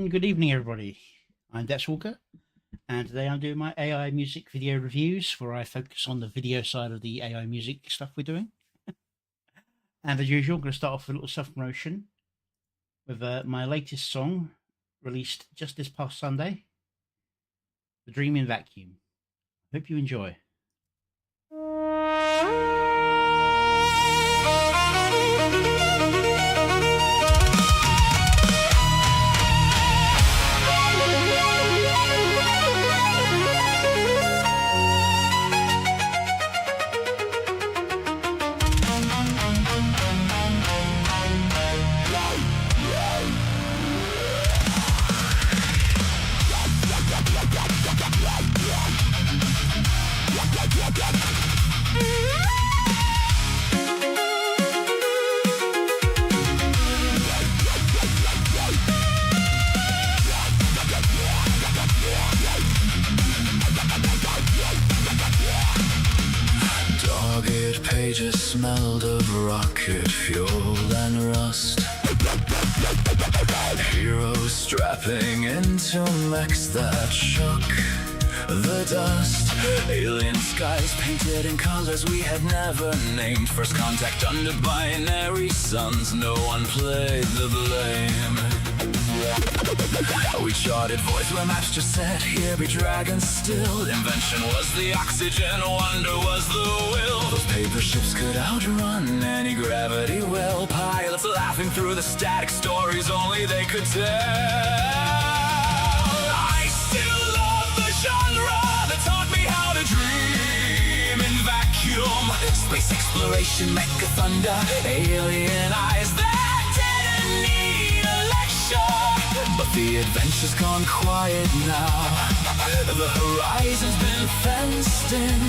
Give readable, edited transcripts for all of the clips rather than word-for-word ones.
Good evening, everybody. I'm DepthsWalker, and today I'm doing my AI music video reviews, where I focus on the video side of the AI music stuff we're doing. And as usual, I'm going to start off with a little self-promotion with my latest song, released just this past Sunday, The Dream in Vacuum. Hope you enjoy. Dogged pages smelled of rocket fuel and rust. Heroes strapping into mechs that shook the dust. Alien skies painted in colors we had never named. First contact under binary suns, no one played the blame. We charted voids where maps just said, here be dragons still. Invention was the oxygen, wonder was the will. Those paper ships could outrun any gravity well. Pilots laughing through the static stories only they could tell. I still love the genre that taught me how to dream in vacuum. Space exploration, mecha thunder, alien eyes that didn't need a lecture. But the adventure's gone quiet now. The horizon's been fenced in.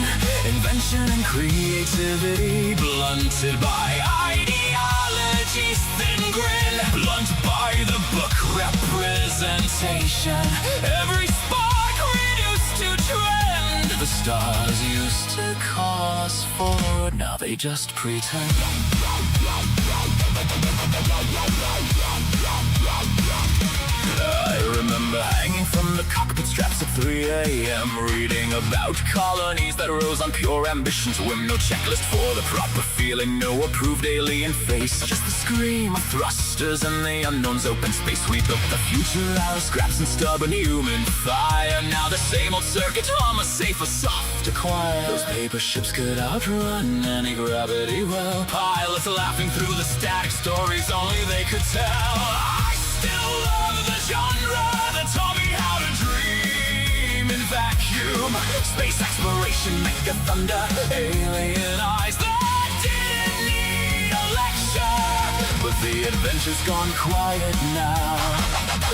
Invention and creativity blunted by ideology's thin grin. Blunt by the book representation. Every spark reduced to trend. The stars used to call us forward, now they just pretend. I remember hanging from the cockpit straps at 3 a.m. reading about colonies that rose on pure ambition's whim. No checklist for the proper feeling, no approved alien face. Just the scream of thrusters and the unknown's open space. We built the future out of scraps and stubborn human fire. Now the same old circuit, armor safer, soft acquire. Those paper ships could outrun any gravity well. Pilots laughing through the static stories only they could tell. I still love the genre that taught me how to dream in vacuum. Space exploration, mecha thunder, alien eyes that didn't need a lecture. But the adventure's gone quiet now.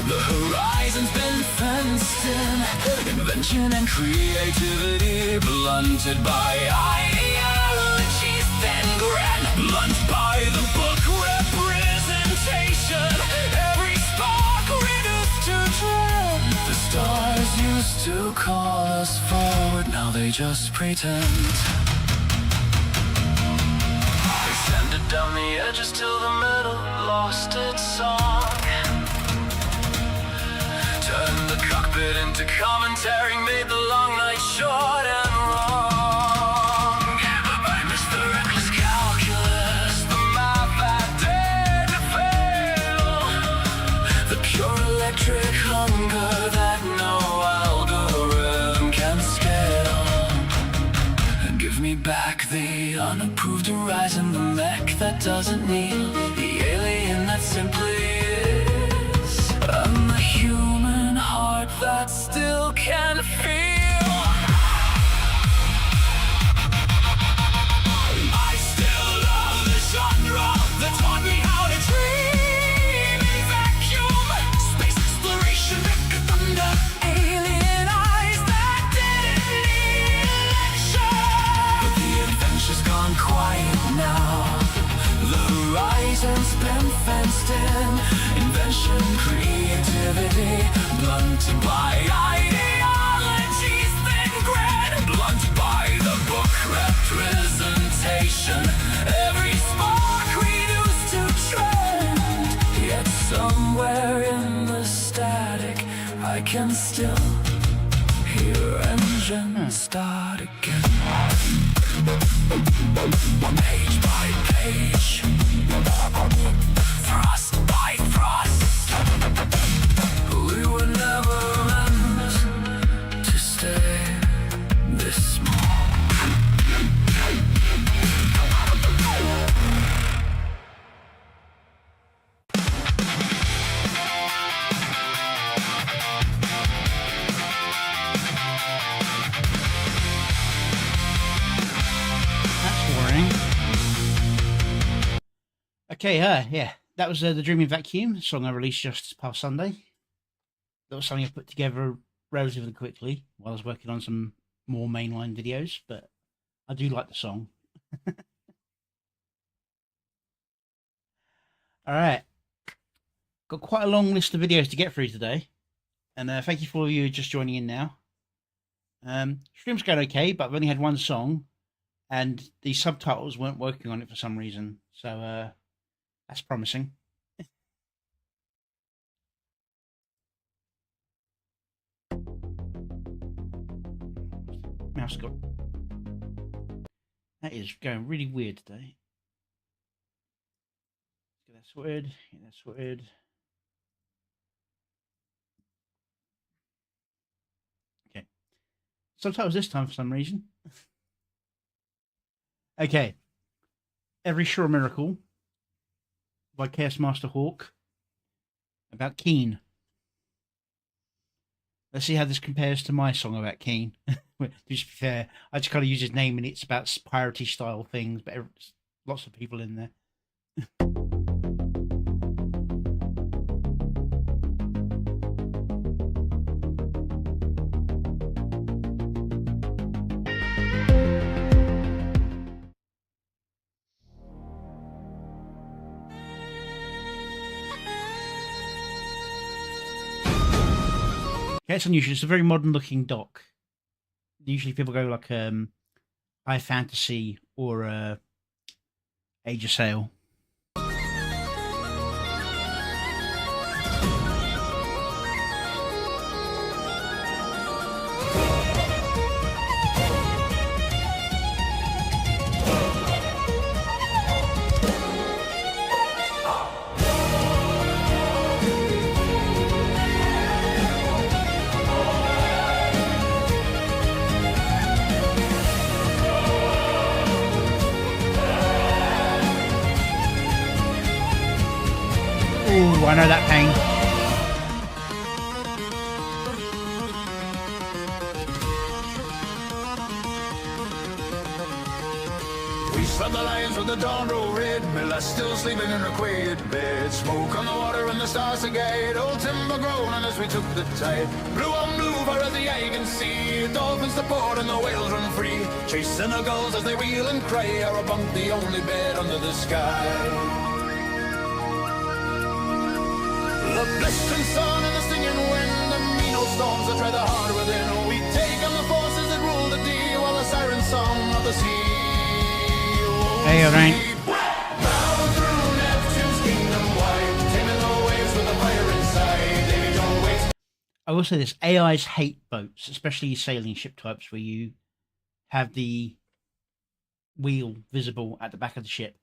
The horizon's been fenced in. Invention and creativity blunted by ideology's thin grin. Blunt by the book representation. Every spark reduced to trend. The stars used to call us forward, now they just pretend. Descended down the edges till the middle lost its song. Turned the cockpit into commentary, made the long night short and wrong. I missed the reckless calculus, the math that dared to fail. The pure electric hunger that no algorithm can scale. Give me back the unapproved horizon, the mech that doesn't need the alien that simply is, and the human heart that still can feel. I still love the genre that taught me how to dream in vacuum. Space exploration, mecha thunder, alien eyes that didn't need a lecture. But the adventure's gone quiet now. The horizon's been fenced in. Invention, creativity, blunted by ideology's thin grin. Blunted by the book representation. Every spark reduced to trend. Yet somewhere in the static I can still hear engines start again. Page by page, thrust by thrust. We were never meant to stay this small. Okay, yeah, that was the Dreaming Vacuum song I released just past Sunday. That was something I put together relatively quickly while I was working on some more mainline videos, but I do like the song. All right, got quite a long list of videos to get through today, and thank you for all of you just joining in now. Stream's going okay, but I've only had one song, and the subtitles weren't working on it for some reason, so that's promising. Mouse got... That is going really weird today. Get that sorted. Get that sorted. Okay. Subtitles this time for some reason. Okay. Every Sure Miracle by Chaos Master Hawk about Keen. Let's see how this compares to my song about Keen. To be fair, I just kind of use his name and it's about piratey style things, but lots of people in there. Okay, it's unusual. It's a very modern looking dock. Usually people go like high fantasy or Age of Sail. Ooh, I know that pain. We slept the lions with the dawn roll red. Miller still sleeping in her quiet bed. Smoke on the water and the stars to guide. Old timber groaning as we took the tide. Blue on blue far as the eye can see. Dolphins to port and the whales run free. Chasing the gulls as they wheel and cry. Our bunk the only bed under the sky. The blistering sun and the stinging wind, the mean old storms that try the heart within. We take on the forces that rule the day, while the siren song of the sea. Hey, alright. Bound through Neptune's kingdom wide, taming the waves with a fire inside. Davy Jones waits. I will say this: AIs hate boats, especially sailing ship types where you have the wheel visible at the back of the ship.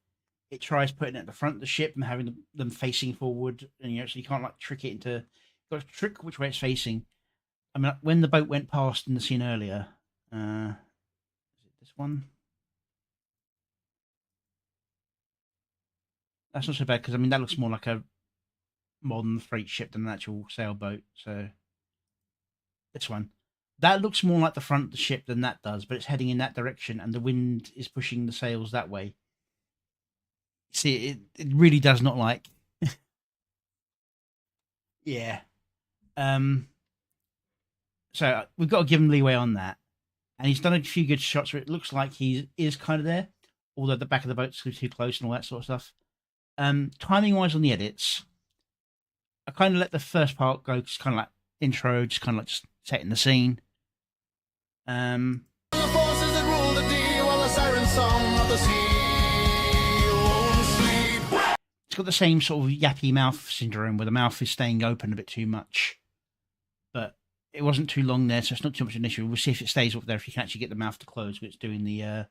It tries putting it at the front of the ship and having them facing forward, and so you can't like trick it into. You've got to trick which way it's facing. I mean, when the boat went past in the scene earlier, is it this one? That's not so bad because I mean that looks more like a modern freight ship than an actual sailboat. So this one, that looks more like the front of the ship than that does, but it's heading in that direction, and the wind is pushing the sails that way. See, it really does not like. Yeah. So we've got to give him leeway on that, and he's done a few good shots where it looks like he is kind of there, although the back of the boat's too close and all that sort of stuff. Timing wise on the edits, I kind of let the first part go, just kind of like intro, just kind of like just setting the scene. The forces that rule the day, while the siren song of the sea. It's got the same sort of yappy mouth syndrome where the mouth is staying open a bit too much, but it wasn't too long there, so it's not too much of an issue. We'll see if it stays up there, if you can actually get the mouth to close when it's doing the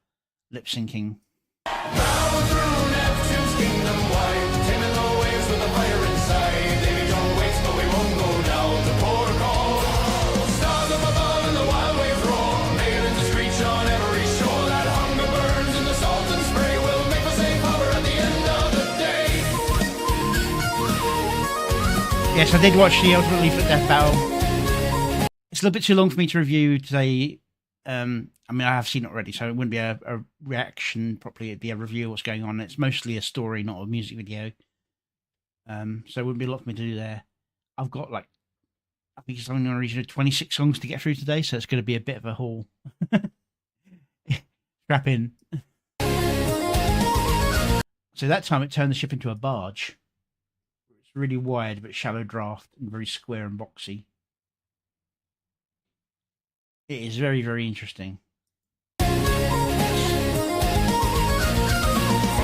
lip syncing. Bound through Neptune's kingdom wide, taming the waves with a fire inside. Davy Jones waits, but we won't go down to port or call. Stars up above and the wild waves roar, maidens to screech on every shore. That hunger burns in the salt and spray will make for safe harbor at the end of the day. Yes, I did watch the Ultimate Leaflet Death Battle. It's a little bit too long for me to review today. I mean, I have seen it already, so it wouldn't be a reaction properly. It'd be a review of what's going on. It's mostly a story, not a music video. So it wouldn't be a lot for me to do there. I've got like, I think it's something in the region of 26 songs to get through today, so it's going to be a bit of a haul. Strap in. So that time it turned the ship into a barge. It's really wide, but shallow draft and very square and boxy. It is very, very interesting. From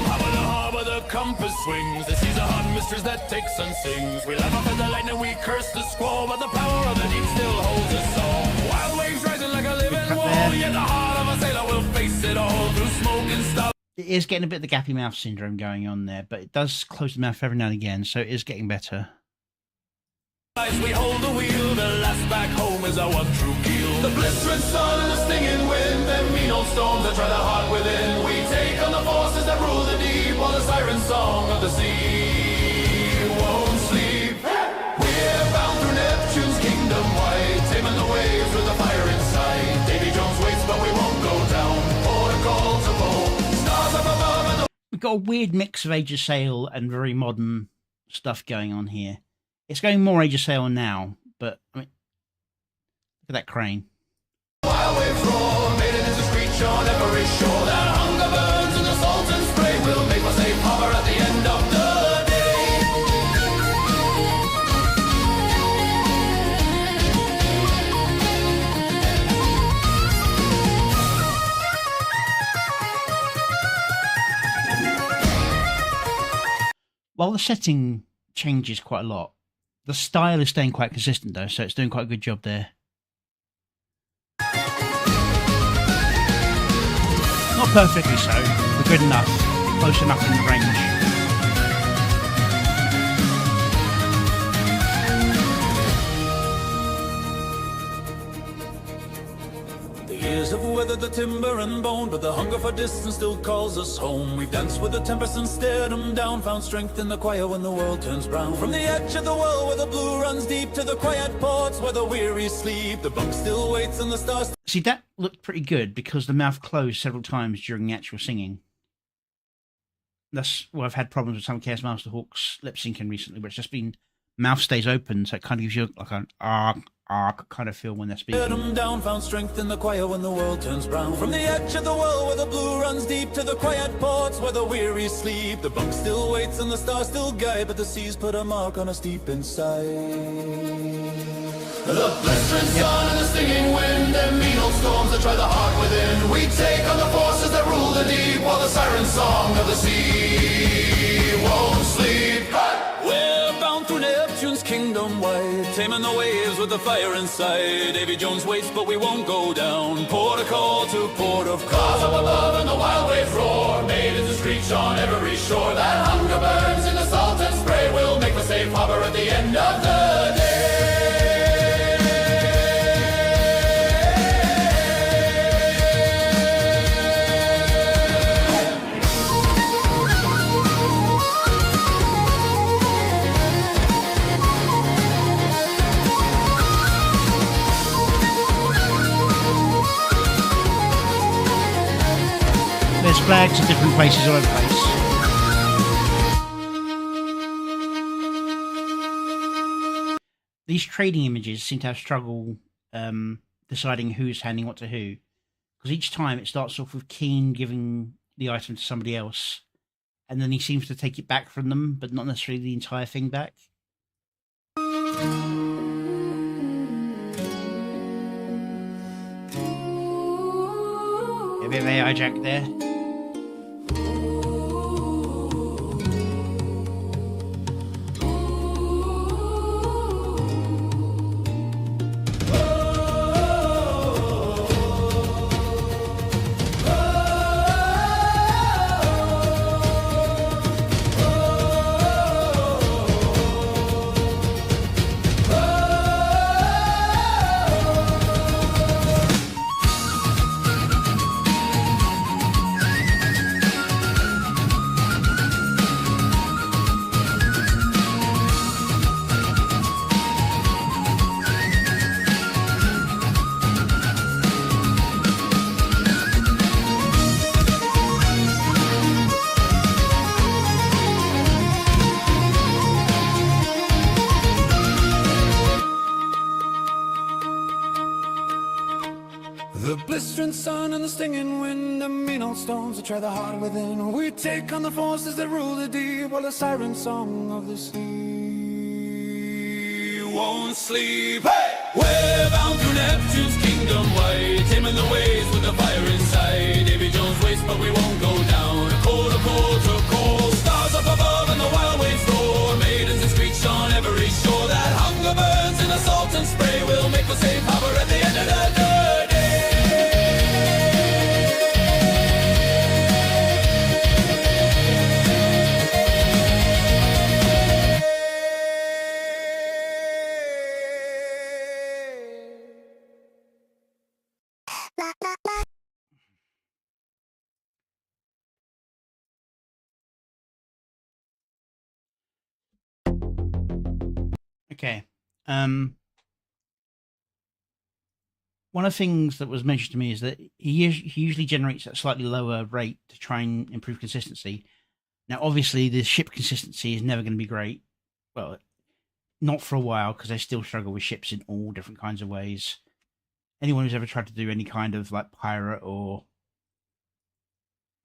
harbor to harbor, the compass swings. The seas are hot. mysteries that takes and sings. We laugh up at the lightning, we curse the squall, but the power of the deep still holds us all. Wild waves rising like a living wall, yet the heart of a sailor will face it all through smoke and stuff. It is getting a bit of the gappy mouth syndrome going on there, but it does close the mouth every now and again, so it is getting better. We hold the wheel, the last back home is our one true keel. The blistering sun and the stinging wind, them mean old storms that try the heart within. We take on the forces that rule the deep, while the siren song of the sea won't sleep. We're bound through Neptune's kingdom wide, taming the waves with the fire inside. Davy Jones waits, but we won't go down. Port of call to pole, stars up above and the... We've got a weird mix of Age of Sail and very modern stuff going on here. It's going more Age of Sail now, but I mean, look at that crane. Wild waves roar, maiden is a screech on every shore. That hunger burns in the salt and spray will make for safe harbor at the end of the day. While the setting changes quite a lot, the style is staying quite consistent though, so it's doing quite a good job there. Not perfectly so, but good enough, close enough in the range. The years have weathered the timber and bone, but the hunger for distance still calls us home. We've danced with the tempest and stared them down, found strength in the quiet when the world turns brown. From the edge of the world where the blue runs deep to the quiet ports where the weary sleep, the bunk still waits and the stars... See, that looked pretty good because the mouth closed several times during the actual singing. That's why I've had problems with some of Chaos Master Hawk's lip syncing recently, where it's just been mouth stays open, so it kind of gives you like an ark kind of feel when they're speaking. Them down, found strength in the quiet when the world turns brown. From the edge of the world where the blue runs deep to the quiet ports where the weary sleep, the bunk still waits and the stars still guide, but the seas put a mark on us deep inside. The blistering sun and the stinging wind, and mean old storms that try the heart within. We take on the forces that rule the deep, while the siren song of the sea won't sleep. We're bound through Neptune's kingdom wide, taming the waves with the fire inside. Davy Jones waits, but we won't go down. Port of call to port of call. Stars up above and the wild waves roar, maidens to screech on every shore. That hunger burns in the salt and spray will make for safe harbor at the end of the day. There's flags in different places all over the place. These trading images seem to have struggle deciding who's handing what to who, because each time it starts off with Keen giving the item to somebody else, and then he seems to take it back from them, but not necessarily the entire thing back. A bit of AI jack there. The blistering sun and the stinging wind, the mean old storms that try the heart within. We take on the forces that rule the deep, while the siren song of the sea won't sleep. Hey! We're bound through Neptune's kingdom wide, taming the waves with the fire inside. Davy Jones waits, but we won't go down. Cold to cold to cold, stars up above and the wild waves roar. Okay. One of the things that was mentioned to me is that he usually generates at a slightly lower rate to try and improve consistency. Now, obviously, the ship consistency is never going to be great. Well, not for a while, because I still struggle with ships in all different kinds of ways. Anyone who's ever tried to do any kind of like pirate or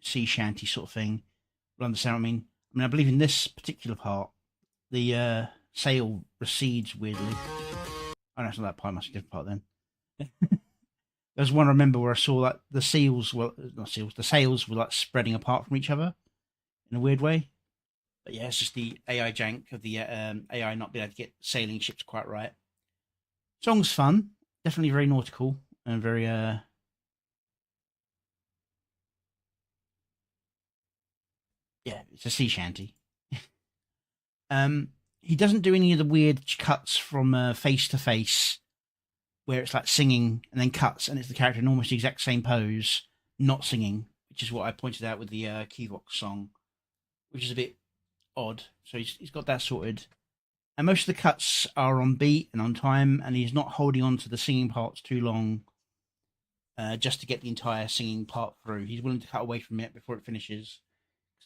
sea shanty sort of thing will understand what I mean. I believe in this particular part, the sail recedes weirdly. Oh, no, it's not that part. It must be a different part then. There's one I remember where I saw like the sails were like spreading apart from each other in a weird way. But yeah, it's just the AI jank of the AI not being able to get sailing ships quite right. Song's fun, definitely very nautical and very yeah, it's a sea shanty. He doesn't do any of the weird cuts from face to face, where it's like singing and then cuts, and it's the character in almost the exact same pose, not singing, which is what I pointed out with the Keyvox song, which is a bit odd. So he's got that sorted. And most of the cuts are on beat and on time, and he's not holding on to the singing parts too long just to get the entire singing part through. He's willing to cut away from it before it finishes.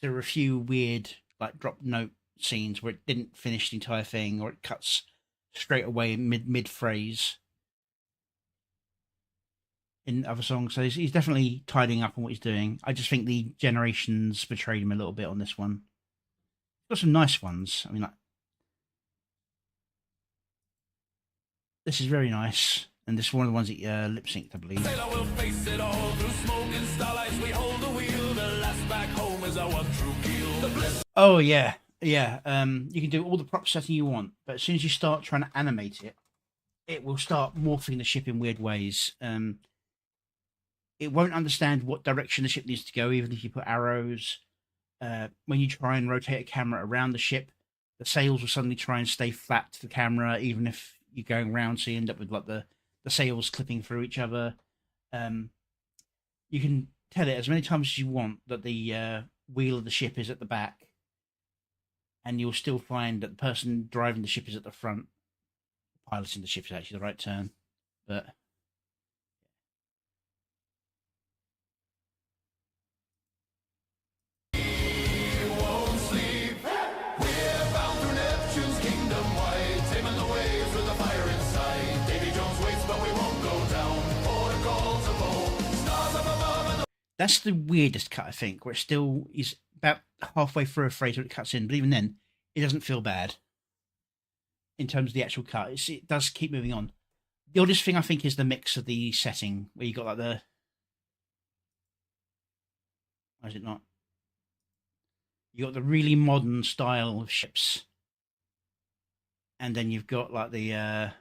There are a few weird like drop note scenes where it didn't finish the entire thing, or it cuts straight away mid phrase in other songs. So he's definitely tidying up on what he's doing. I just think the generations betrayed him a little bit on this one. He's got some nice ones. I mean, like, this is very nice, and this is one of the ones that lip synced, I believe. We'll face it all through smoke and starlights. We hold the wheel. The last back home is our one true keel. Oh yeah. You can do all the prop setting you want, but as soon as you start trying to animate it, it will start morphing the ship in weird ways. It won't understand what direction the ship needs to go, even if you put arrows. When you try and rotate a camera around the ship, the sails will suddenly try and stay flat to the camera, even if you're going around, so you end up with like the sails clipping through each other. You can tell it as many times as you want that the wheel of the ship is at the back, and you'll still find that the person driving the ship is at the front. Piloting the ship is actually the right term, but that's the weirdest cut, I think, where it still is about halfway through a phrase when it cuts in, but even then, it doesn't feel bad in terms of the actual cut. It does keep moving on. The oddest thing, I think, is the mix of the setting, where you got like the... Or is it not? You got the really modern style of ships, and then you've got like the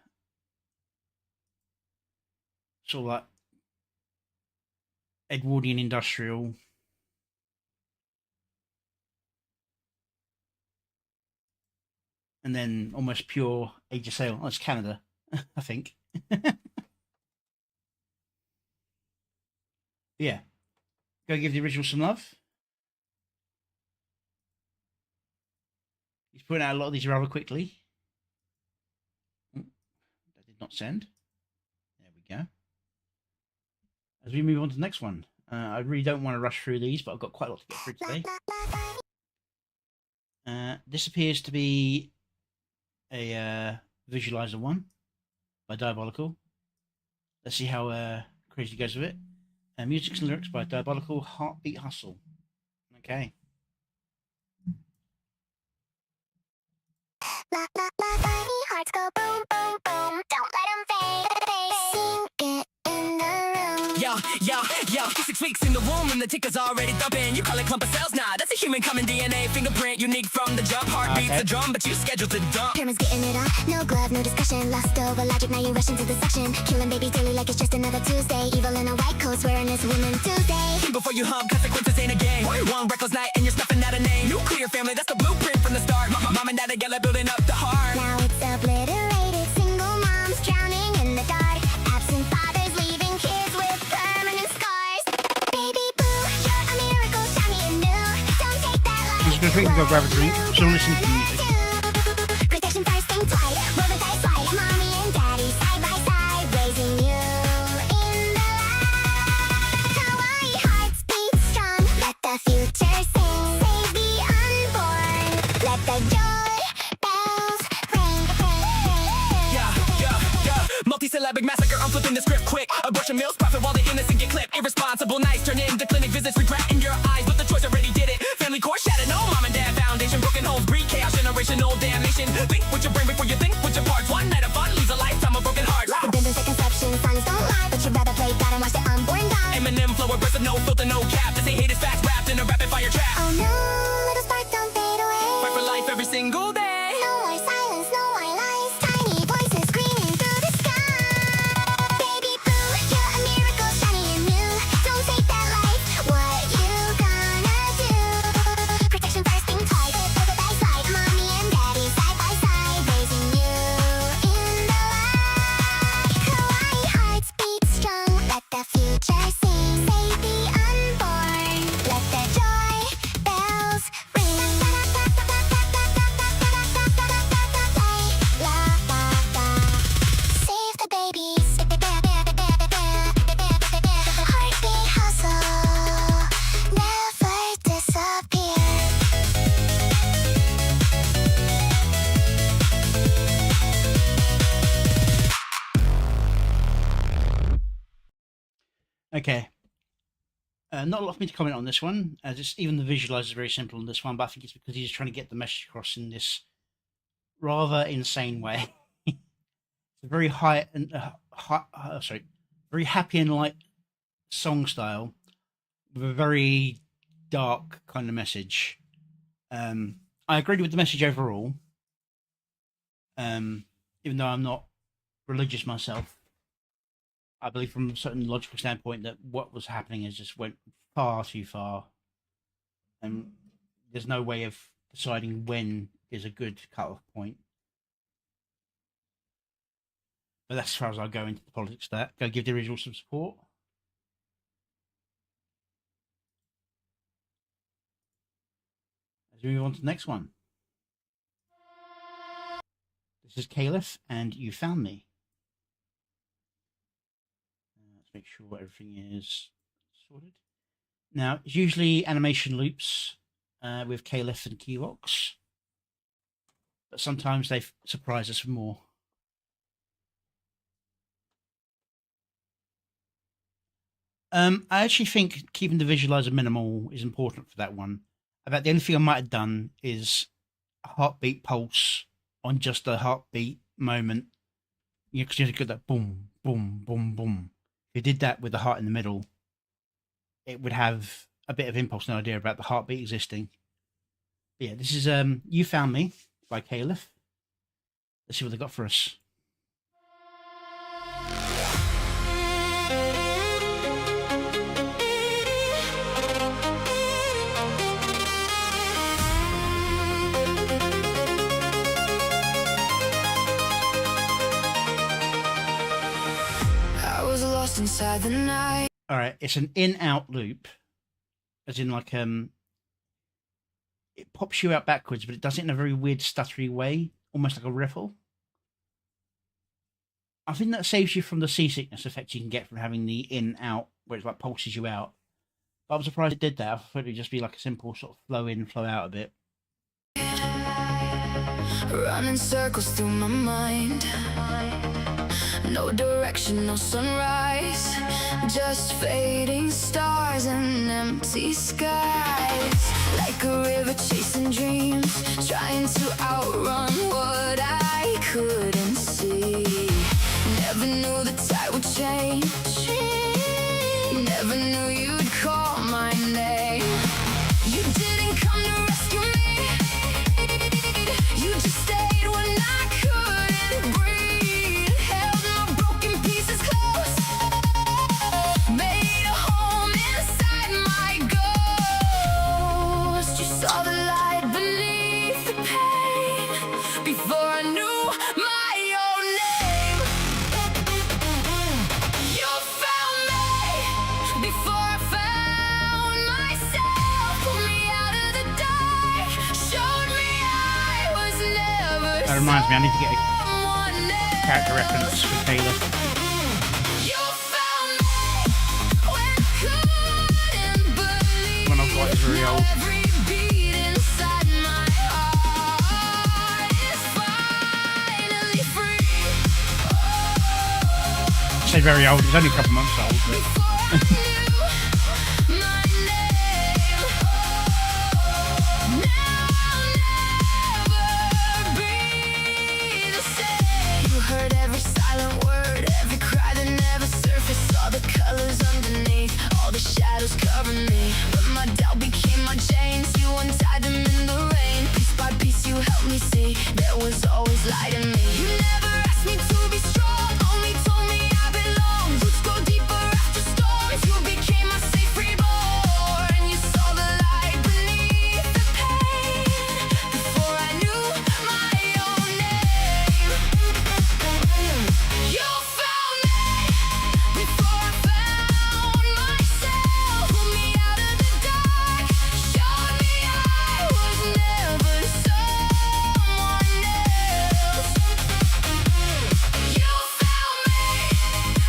sort of like Edwardian industrial, and then almost pure Age of Sail. Oh, it's Canada, I think. Yeah, go give the original some love. He's putting out a lot of these rather quickly. That did not send. There we go. As we move on to the next one, I really don't want to rush through these, but I've got quite a lot to get through today. This appears to be a visualizer one by Diabolical. Let's see how crazy it goes with it. Music and lyrics by Diabolical, Heartbeat Hustle. Okay. Hearts go boom, boom, boom. Don't let them fade. Sing it in the room. Yo, 6 weeks in the womb and the ticker's already thumping. You call it clump of cells? Nah, that's a human common DNA fingerprint, unique from the jump. Heartbeat's a drum, but you scheduled to dump. Pyramids getting it on, no glove, no discussion. Lost over logic, now you rush into the suction. Killing baby daily like it's just another Tuesday. Evil in a white coat, swearing it's Women Tuesday. Think before you hump, consequences ain't a game. One reckless night and you're snuffing out a name. Nuclear family, that's the blueprint from the start. Mom and dad together building up the heart. Now it's obliterated, single moms drowning in the dark. Absent fathers leaving kids with permanent scars. Baby boo, you're a miracle, shiny and new. Don't take that life. Just go quick and go grab a drink. Still listening to music. Protection first, think twice. Roll the additional damnation. Think with your brain before you think with your parts. One night of fun leaves a lifetime of broken hearts. The business of conception, signs don't lie, but you'd rather play God and watch the unborn die. Eminem flow aggressive, no filter, no cap. They say hate is fast, wrapped in a rapid fire trap. Oh no, little spark, don't fade away. Fight for life every single day. No more silence, no more lies. Tiny voices screaming through the sky. Baby boo, you're a miracle, shiny and new. Don't take that life. What you gonna do? Protection first, think twice. By side, mommy and daddy side by side, raising you in the light. Kawaii hearts beat strong. Let the future sing. Save the unborn. Let the joy bells ring. Save the babies. Heartbeat hustle. Never disappear. Okay. Not a lot for me to comment on this one, as it's even the visualizer is very simple on this one, but I think it's because he's trying to get the message across in this rather insane way. It's a very very happy and light song style with a very dark kind of message. I agreed with the message overall, even though I'm not religious myself. I believe from a certain logical standpoint that what was happening is just went far too far. And there's no way of deciding when is a good cut-off point. But that's as far as I'll go into the politics of that. Go give the original some support. As we move on to the next one. This is Caliph and You Found Me. Let's make sure everything is sorted. Now, it's usually animation loops with Caliph and Keybox, but sometimes they surprise us with more. I actually think keeping the visualizer minimal is important for that one. About the only thing I might have done is a heartbeat pulse on just a heartbeat moment. You know, because you get that boom, boom, boom, boom. If you did that with the heart in the middle, it would have a bit of impulse and idea about the heartbeat existing. But yeah, this is You Found Me by Caliph. Let's see what they got for us. Inside the night. All right, it's an in-out loop, as in like it pops you out backwards, but it does it in a very weird stuttery way, almost like a riffle. I think that saves you from the seasickness effect you can get from having the in-out, where it like pulses you out. But I'm surprised it did that. I thought it'd just be like a simple sort of flow in, flow out a bit. Running circles through my mind. No direction, no sunrise, just fading stars and empty skies. Like a river chasing dreams, trying to outrun what I couldn't see. Never knew the tide would change. Never knew you'd call my name. You didn't come to rescue me. You just stayed when I couldn't breathe. That reminds me, I need to get a character reference for Caliph. One I've got is very old. I say very old, it's only a couple months old, but the chains, you untied them in the rain. Piece by piece you helped me see there was always light in me. You never asked me to be strong, only told me I belong. Roots go deeper after storms, you became my safe reborn. You saw the light beneath the pain before I knew my own name. You found me before I found myself. Pulled me out of the dark, showed me I was never someone else. You found me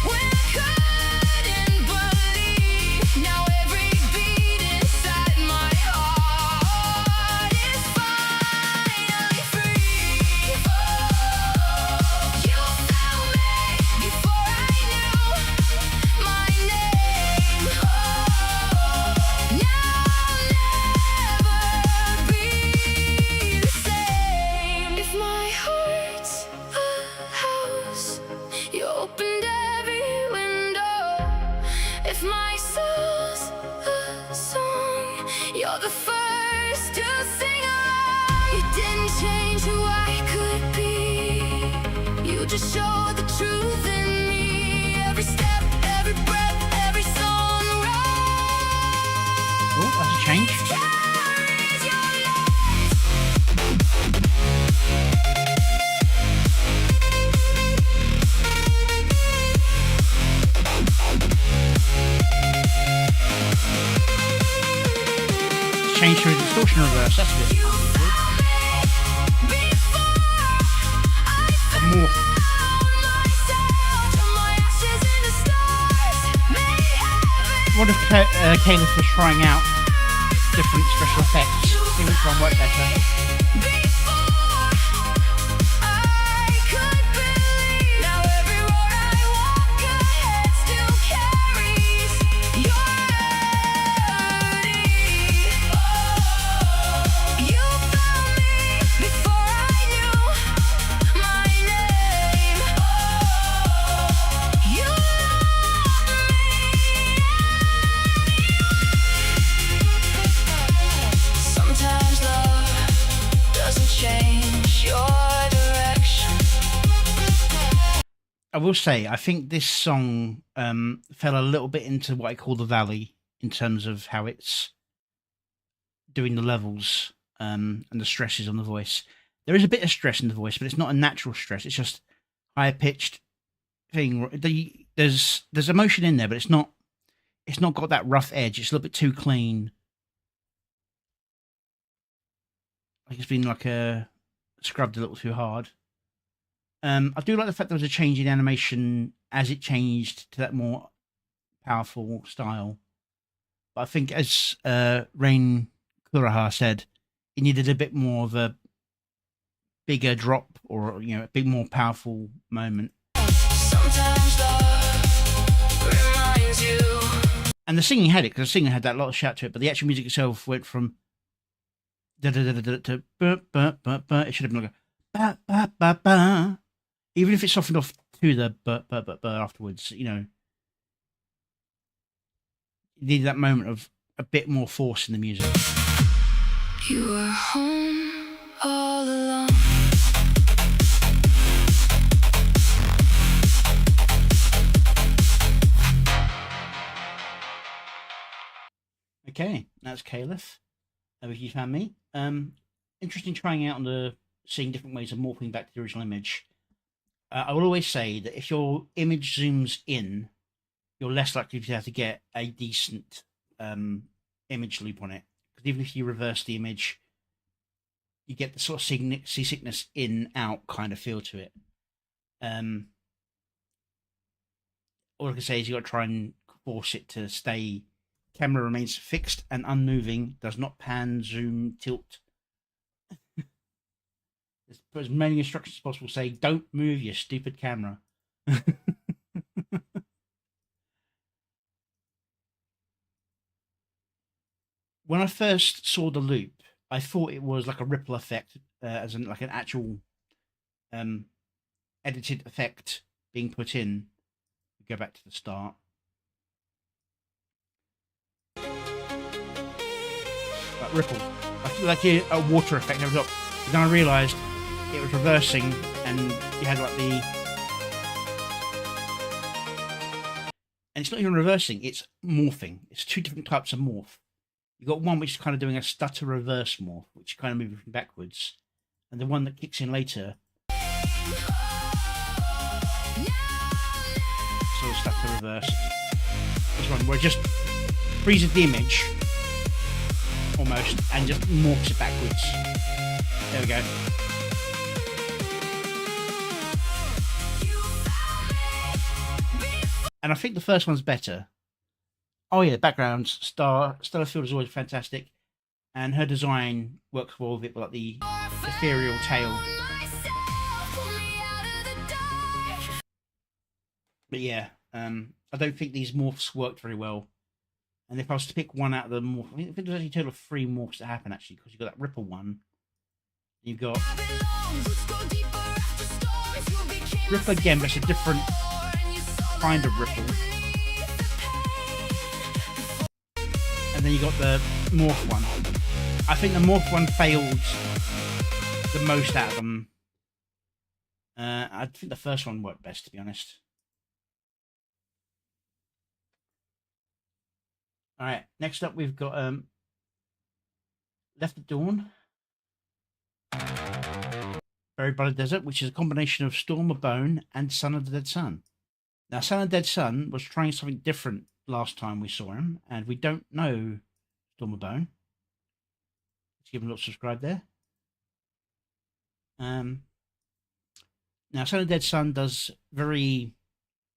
when I couldn't believe. Now every beat inside my heart is finally free. You found me before I knew my name. Now I'll never be the same. If my heart's a house, you opened every window. If my soul's a song, you're the first to sing along. You didn't change who I could be, you just showed the truth in me. Every step, every breath, every song Oh, that's a change. carries your light. Change to a distortion reverse. That's a bit You found me before I more. found myself. Turned my ashes into stars, made heaven. What if Caliph was trying out different special effects? See which one worked better. Before I could believe. Now every road I walk ahead still carries your melody. You found me before I knew my name. You sometimes love doesn't change your direction. I will say, I think this song fell a little bit into what I call the valley in terms of how it's doing the levels and the stresses on the voice. There is a bit of stress in the voice, but it's not a natural stress. It's just higher pitched thing. There's emotion in there, but it's not got that rough edge. It's a little bit too clean. Like it's been scrubbed a little too hard. I do like the fact there was a change in animation as it changed to that more powerful style. But I think, as Rain Kuraha said, it needed a bit more of a bigger drop, or a bit more powerful moment. Sometimes love reminds you. And the singing had it, because the singing had that lot of shout to it, but the actual music itself went from da da da da to ba ba ba ba. It should have been like a ba ba ba ba. Even if it softened off to the ba ba ba ba afterwards, you needed that moment of a bit more force in the music. You were home all alone. Okay, that's Caliph. Have you found me? Interesting trying out seeing different ways of morphing back to the original image. I will always say that if your image zooms in, you're less likely to be able to get a decent image loop on it. Because even if you reverse the image, you get the sort of seasickness in out kind of feel to it. All I can say is you got to try and force it to stay. Camera remains fixed and unmoving. Does not pan, zoom, tilt. Put as many instructions as possible. Say, don't move your stupid camera. When I first saw the loop, I thought it was like a ripple effect, as in like an actual edited effect being put in. Go back to the start. But like ripple, like a water effect over the top. But then I realised it was reversing, and you had like the, and it's not even reversing; it's morphing. It's two different types of morph. You got one which is kind of doing a stutter reverse morph, which is kind of moving from backwards, and the one that kicks in later, sort of stutter reverse. This one where it just freezes the image almost and just morphs it backwards. There we go. And I think the first one's better. Oh yeah, backgrounds. Stella Field is always fantastic, and her design works well with it, like the ethereal tail. But yeah, I don't think these morphs worked very well. And if I was to pick one out of the morph, I think there's actually a total of 3 morphs that happen actually, because you've got that ripple one. You've got ripple again, but it's a different kind of ripple. And then you got the morph one. I think the morph one failed the most out of them. I think the first one worked best, to be honest. All right, next up we've got Left at Dawn, Buried by the Desert, which is a combination of Storm of Bone and Son of the Dead Sun. Now, Son of the Dead Sun was trying something different last time we saw him, and we don't know Storm of Bone. Let's give him a little subscribe there. Now, Son of the Dead Sun does very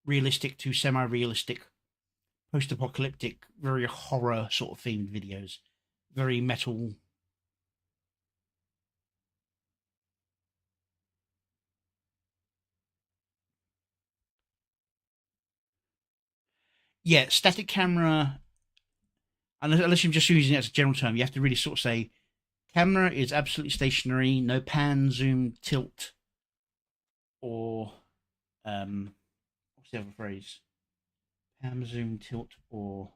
realistic to semi-realistic, post-apocalyptic, very horror sort of themed videos. Very metal. Yeah, static camera, unless you're just using it as a general term, you have to really sort of say, camera is absolutely stationary, no pan, zoom, tilt, or, what's the other phrase? Pan, zoom, tilt, or...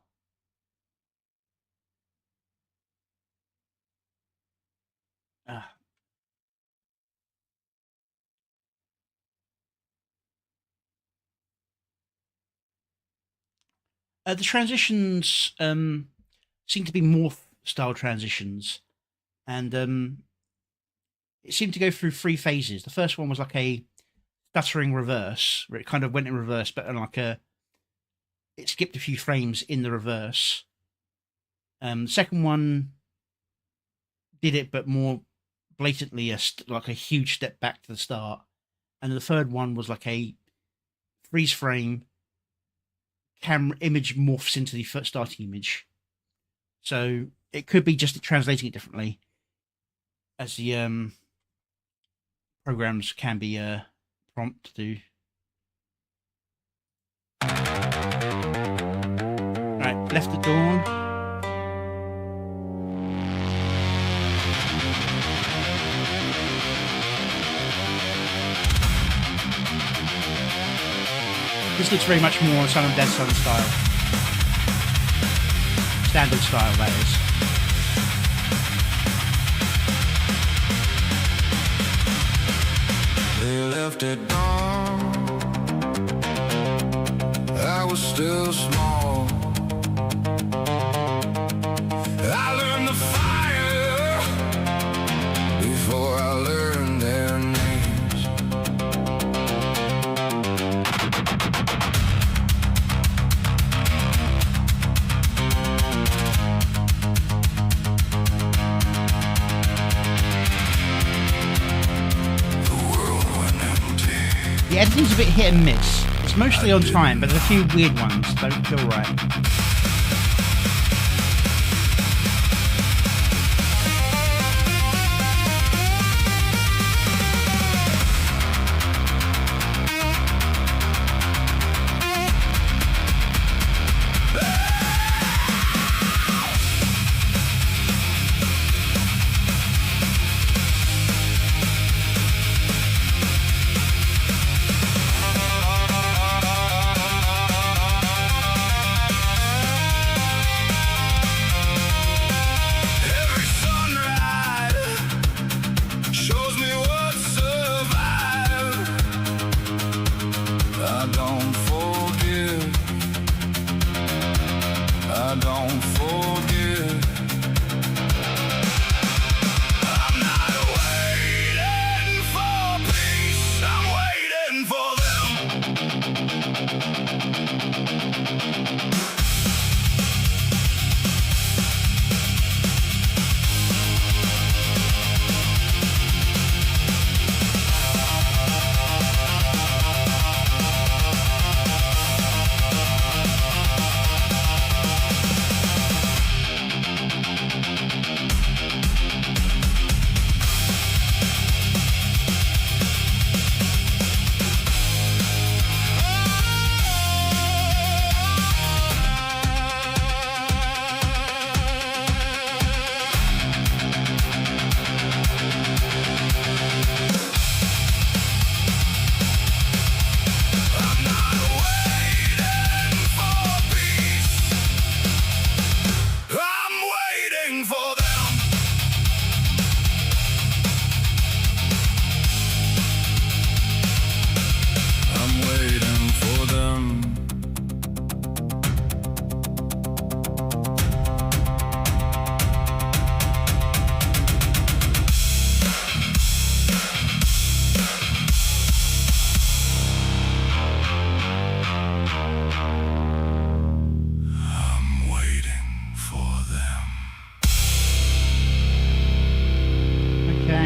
the transitions seem to be morph style transitions, and it seemed to go through 3 phases. The first one was like a stuttering reverse, where it kind of went in reverse, but like it skipped a few frames in the reverse. The second one did it, but more blatantly, like a huge step back to the start. And the third one was like a freeze frame. Camera image morphs into the first starting image, so it could be just translating it differently, as the programs can be prompt to do. Right, Left at Dawn. This looks very much more Son of Dead Sun style. Standard style, that is. They left at dawn. I was still small. I learned the fire before I learned their names. The editing's a bit hit and miss. It's mostly on time, but there's a few weird ones that don't feel right.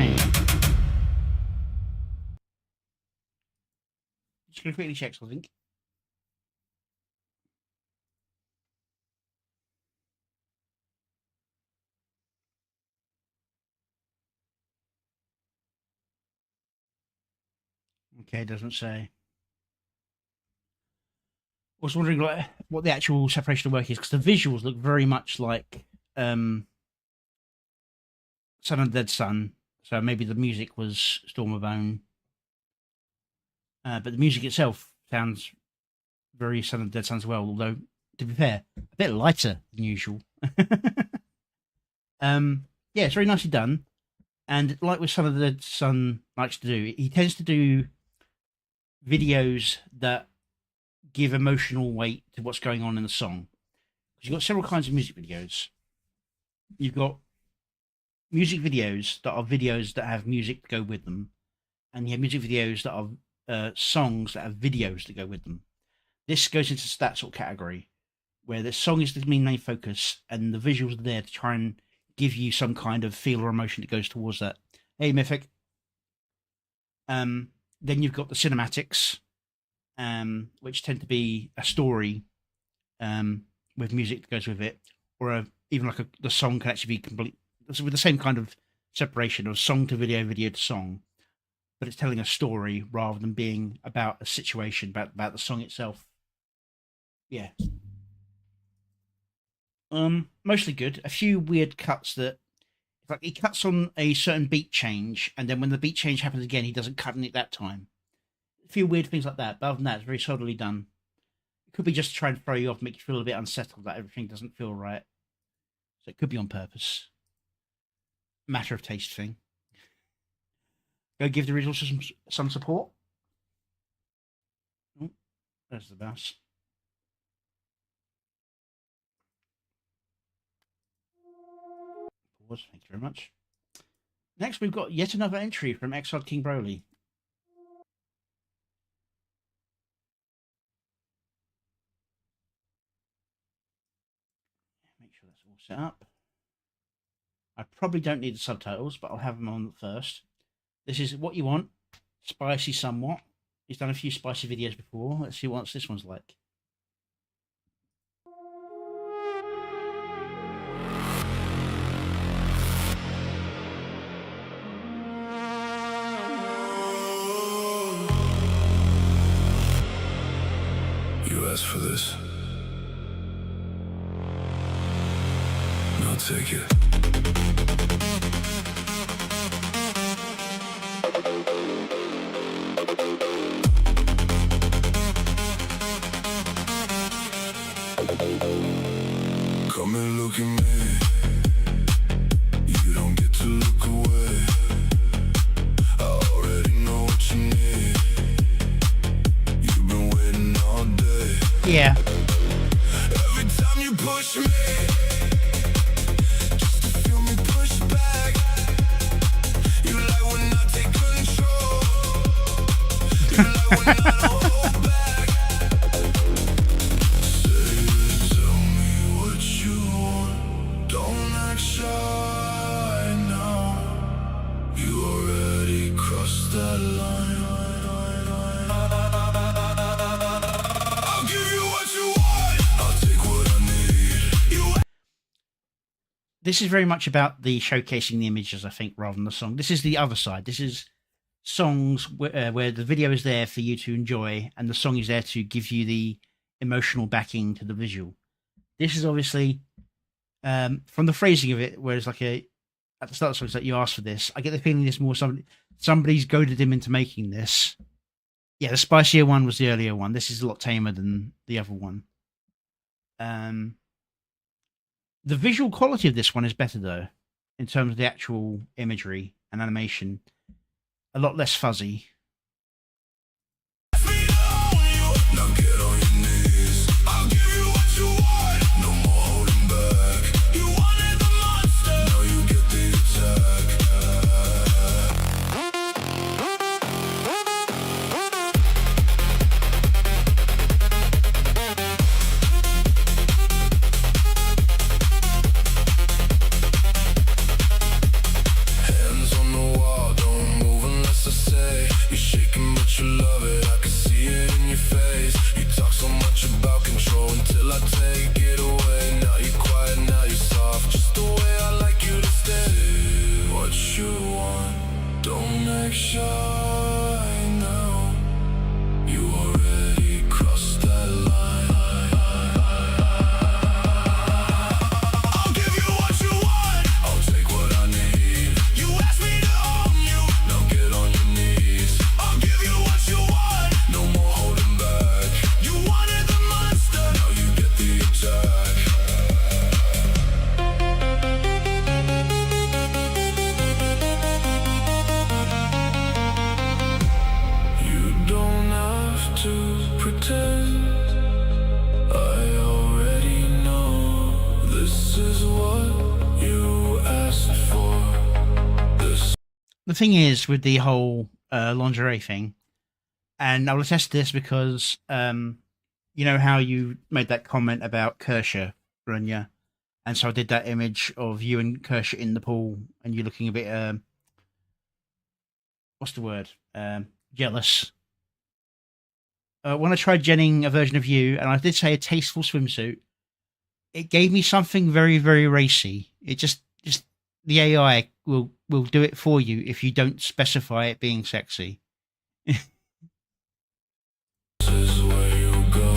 Okay. Just gonna quickly check something. Okay, it doesn't say. I was wondering like what the actual separation of work is, because the visuals look very much like Son of the Dead Son. So maybe the music was Storm of Bone. But the music itself sounds very Son of the Dead Son as well, although, to be fair, a bit lighter than usual. Yeah, it's very nicely done. And like with Son of the Dead Son likes to do, he tends to do videos that give emotional weight to what's going on in the song. You've got several kinds of music videos. You've got music videos that have music to go with them, and you have music videos that are songs that have videos that go with them. This goes into that sort of category, where the song is the main focus, and the visuals are there to try and give you some kind of feel or emotion that goes towards that. Hey, Mythic. Then you've got the cinematics, which tend to be a story with music that goes with it, or even like the song can actually be complete with the same kind of separation of song to video, video to song, but it's telling a story rather than being about a situation, about the song itself. Yeah. Mostly good. A few weird cuts that, like, he cuts on a certain beat change, and then when the beat change happens again, he doesn't cut in it that time. A few weird things like that, but other than that, it's very solidly done. It could be just to try and throw you off, make you feel a bit unsettled that everything doesn't feel right. So it could be on purpose. Matter of taste thing. Go give the original some support. Oh, there's the mouse. Pause. Thank you very much. Next, we've got yet another entry from Exiled King Broly. Make sure that's all set up. I probably don't need the subtitles, but I'll have them on first. This is What You Want, spicy somewhat. He's done a few spicy videos before. Let's see what this one's like. You asked for this. Now take it. Come and look at me. You don't get to look away. I already know what you need. You've been waiting all day. Yeah. Every time you push me, just to feel me push back. You like when I take control. You like when I don't hold back. Tell me what you want. Don't act shy now. You already crossed that line. I'll give you what you want. I'll take what I need. This is very much about the showcasing the images, I think, rather than the song. This is the other side. This is songs where the video is there for you to enjoy, and the song is there to give you the emotional backing to the visual. This is obviously, from the phrasing of it, where it's like at the start of the song, it's like you asked for this. I get the feeling this more somebody's goaded him into making this. Yeah, the spicier one was the earlier one. This is a lot tamer than the other one. The visual quality of this one is better, though, in terms of the actual imagery and animation. A lot less fuzzy. Now get on your knees. I'll give you what you want. No more holding back. You wanted the monster. Now you get the attack. Hands on the wall. the thing is with the whole lingerie thing, and I will attest to this because you know how you made that comment about Kersha, Brunya, and so I did that image of you and Kersha in the pool, and you looking a bit what's the word? Jealous. When I tried genning a version of you, and I did say a tasteful swimsuit, it gave me something very, very racy. It just the AI will do it for you if you don't specify it being sexy. This is where you go.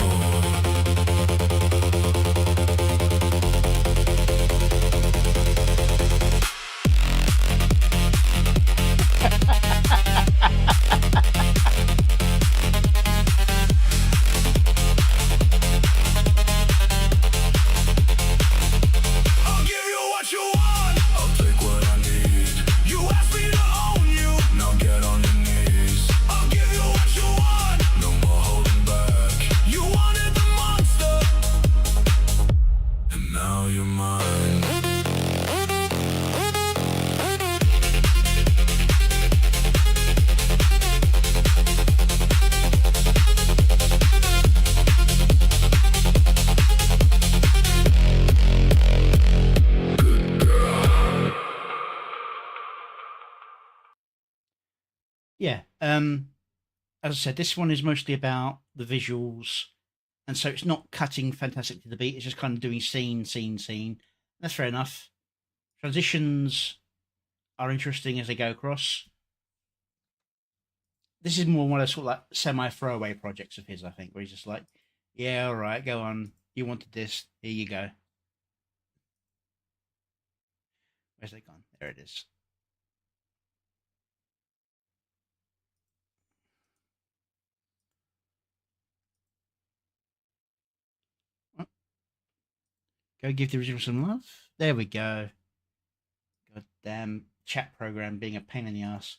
I'll give you what you want. I'll take what I need. You asked me to own you. Now get on your knees. I'll give you what you want. No more holding back. You wanted the monster, and now you're mine. Yeah. As I said, this one is mostly about the visuals, and so it's not cutting fantastic to the beat. It's just kind of doing scene, scene, scene. That's fair enough. Transitions are interesting as they go across. This is more one of those sort of like semi-throwaway projects of his, I think, where he's just like, "Yeah, all right, go on. You wanted this. Here you go." Where's they gone? There it is. Go give the original some love. There we go. God damn chat program being a pain in the ass.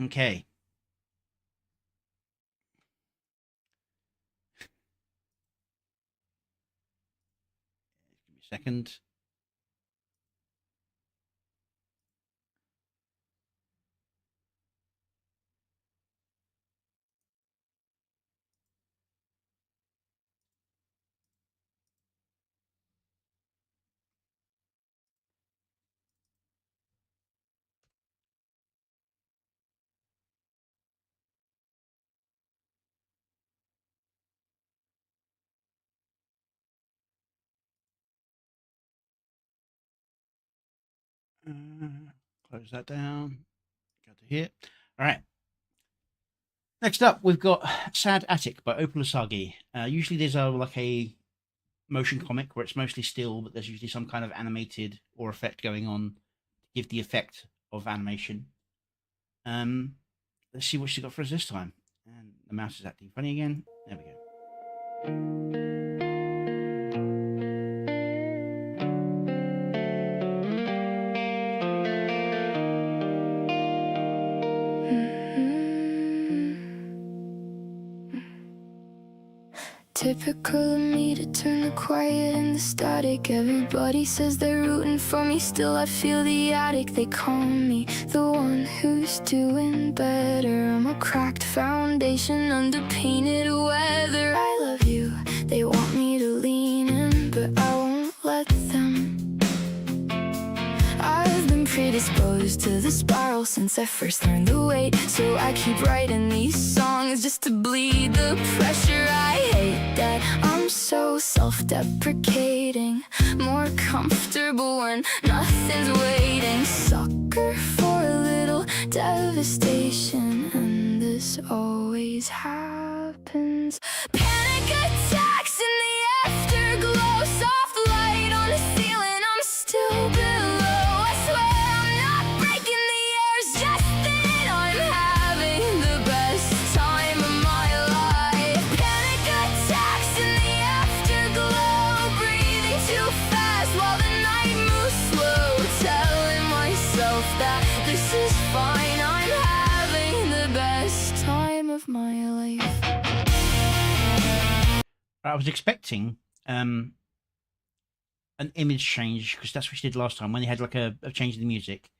Okay. Give me a second. Close that down. Go to here. All right. Next up, we've got Sad Attic by Opal Asagi. Usually there's like a motion comic where it's mostly still, but there's usually some kind of animated or effect going on to give the effect of animation. Let's see what she got for us this time. And the mouse is acting funny again. There we go. Typical of me to turn the quiet and the static. Everybody says they're rooting for me, still I feel the attic. They call me the one who's doing better. I'm a cracked foundation under painted weather. I love you, they want me to lean in, but I won't let them. I've been predisposed to the spiral since I first learned the weight, so I keep writing these songs just to bleed the pressure. I hate that I'm so self-deprecating, more comfortable when nothing's waiting. Sucker for a little devastation, and this always happens. Panic attacks in the afterglow, soft light on the ceiling, I'm still below. I swear I'm not breaking the air, it's just that I'm having the best time of my life. Panic attacks in the afterglow, breathing too fast while the night moves slow, telling myself that this is fine, I'm having the best time of my life. I was expecting an image change, because that's what she did last time when they had like a change in the music.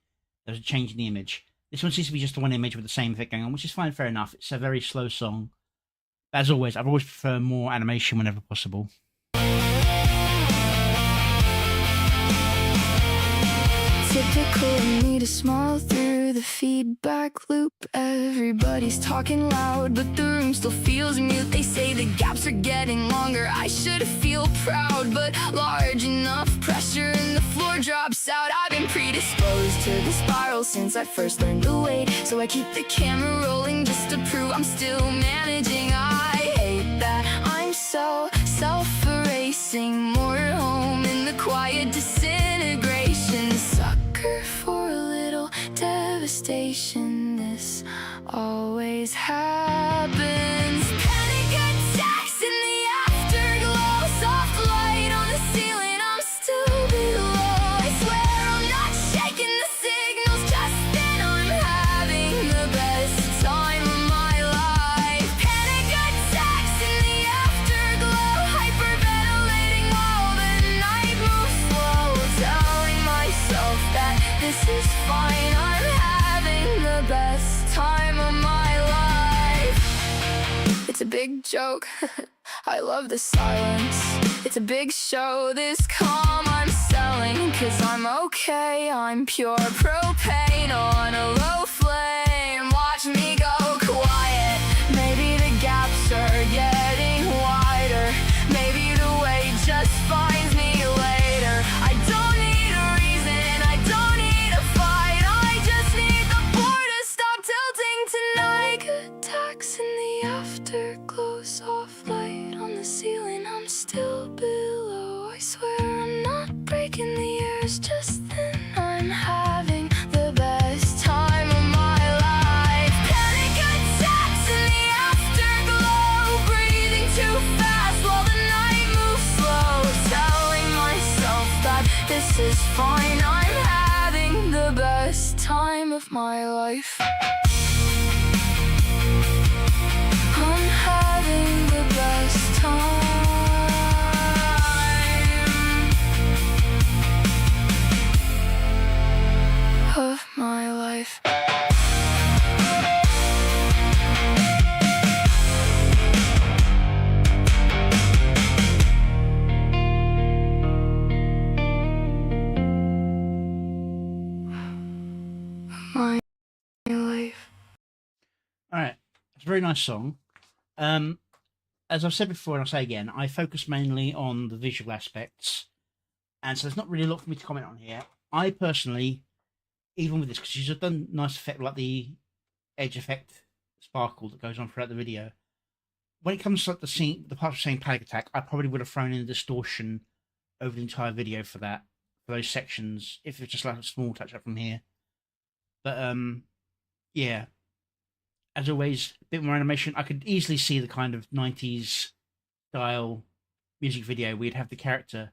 There was a change in the image. This one seems to be just one image with the same effect going on, which is fine, fair enough. It's a very slow song. As always, I've always preferred more animation whenever possible. Typical of me to smile through the feedback loop. Everybody's talking loud, but the room still feels mute. They say the gaps are getting longer. I should feel proud, but large enough pressure and the floor drops out. I've been predisposed to the spiral since I first learned to wait. So I keep the camera rolling just to prove I'm still managing. I hate that I'm so self-erasing. More at home in the quiet disintegration. Sucker for a little devastation. This always happens. Panic attacks in the afterglow. Soft light on the ceiling, I'm still below. I swear I'm not shaking the signals, just then I'm having the best time of my life. Panic attacks in the afterglow. Hyperventilating while the night moves slow. Telling myself that this is fine, I'm having the best time of my life. It's a big joke. I love the silence. It's a big show, this calm I'm selling. 'Cause I'm okay, I'm pure propane on a low flame. Watch me go quiet. Maybe the gaps are getting wider. Maybe the weight just finds me later. I don't need a reason, I don't need a fight. I just need the board to stop tilting tonight. Attacks in the afterglow. Soft light on the ceiling, I'm still below. I swear I'm not breaking the ears, just then I'm having the best time of my life. Panic attacks in the afterglow. Breathing too fast while the night moves slow. Telling myself that this is fine, I'm having the best time of my life. I'm having the best time of my life. My life. All right, it's a very nice song. As I've said before, and I'll say again, I focus mainly on the visual aspects, and so there's not really a lot for me to comment on here. I personally, even with this, because she's done nice effect like the edge effect sparkle that goes on throughout the video. When it comes to like the scene, the part of saying panic attack, I probably would have thrown in distortion over the entire video for that, for those sections, if it's just like a small touch up from here. But yeah. As always, a bit more animation. I could easily see the kind of 90s style music video where you'd have the character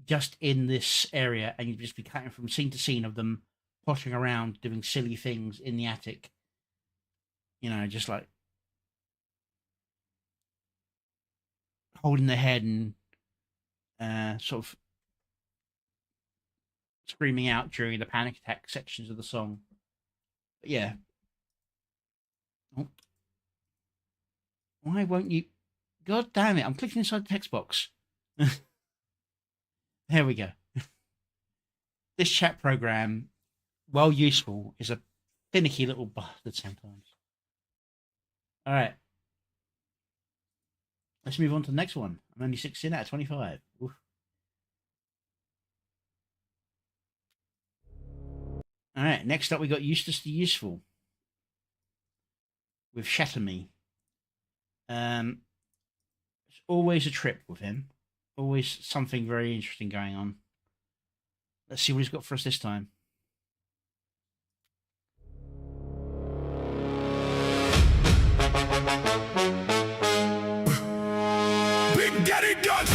just in this area and you'd just be cutting from scene to scene of them pottering around doing silly things in the attic. You know, just like holding their head and sort of screaming out during the panic attack sections of the song. But yeah. Oh. Why won't you? God damn it, I'm clicking inside the text box. There we go. This chat program, while useful, is a finicky little bastard sometimes. Alright. Let's move on to the next one. I'm only 16 out of 25. Oof. Alright, next up we got Eustace the Useful with Shatter Me. It's always a trip with him. Always something very interesting going on. Let's see what he's got for us this time. Big Daddy Guts.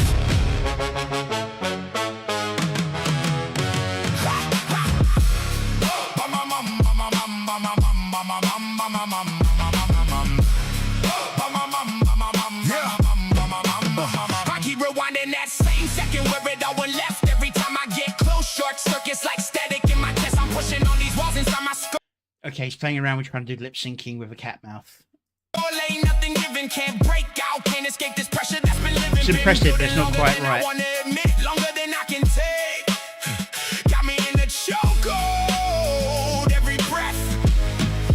I keep rewinding that same second where it all went left. Okay, he's playing around with trying to do lip syncing with a cat mouth. Ain't nothing given, can't break out, can't escape this pressure that's been living. It's impressive, but it's not quite right. I wanna admit, longer than I can take. Got me in the chokehold, every breath,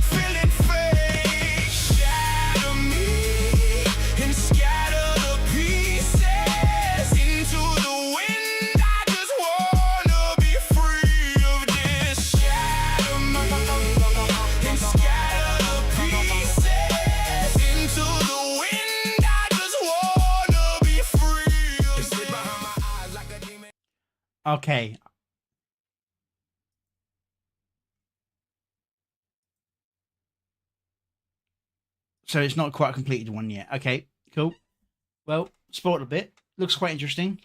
feeling fake. Shatter me and scatter the pieces into the wind. I just wanna be free of this. Shatter me and scatter the pieces into the wind. I just wanna be free of this. Sit behind my eyes like a demon. Okay. So it's not quite a completed one yet. Okay, cool. Well, spoiled a bit. Looks quite interesting.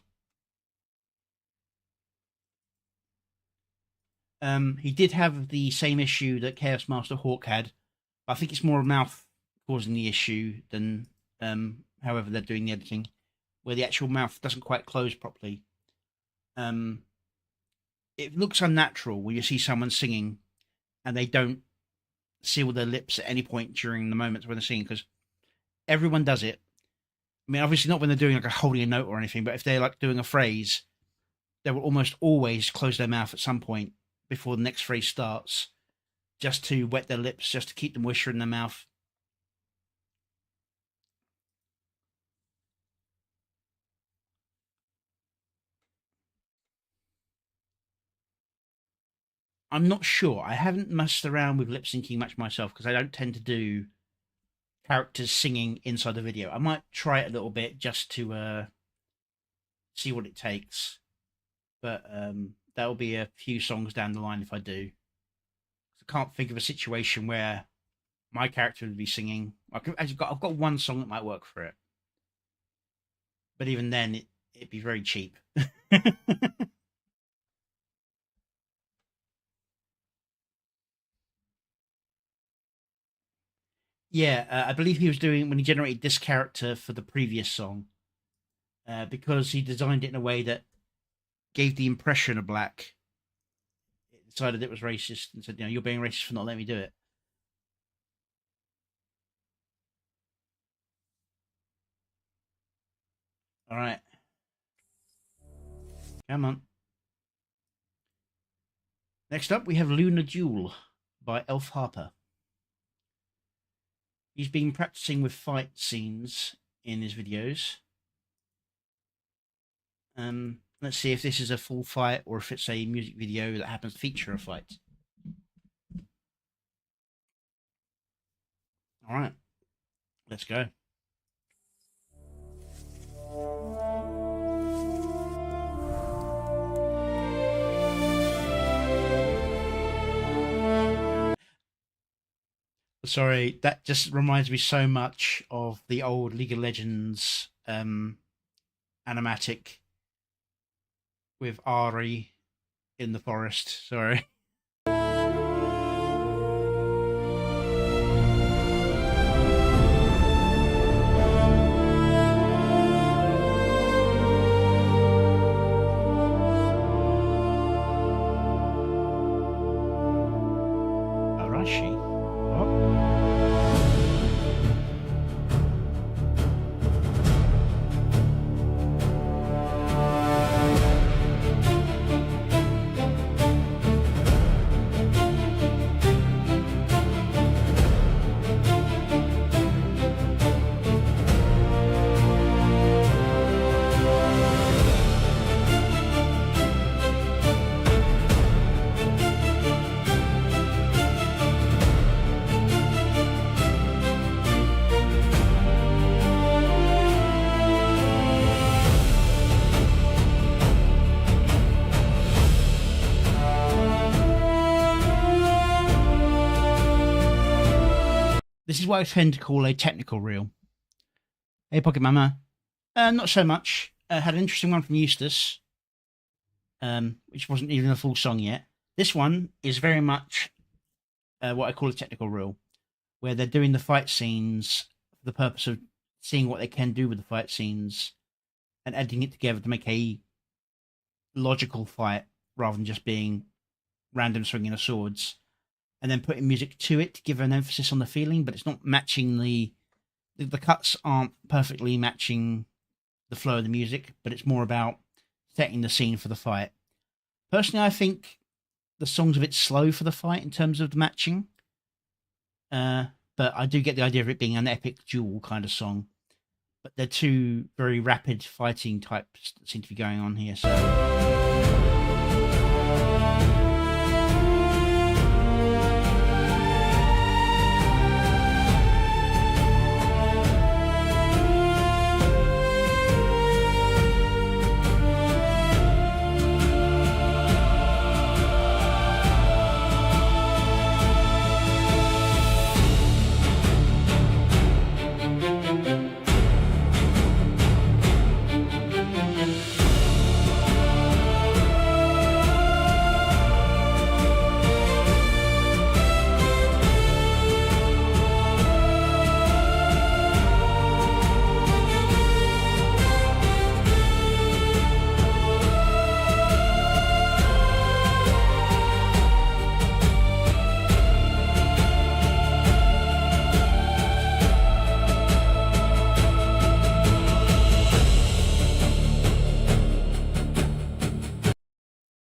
He did have the same issue that Chaos Master Hawk had. I think it's more mouth causing the issue than however they're doing the editing, where the actual mouth doesn't quite close properly. It looks unnatural when you see someone singing and they don't seal their lips at any point during the moments when they're singing, because everyone does it. I mean, obviously not when they're doing like a holding a note or anything, but if they're like doing a phrase, they will almost always close their mouth at some point before the next phrase starts, just to wet their lips, just to keep the moisture in their mouth. I'm not sure. I haven't messed around with lip syncing much myself because I don't tend to do characters singing inside the video. I might try it a little bit just to see what it takes, but that'll be a few songs down the line if I do. I can't think of a situation where my character would be singing. I've got one song that might work for it, but even then it'd be very cheap. Yeah, I believe he was doing when he generated this character for the previous song, because he designed it in a way that gave the impression of black. It decided it was racist and said, "You're being racist for not letting me do it." All right, come on. Next up, we have Lunar Duel by Elf Harper. He's been practicing with fight scenes in his videos. Let's see if this is a full fight or if it's a music video that happens to feature a fight. All right, let's go. Sorry, that just reminds me so much of the old League of Legends animatic with Ari in the forest. Sorry. Arashi. What? This is what I tend to call a technical reel. Hey, Pocket Mama. Not so much. Had an interesting one from Eustace, which wasn't even a full song yet. This one is very much what I call a technical reel, where they're doing the fight scenes for the purpose of seeing what they can do with the fight scenes and editing it together to make a logical fight rather than just being random swinging of swords. and then putting music to it to give an emphasis on the feeling, but it's not matching the cuts aren't perfectly matching the flow of the music, but it's more about setting the scene for the fight. Personally, I think the song's a bit slow for the fight in terms of the matching, but I do get the idea of it being an epic duel kind of song. But they're two very rapid fighting types that seem to be going on here. So.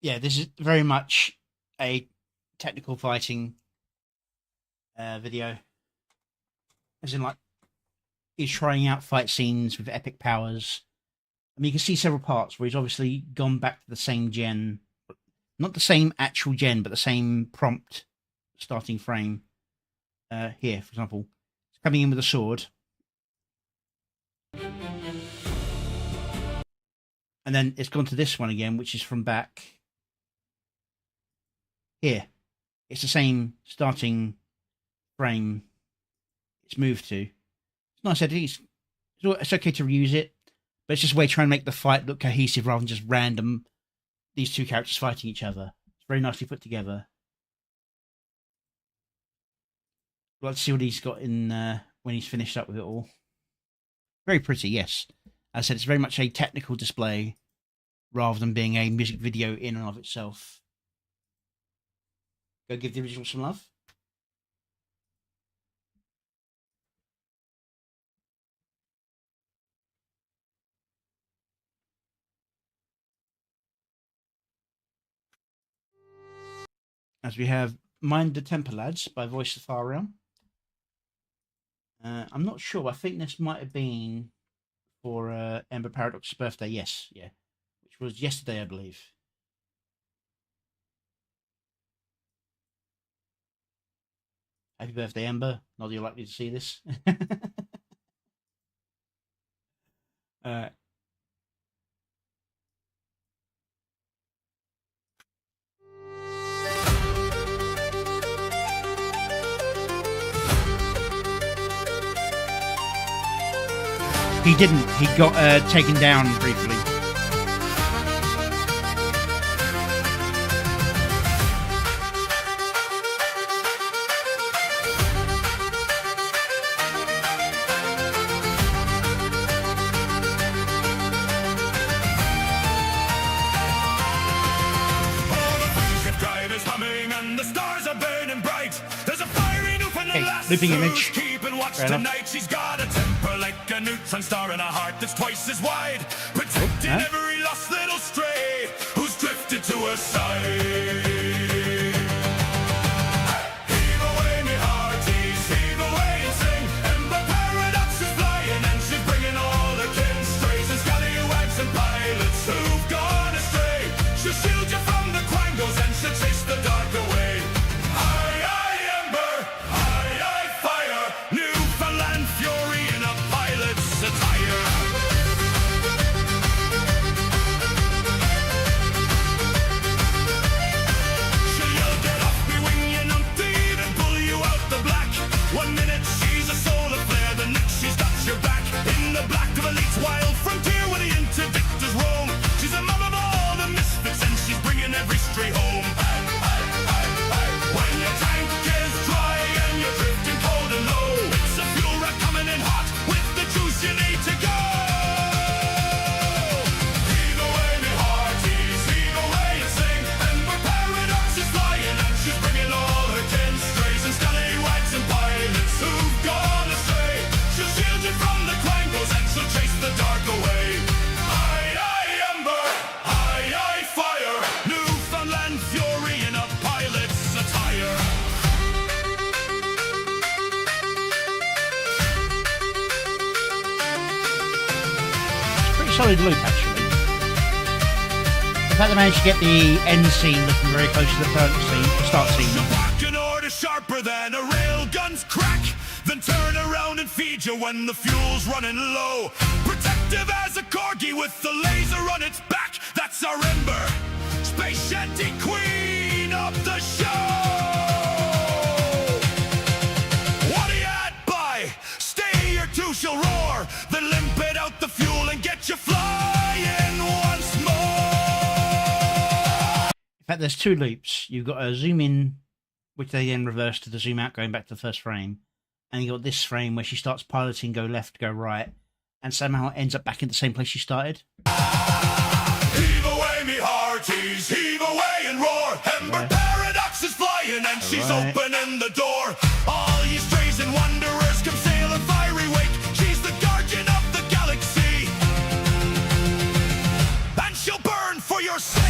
Yeah, this is very much a technical fighting video. As in, like, he's trying out fight scenes with epic powers. I mean, you can see several parts where he's obviously gone back to the same gen. Not the same actual gen, but the same prompt starting frame. Here, for example. He's coming in with a sword. And then it's gone to this one again, which is from back. Here, it's the same starting frame it's moved to. It's nice editing. It's okay to reuse it, but it's just a way to try and make the fight look cohesive rather than just random, these two characters fighting each other. It's very nicely put together. Let's see what he's got in when he's finished up with it all. Very pretty, yes. As I said, it's very much a technical display rather than being a music video in and of itself. Go give the original some love. As we have Mind the Temper Lads by Voice of Far Realm. I'm not sure. I think this might have been for Ember Paradox's birthday. Yes, yeah. Which was yesterday, I believe. Happy birthday, Ember. Not that you're likely to see this. He didn't. He got taken down briefly. Looping image. Tonight she's got a temper like a neutron star and a heart that's twice as wide, protecting every lost little stray who's drifted to her side. Heave away me hearties, heave away and sing. Ember Paradox is flying and she's bringing all the kin, strays and scallywags and pilots who've gone astray. She'll shield you from the quangos and she'll chase the dark away. solid loop, actually. The fact they managed to get the end scene looking very close to the start scene. Back in order sharper than a railgun's crack. Then turn around and feed you when the fuel's running low. Protective as a corgi with the laser on its back. That's our Ember, space shanty queen of the show. What are you at, by? Stay or two she'll roar. Then limp it out the fuel and get you flying once more. In fact, there's two loops. You've got a zoom in, which they then reverse to the zoom out, going back to the first frame. And you got this frame where she starts piloting, go left, go right, and somehow ends up back in the same place she started. Heave away, me hearties, heave away and roar. Ember Paradox is flying and she's opening the door. All ye strays and wanderers come sail her fiery wake. She's the guardian of the galaxy, and she'll burn for your sake.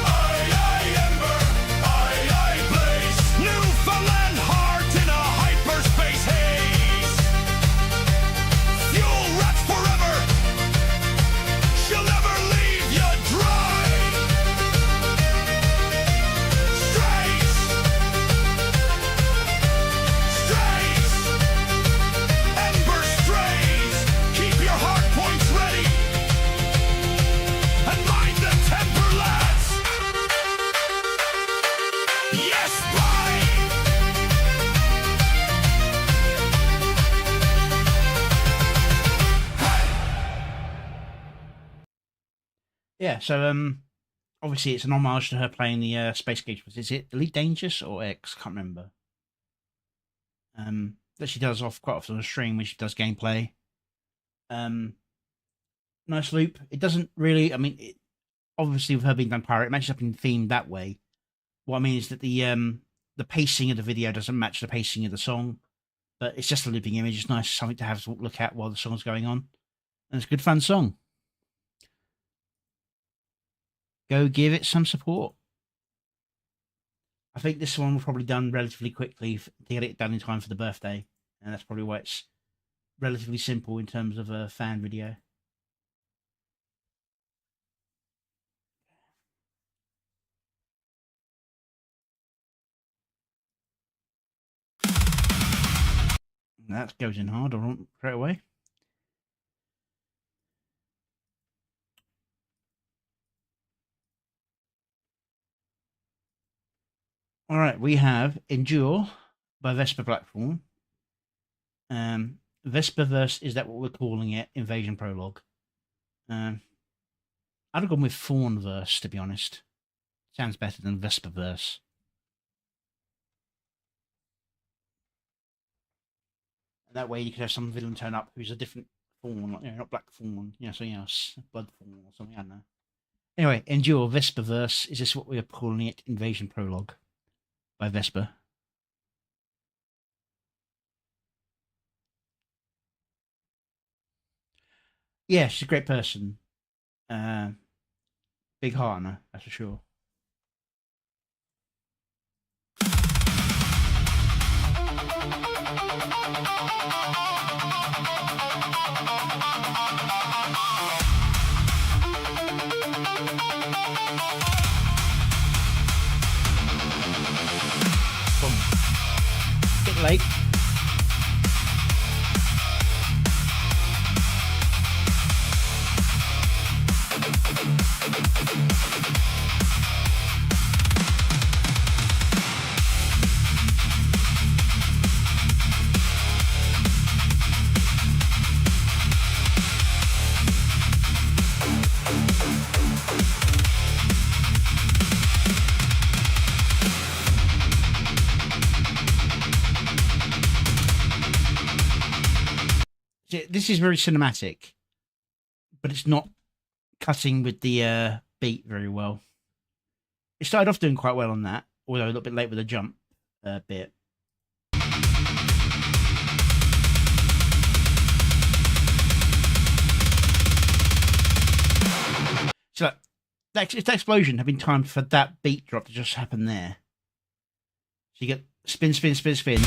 Aye, aye, Ember, aye, aye, blaze. Newfoundland heart in a hyperspace haze. Fuel rats forever. She'll never leave you dry. Strays, strays, Ember strays. Keep your hard points ready and mind the temper, lads. Yes, bye. Yeah, so obviously it's an homage to her playing the Space Gauge. Is it Elite Dangerous or X? Can't remember. That she does off quite often on stream when she does gameplay. Nice loop. It doesn't really. I mean, obviously with her being done pirate, it matches up in theme that way. What I mean is that the pacing of the video doesn't match the pacing of the song, but it's just a looping image. It's nice, something to have to look at while the song's going on, and it's a good fun song. Go give it some support. I think this one was probably done relatively quickly to get it done in time for the birthday, and that's probably why it's relatively simple in terms of a fan video. That goes in hard straight away. All right, we have Endure by Vesper Platform. Vesperverse, is that what we're calling it? Invasion Prologue. I'd have gone with Fawnverse, to be honest. Sounds better than Vesperverse. And that way you could have some villain turn up who's a different fawn, like, you know, not Black Fawn, you know, something else, Blood Fawn or something, I don't know. Anyway, Endure Vesperverse, is this what we're calling it? Invasion Prologue by Vesper. Yeah, she's a great person. Big heart on her, that's for sure. Bit late. This is very cinematic, but it's not cutting with the beat very well. It started off doing quite well on that, although a little bit late with the jump bit. So that explosion had been timed for that beat drop to just happen there. So you get spin, spin, spin, spin.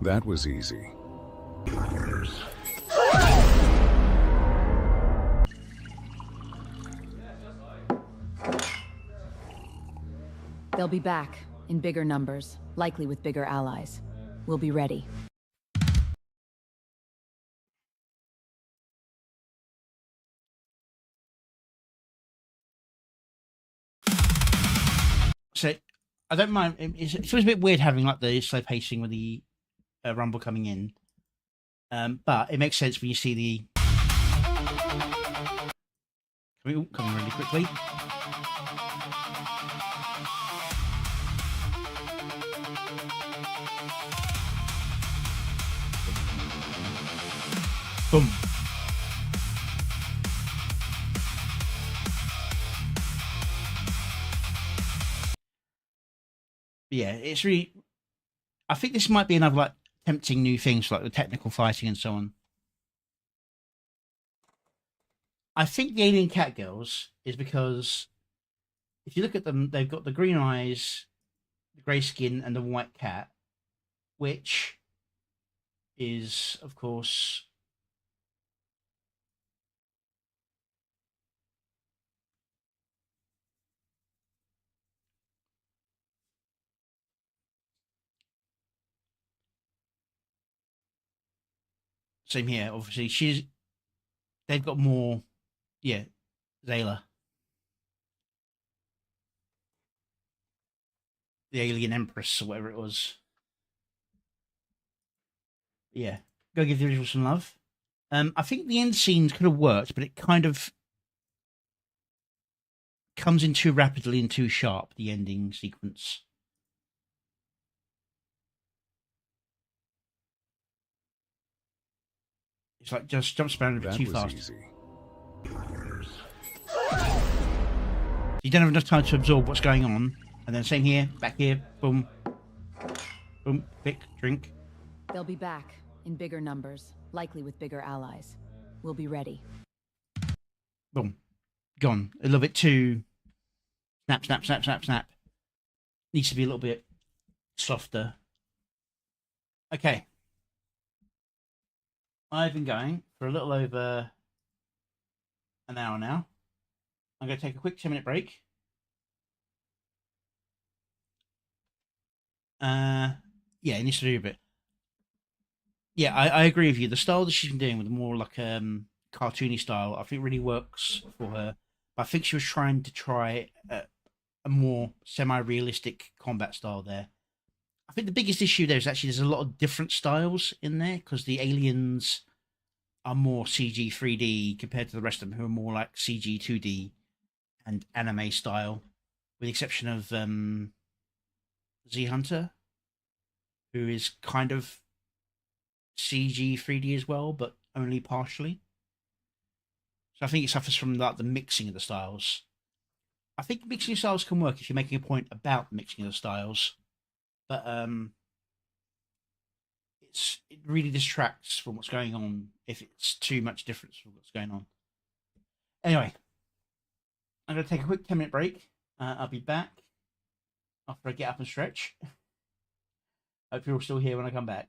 That was easy. They'll be back, in bigger numbers, likely with bigger allies. We'll be ready. So I don't mind. It feels a bit weird having like the slow pacing with the rumble coming in, but it makes sense when you see the coming really quickly. Boom. Yeah, it's really. I think this might be another like tempting new things like the technical fighting and so on. I think the alien cat girls is because if you look at them, they've got the green eyes, the grey skin, and the white cat, which is, of course, same here. Obviously, they've got more, yeah, Zayla, the alien empress or whatever it was. Yeah, go give the visual some love. I think the end scenes could have worked, but it kind of comes in too rapidly and too sharp, the ending sequence. It's like just jumps around a bit too fast. Easy. You don't have enough time to absorb what's going on. And then same here, back here, boom. Boom, quick, drink. They'll be back, in bigger numbers, likely with bigger allies. We'll be ready. Boom. Gone. A little bit too snap, snap, snap, snap, snap. Needs to be a little bit softer. Okay. I've been going for a little over an hour now. I'm going to take a quick 10-minute break. Yeah, it needs to do a bit. Yeah, I agree with you. The style that she's been doing with more like cartoony style, I think really works for her. But I think she was trying a more semi-realistic combat style there. I think the biggest issue there is actually there's a lot of different styles in there because the aliens are more CG 3D compared to the rest of them who are more like CG 2D and anime style, with the exception of Z Hunter, who is kind of CG 3D as well, but only partially. So I think it suffers from like the mixing of the styles. I think mixing styles can work if you're making a point about mixing of the styles, but it really distracts from what's going on if it's too much difference from what's going on. Anyway, I'm going to take a quick 10-minute break. I'll be back after I get up and stretch. Hope you're all still here when I come back.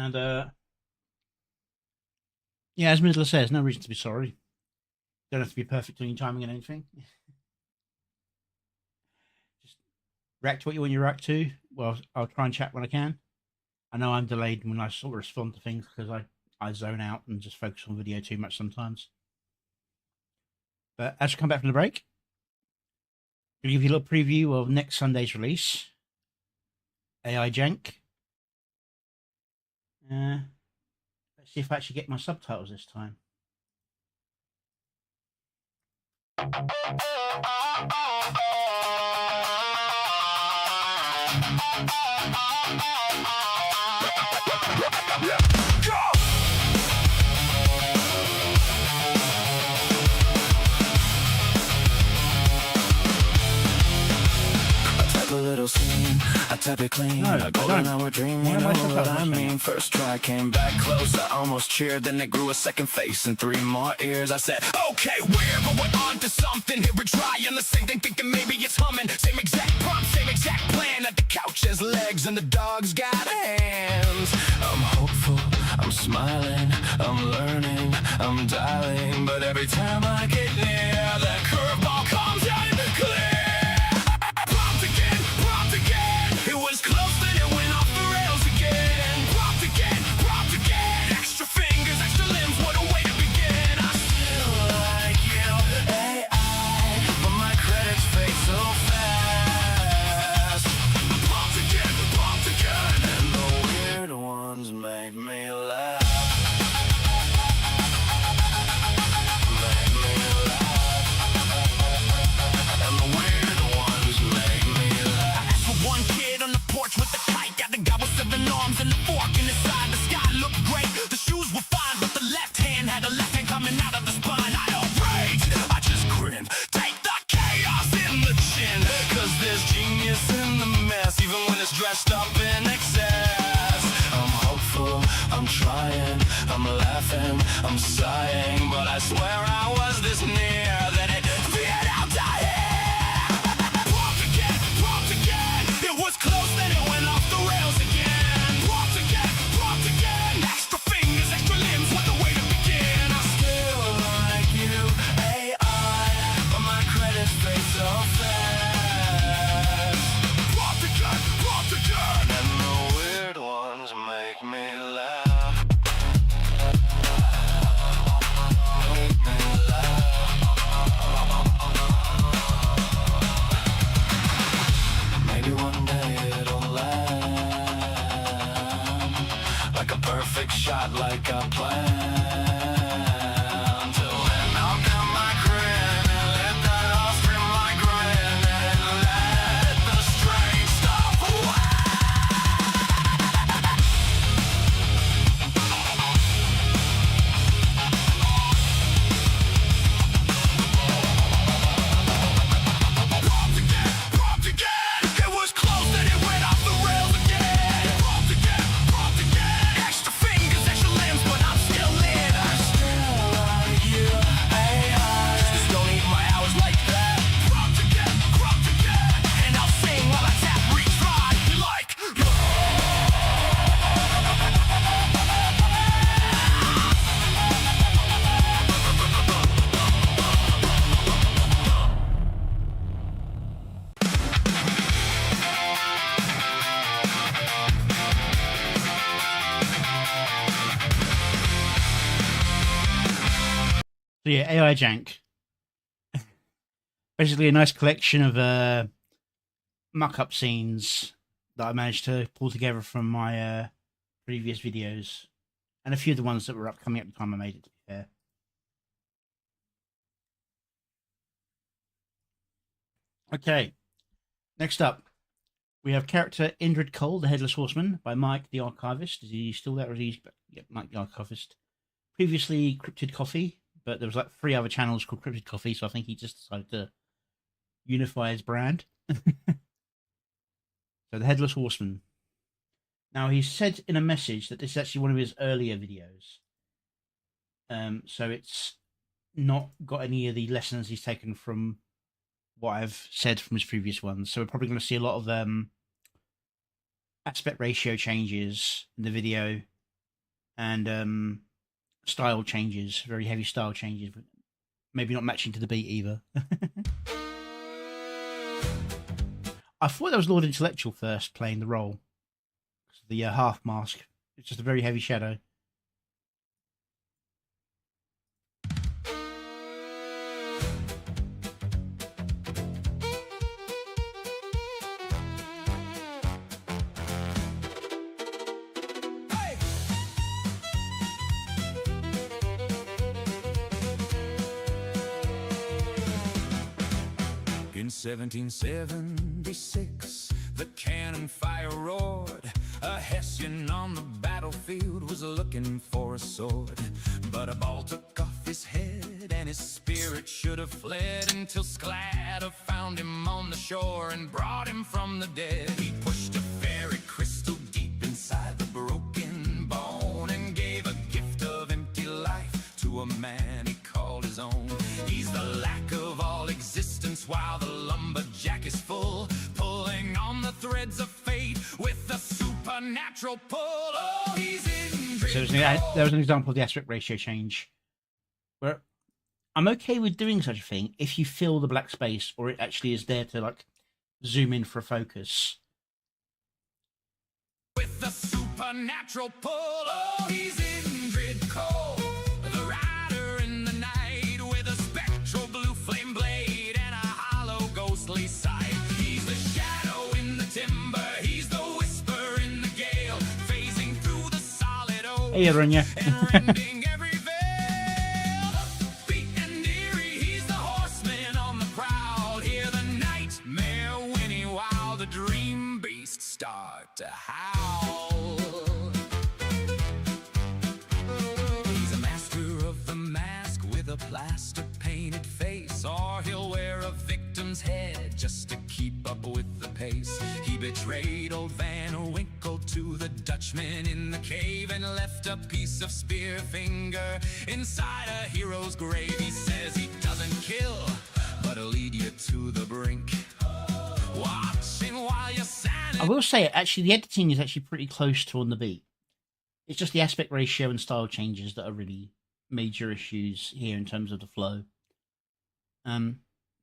And yeah, as Midler says, no reason to be sorry. Don't have to be perfect doing timing and anything. Just react to what you want to react to. Well, I'll try and chat when I can. I know I'm delayed when I sort of respond to things because I zone out and just focus on video too much sometimes. But as we come back from the break, I'll give you a little preview of next Sunday's release, AI Jank. Let's see if I actually get my subtitles this time. A little scene, I tap it clean. No, A golden hour dream, you know what I mean. First try came back close, I almost cheered. Then it grew a second face and 3 more ears. I said, okay, we're going on to something. Here we're trying the same thing, thinking maybe it's humming. Same exact prompt, same exact plan. At the couch has legs and the dog's got hands. I'm hopeful, I'm smiling, I'm learning, I'm dialing. But every time I get near, that curveball comes out clear. It was close, then it went off the rails again. Prompt again. Extra fingers, extra limbs, what a way to begin. I still like you, AI, but my credits fade so fast. Prompt again, and the weird ones make me laugh. Make me laugh. And the weird ones make me laugh. I asked for one kid on the porch with the kite. Got the guy with 7 arms and the fork in his side. The sky looked great, the shoes were fine, but the left hand had a left hand coming out of the spine. I don't rage, I just grin. Take the chaos in the chin, cause there's genius in the mess, even when it's dressed up in excess. I'm hopeful, I'm trying, I'm laughing, I'm sighing, but I swear I was this near that it veered out to here. Prompt again. It was close, then it went off the rails again. Prompt again. Extra fingers, extra limbs, what the way to begin. I still like you, AI, but my credits fade so fast. Prompt again. And the weird ones make me laugh. Make me laugh. Maybe one day it'll land like a perfect shot, like a plan. Till then I'll get my grin and let that all scream my grin and let the strange stuff away. Prompt again. It was close, then it went off the rails again. Prompt again. Extra fingers, extra limbs, but I'm still in. I still like you, AI. Just don't eat my hours like that. Prompt again. And I'll sing while I tap, retry. You like? So yeah, AI Jank. Basically a nice collection of muck-up scenes that I managed to pull together from my previous videos. And a few of the ones that were upcoming at the time I made it, to be fair. Okay, next up, we have character Indrid Cole, the Headless Horseman, by Mike the Archivist. Is he still there? Or is he... Yep, Mike the Archivist. Previously Cryptid Coffee, but there was like 3 other channels called Cryptid Coffee, so I think he just decided to unify his brand. So the Headless Horseman. Now he said in a message that this is actually one of his earlier videos. So it's not got any of the lessons he's taken from what I've said from his previous ones. So we're probably going to see a lot of aspect ratio changes in the video. and style changes, very heavy style changes, but maybe not matching to the beat either. I thought that was Lord Intellectual first playing the role. The half mask. It's just a very heavy shadow. In 1776, the cannon fire roared. A Hessian on the battlefield was looking for a sword, but a ball took off his head and his spirit should have fled, until Sklada found him on the shore and brought him from the dead. He pushed a fairy crystal deep inside the broken bone and gave a gift of empty life to a man he called his own. He's the lack of all existence while the lumberjack is full, pulling on the threads of fate with a supernatural pull. Oh, he's in. So there was an example of the aspect ratio change, where I'm okay with doing such a thing if you fill the black space, or it actually is there to like zoom in for a focus. With the supernatural pull. Oh, he's Indrid Cole, the rider in the night, with a spectral blue flame blade and a hollow ghostly sight. He's the shadow in the timber, he's the whisper in the gale, phasing through the solid oak. Hey, Arunya. And rending every veil. Upbeat and eerie, he's the horseman on the prowl. Hear the nightmare whinny while the dream beasts start to howl. He's a master of the mask with a plaster painted face, or he'll wear a victim's head just to keep up with the pace. He betrayed old Van Winkle to the Dutchman in the cave and left a piece of spear finger inside a hero's grave. He says he doesn't kill, but he'll lead you to the brink, watching while you're sanity. I will say, actually, the editing is actually pretty close to on the beat. It's just the aspect ratio and style changes that are really major issues here in terms of the flow.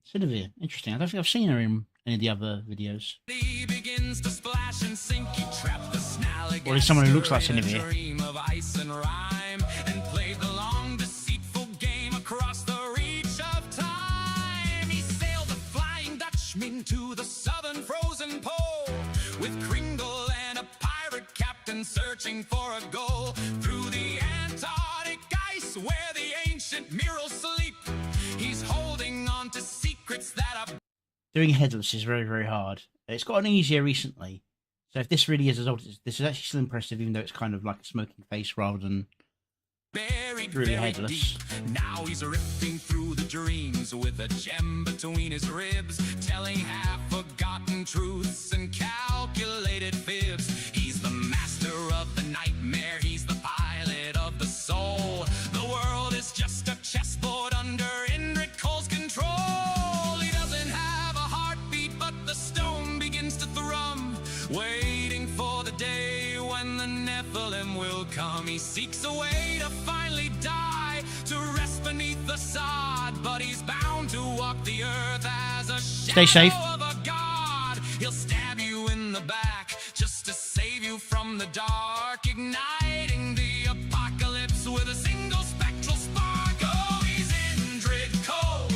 Sylvia, interesting. I don't think I've seen her in any of the other videos. He begins to splash and sink. He trapped the snallygaster Or is someone who looks like in a Sylvia. dream of ice and rhyme, and played the long deceitful game across the reach of time. He sailed the Flying Dutchman to the southern frozen pole, with Kringle and a pirate captain searching for a goal through the Antarctic ice where the ancient murals sleep. He's holding on to secrets that are Doing headless is very, very hard. It's gotten easier recently. So if this really is a result, this is actually still impressive, even though it's kind of like a smoking face rather than buried really very headless. deep. Now he's rifting through the dreams with a gem between his ribs, telling half-forgotten truths and calculated fibs. He's the master of the nightmare, he's the pilot of the soul. The world is just a chessboard under Indrid Cole's control. He doesn't have a heartbeat, but the stone begins to thrum, waiting for the day when the Nephilim will come. He seeks a way to finally die, to rest beneath the sod, but he's bound to walk the earth as a shadow Stay safe. of a god. He'll stab you in the back just to save you from the dark, igniting the apocalypse with a single spectral spark. Oh, he's Indrid Cole,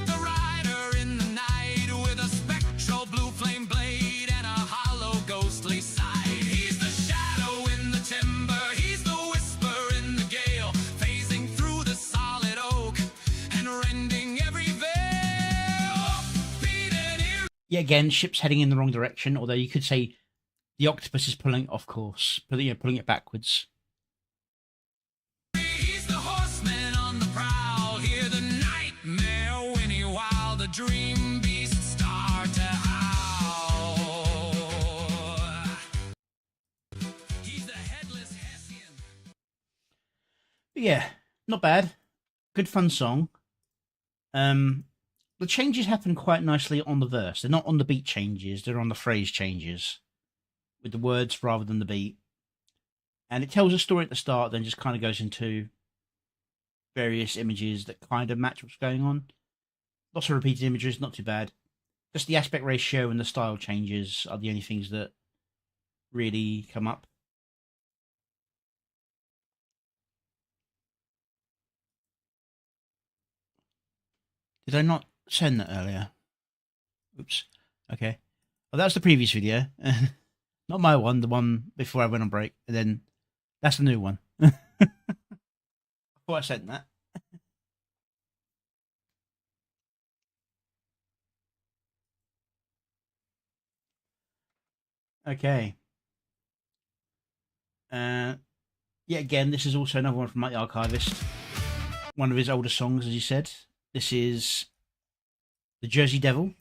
the rider in the night, with a spectral blue flame blade and a hollow ghostly sight. He's the shadow in the timber, he's the whisper in the gale, phasing through the solid oak and rending every veil. Beat and ear. Yet again, ship's heading in the wrong direction, although you could say the octopus is pulling it off course, pulling it backwards. He's the horseman on the prowl. Hear the nightmare whinny while the dream beasts start to howl. He's the headless Hessian. But yeah, not bad. Good fun song. The changes happen quite nicely on the verse. They're not on the beat changes, they're on the phrase changes, with the words rather than the beat. And it tells a story at the start, then just kind of goes into various images that kind of match what's going on. Lots of repeated images, not too bad. Just the aspect ratio and the style changes are the only things that really come up. Did I not send that earlier? Oops. Okay. Well, that was the previous video. Not my one, the one before I went on break. And then that's the new one. I thought I sent that. Okay. Yeah, again, this is also another one from Mike the Archivist. One of his older songs, as he said. This is The Jersey Devil.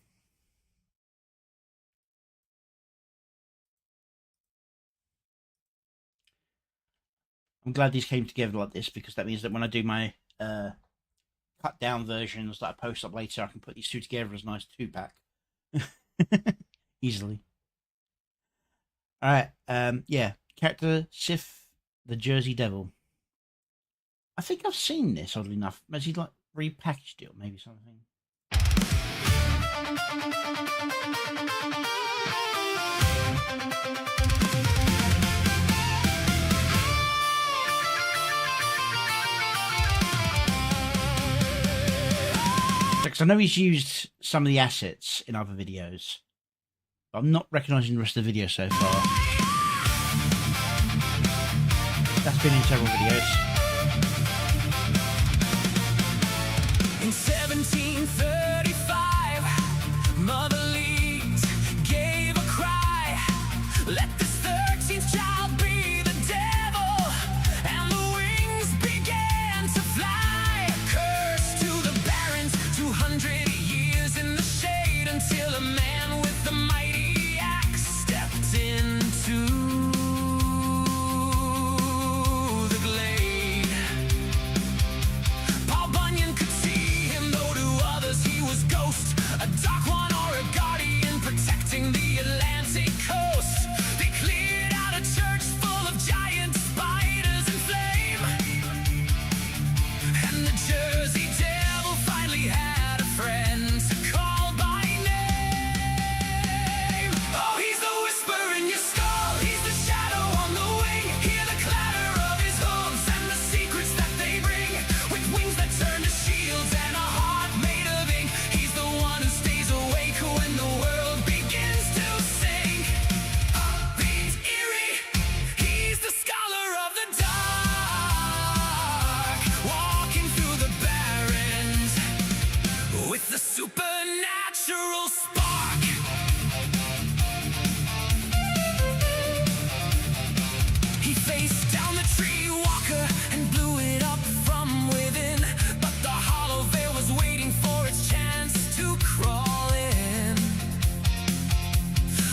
I'm glad these came together like this, because that means that when I do my cut down versions that I post up later, I can put these two together as a nice 2-pack. Easily. Alright, yeah. Character Sif, the Jersey Devil. I think I've seen this, oddly enough. Has he like repackaged it or maybe something? Because I know he's used some of the assets in other videos, but I'm not recognising the rest of the video so far. That's been in several videos. In 1735, Mother Leeds gave a cry. Let this 13th child be the devil, and the wings began to fly. Curse to the barons, 200 years in the shade, until a man with the mighty axe stepped into the glade. Paul Bunyan could see him, though to others he was ghost, a dark one or a guardian protecting the Atlantic coast. They cleared out a church full of giant spiders in flame, and the Jersey Devil finally had a friend to call by name. Oh, he's the whisper in your skull, he's the shadow on the wing. Hear the clatter of his hooves and the secrets that they bring, with wings that turn to shields and a heart made of ink. He's the one who stays awake when the world begins to sink. He's eerie, he's the scholar of the dark, walking through the barrens with the supernatural spark. He faced down the tree walker and blew it up from within, but the hollow veil was waiting for its chance to crawl in.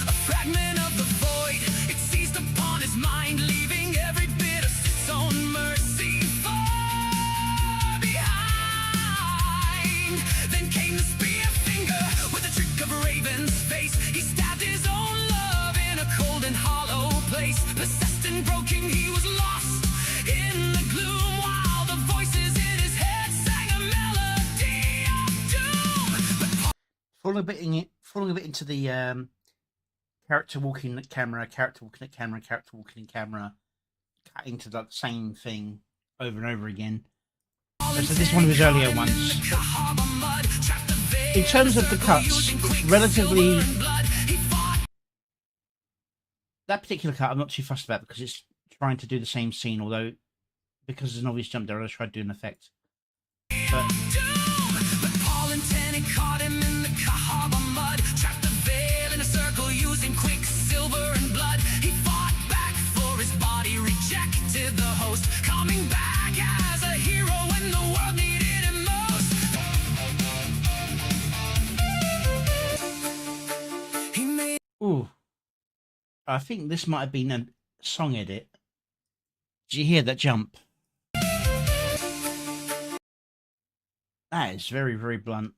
A fragment of the void, it seized upon his mind, leaving every bit of its own mercy far behind. Then came the spear finger with a trick of a raven's face. He stabbed his own love in a cold and hollow place. Possessed and broken, he was lost in the gloom, while the voices in his head sang a melody of doom. But Falling a bit into the character walking at camera, character walking at camera, character walking in camera, cutting to that same thing over and over again. So this is one of his earlier ones. In terms of the cuts, it's relatively... That particular cut I'm not too fussed about, because it's trying to do the same scene, although because there's an obvious jump there, I tried to do an effect. But Paul and Tenny caught him in the Cahaba mud, trapped the veil in a circle using quicksilver and blood. He fought back for his body, rejected the host, coming back as a hero when the world needed him most. He made ooh, I think this might have been a song edit. Did you hear that jump? That is very, very blunt.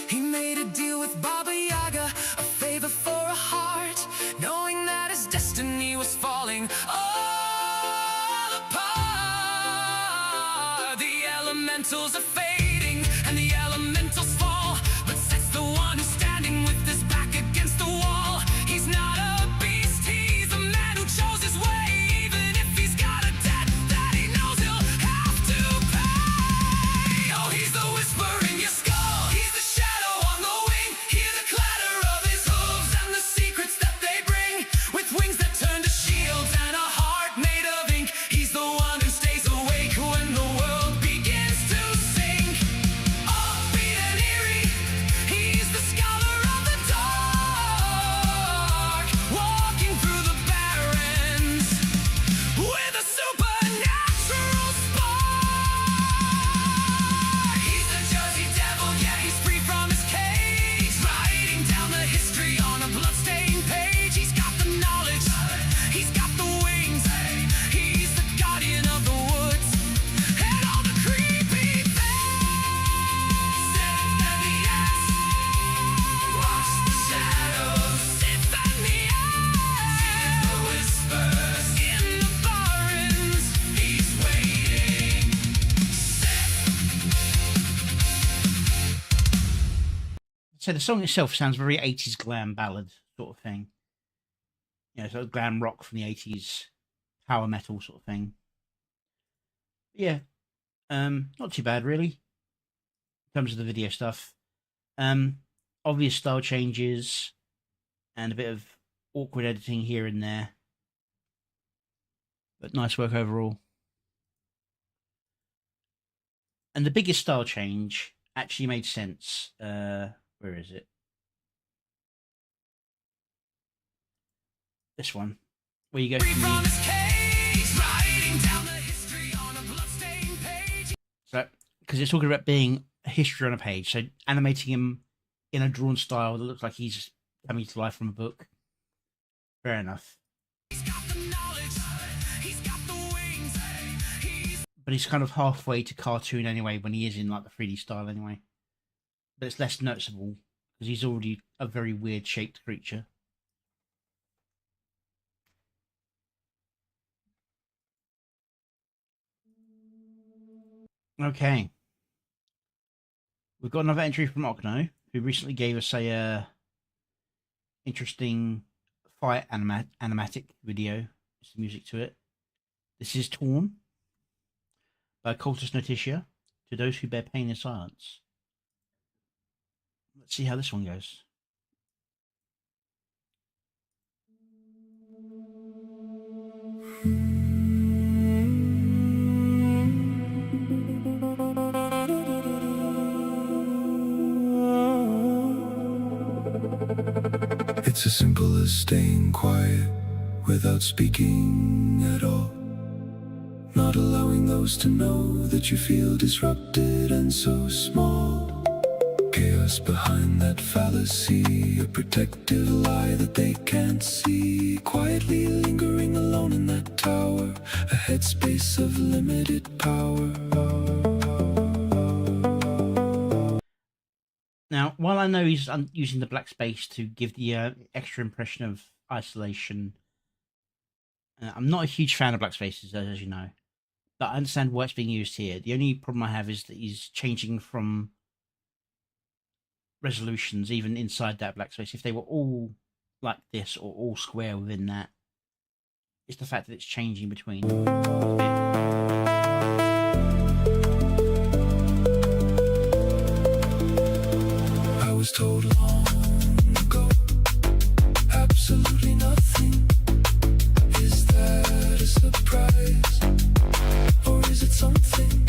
He made a deal with Baba Yaga, a favor for a heart. elementals are fading and the elementals fall, but sets the one who's standing with his back against the wall. He's not a beast, he's a man who chose his way, even if he's got a debt that he knows he'll have to pay. Oh, he's the whisper in your skull, he's the shadow on the wing. Hear the clatter of his hooves and the secrets that they bring, with wings that turn to shields and a heart made of ink. He's the one who stays awake when the world begins to sink. Upbeat and eerie, he's the scholar of the dark, walking through the barrens with a supernatural spark. He's the Jersey devil, yeah, he's free from his cage, writing down the history on a bloodstained page. He's got the knowledge, he's got the wings, he's the guardian of the woods and all the creepy things. Sith and the axe, watch the shadows. Sith and the axe, hear the whispers in the barrens. He's waiting. So the song itself sounds very 80s glam ballad sort of thing. You know, sort of glam rock from the 80s, power metal sort of thing. Yeah, not too bad really in terms of the video stuff. Obvious style changes and a bit of awkward editing here and there, but nice work overall. And the biggest style change actually made sense. Where is it? This one, where you go Free from from the, his cage, writing down the history on a bloodstained page. so because it's talking about being a history on a page, so animating him in a drawn style that looks like he's coming to life from a book. Fair enough. He's got the knowledge, he's got the wings, But he's kind of halfway to cartoon anyway when he is in like the 3D style anyway. But it's less noticeable because he's already a very weird shaped creature. Okay. We've got another entry from Okno, who recently gave us a interesting fight animatic video. Some music to it. This is Torn by Cultus Notitia, to those who bear pain in silence. Let's see how this one goes. It's as simple as staying quiet without speaking at all. Not allowing those to know that you feel disrupted and so small. Chaos behind that fallacy, a protective lie that they can't see. Quietly lingering alone in that tower, a headspace of limited power. Now, while I know he's using the black space to give the extra impression of isolation, I'm not a huge fan of black spaces, as you know. But I understand why it's being used here. The only problem I have is that he's changing from resolutions even inside that black space. If they were all like this or all square within that, it's the fact that it's changing between. I was told long ago, absolutely nothing. Is that a surprise? Or is it something?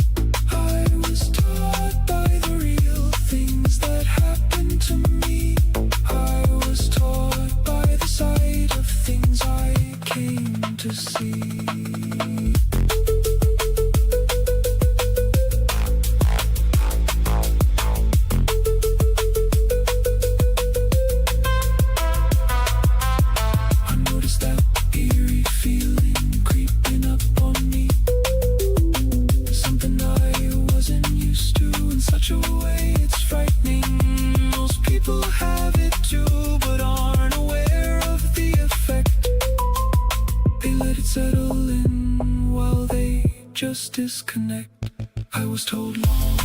I was taught by the real things that happened to me. I was taught by the sight of things I came to see. I noticed that eerie feeling creeping up on me. Something I wasn't used to in such a way it's frightening. Most people have it too, but aren't aware of the effect. They let it settle in while they just disconnect I was told long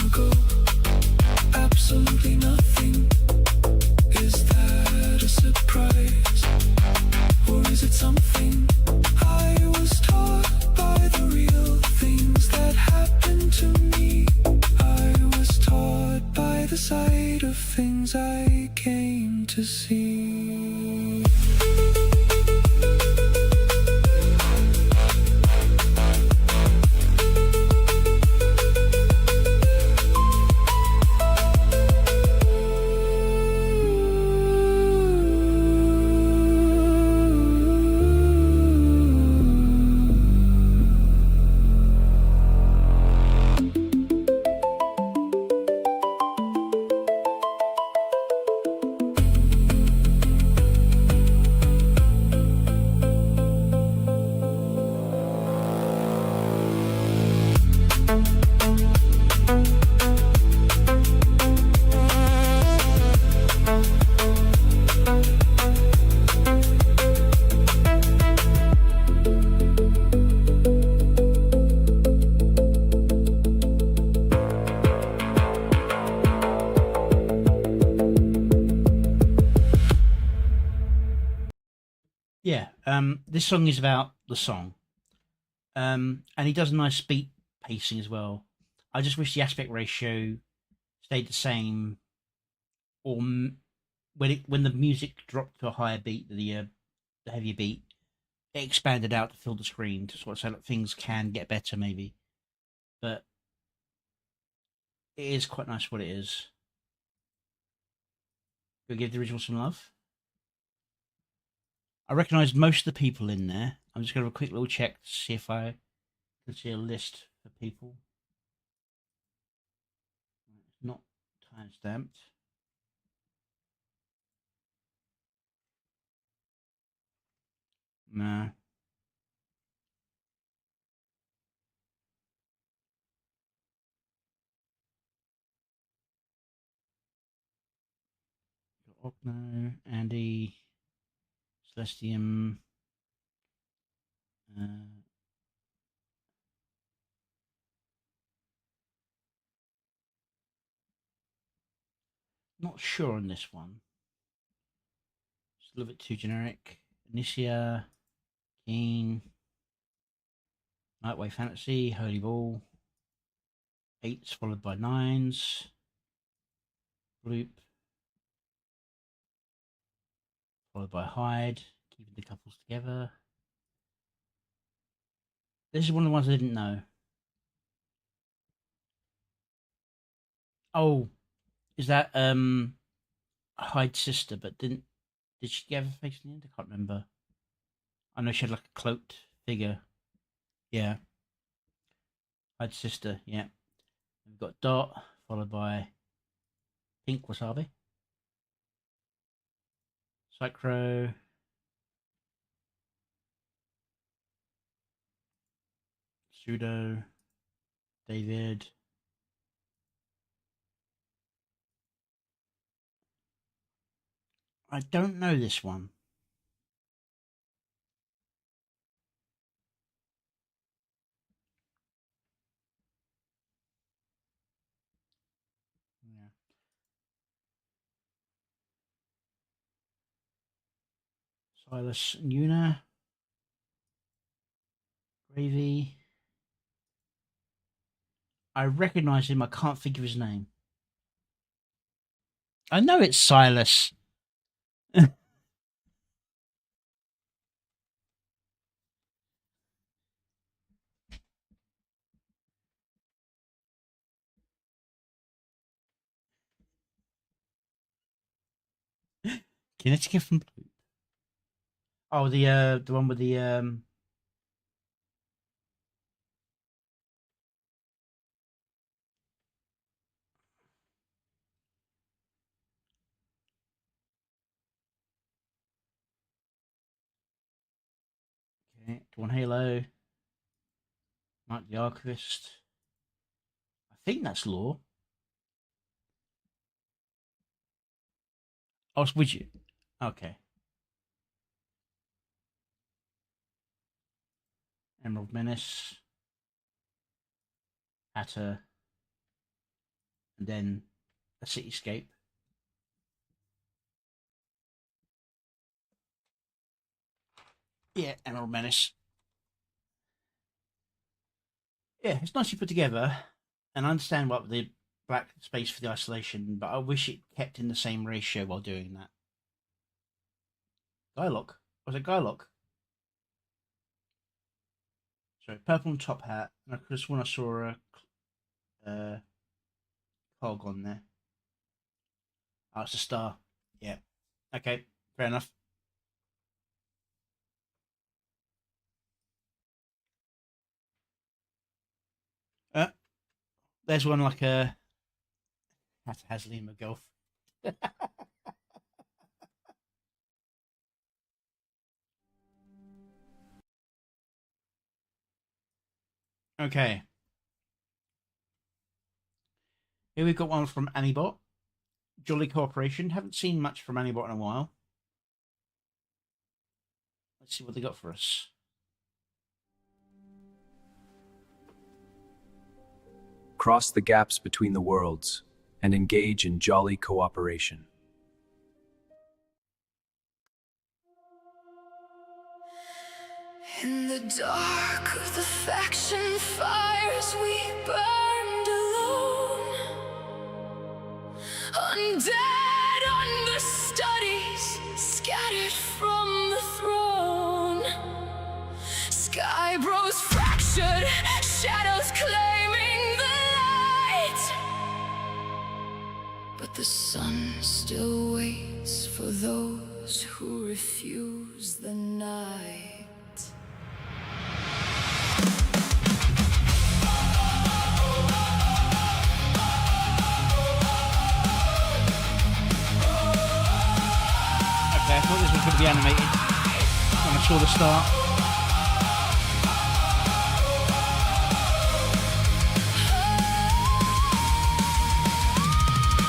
ago, absolutely nothing. Is that a surprise? Or is it something? I was taught by the real things that happened to me. I was taught by the side of things I came to see. Yeah, this song is about the song. And he does a nice beat pacing as well. I just wish the aspect ratio stayed the same, or when the music dropped to a higher beat, the heavier beat, it expanded out to fill the screen to sort of say that things can get better maybe. But it is quite nice what it is. Go give the original some love. I recognise most of the people in there. I'm just going to have a quick little check to see if I can see a list for people. It's not time stamped. No. Ogno, Andy, Celestium. Not sure on this one. It's a little bit too generic. Inicia, Keen, Nightwave Fantasy, Holy Ball, 8s followed by 9s, Bloop, followed by Hide, keeping the couples together. This is one of the ones I didn't know. Oh, is that Hyde's sister? But did she have a face in the end? I can't remember. I know she had like a cloaked figure. Yeah, Hyde's sister. Yeah, we've got Dot followed by Pink Wasabi, Psychro, Pseudo, David. I don't know this one. Yeah. Silas Nuna, Gravy. I recognise him. I can't think of his name. I know it's Silas. Connecticut from Blue. Oh, the one with the okay, one Halo, Mike the Archivist. I think that's Law. Oh, it's Widget. Okay. Emerald Menace. Hatter, and then a cityscape. Yeah, Emerald Menace. Yeah, it's nicely put together, and I understand what the black space for the isolation, but I wish it kept in the same ratio while doing that. Guylock. Was it Guylock? Sorry, purple and top hat. And I could have sworn I saw a cog on there. Oh, it's a star. Yeah. Okay, fair enough. There's one like a has Lima Golf. Okay. Here we've got one from Anibot. Jolly Cooperation. Haven't seen much from Anibot in a while. Let's see what they got for us. Cross the gaps between the worlds and engage in jolly cooperation. In the dark of the faction fires, we burned alone. Undead understudies scattered from the throne. Sky bros fractured, shadows claiming the light. But the sun still waits for those who refuse the night. Okay, I thought this was going to be animated when I saw the start.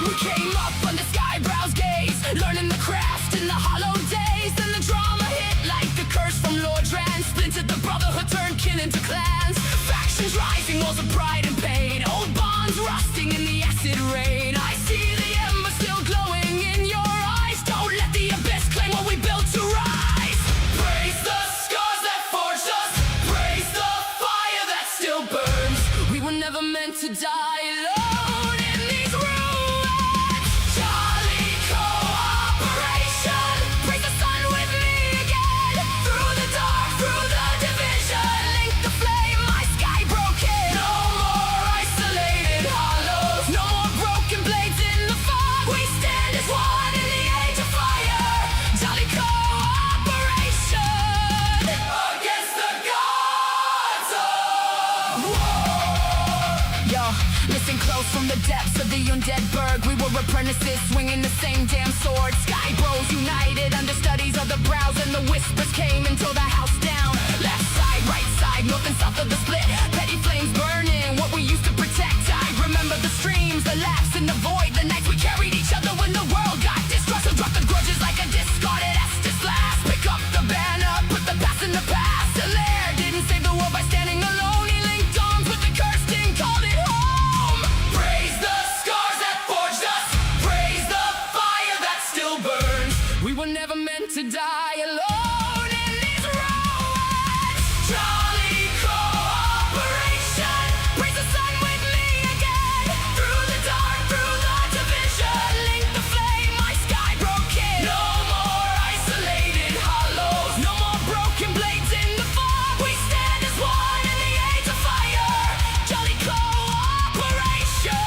We came up under Skybrow's gaze, learning the craft in the hollow days. Then the drama hit like the curse from Lord Dran. Splintered the brotherhood, turned kin into clans. Factions rising, walls of pride and pain. Old bonds rusting in the acid rain. I see the ember still glowing in your eyes. Don't let the abyss claim what we built to rise. Praise the scars that forged us. Praise the fire that still burns. We were never meant to die alone in these ruins. Jolly cooperation. Praise the sun with me again. Through the dark, through the division. Link the flame, my sky broken. No more isolated hollows. No more broken blades in the fog. We stand as one in the age of fire. Jolly cooperation. Against the gods of war. Yo, listen close from the depths of the undead burg. We were apprentices swinging the same damn sword. Sky bros united, understudies of the brows, and the whispers came and tore the house down. Left side, right side, north and south of the split. Petty flames burning, what we used to protect. I remember the streams, the laughs in the void, the nights we carried each other when the world got destructive. Drop the grudges like a discarded Estes last. Pick up the banner, put the past in the past. Hilaire didn't save the world by standing alone. He linked arms with the cursed and called it home. Praise the scars that forged us. Praise the fire that still burns. We were never meant to die alone in these ruins. Jolly cooperation. Praise the sun with me again. Through the dark, through the division. Link the flame, my sky broken. No more isolated hollows. No more broken blades in the fog. We stand as one in the age of fire. Jolly cooperation.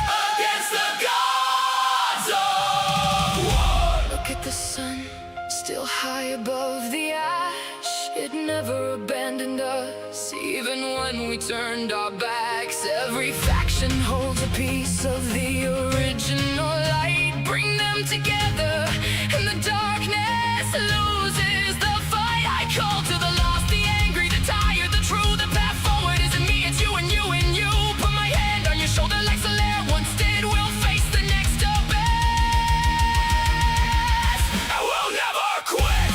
Against the gods of war. Look at the sun, still high above the ash. It never abandoned us, even when we turned our backs. Every faction holds a piece of the original light. Bring them together, and the darkness loses the fight. I call to the lost, the angry, the tired, the true. The path forward isn't me, it's you and you and you. Put my hand on your shoulder like Solaire once did. We'll face the next abyss, and we'll never quit.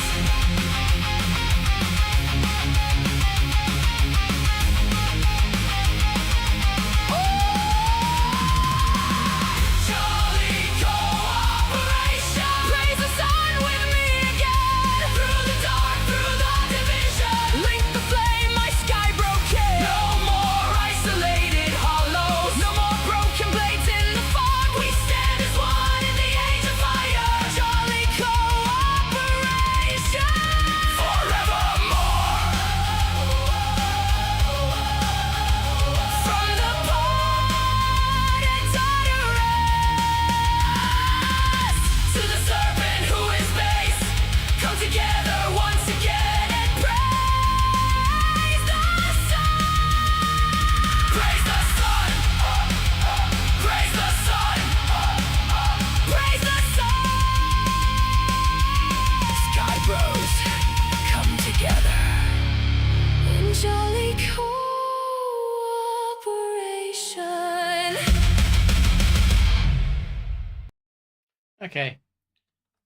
Okay.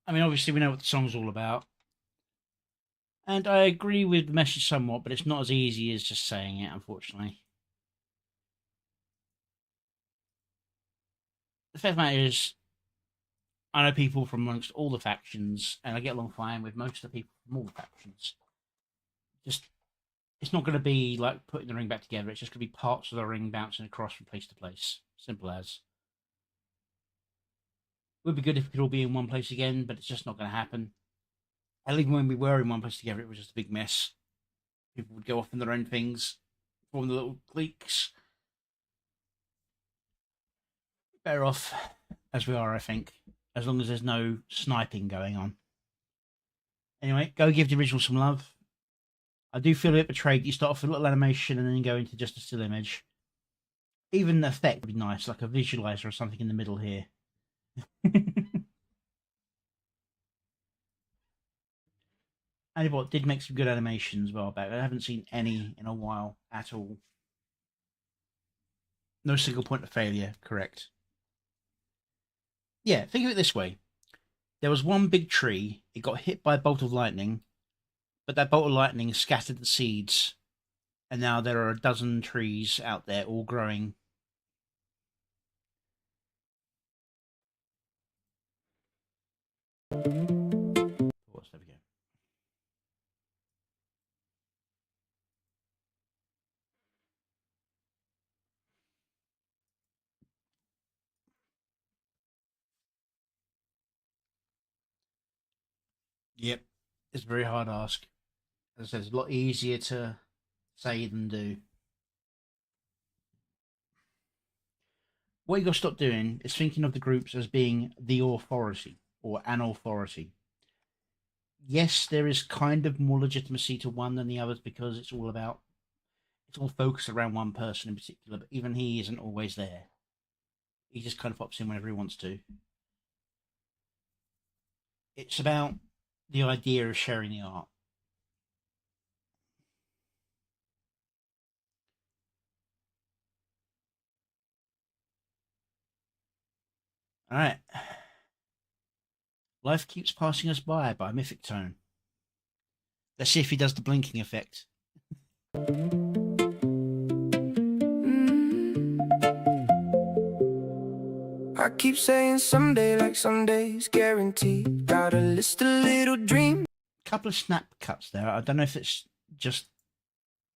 I mean, obviously we know what the song's all about. And I agree with the message somewhat, but it's not as easy as just saying it, unfortunately. The fact of the matter is, I know people from amongst all the factions, and I get along fine with most of the people from all the factions. Just, it's not going to be like putting the ring back together. It's just going to be parts of the ring bouncing across from place to place. Simple as. It would be good if we could all be in one place again, but it's just not going to happen. And even when we were in one place together, it was just a big mess. People would go off in their own things, form the little cliques. Better off as we are, I think, as long as there's no sniping going on. Anyway, go give the original some love. I do feel a bit betrayed. You start off with a little animation and then go into just a still image. Even the effect would be nice, like a visualizer or something in the middle here. And what did make some good animations a while back. I haven't seen any in a while at all. No single point of failure, correct. Yeah, think of it this way. There was one big tree, it got hit by a bolt of lightning, but that bolt of lightning scattered the seeds, and now there are a dozen trees out there all growing. Pause, there we go. Yep, it's a very hard ask. As I said, it's a lot easier to say than do. What you got to stop doing is thinking of the groups as being the authority or an authority. Yes, there is kind of more legitimacy to one than the others because it's all focused around one person in particular, but even he isn't always there. He just kind of pops in whenever he wants to. It's about the idea of sharing the art. All right. Life keeps passing us by Mythic Tone. Let's see if he does the blinking effect. I keep saying someday, like Sunday's guaranteed. Got a list of little dreams. Couple of snap cuts there. I don't know if it's just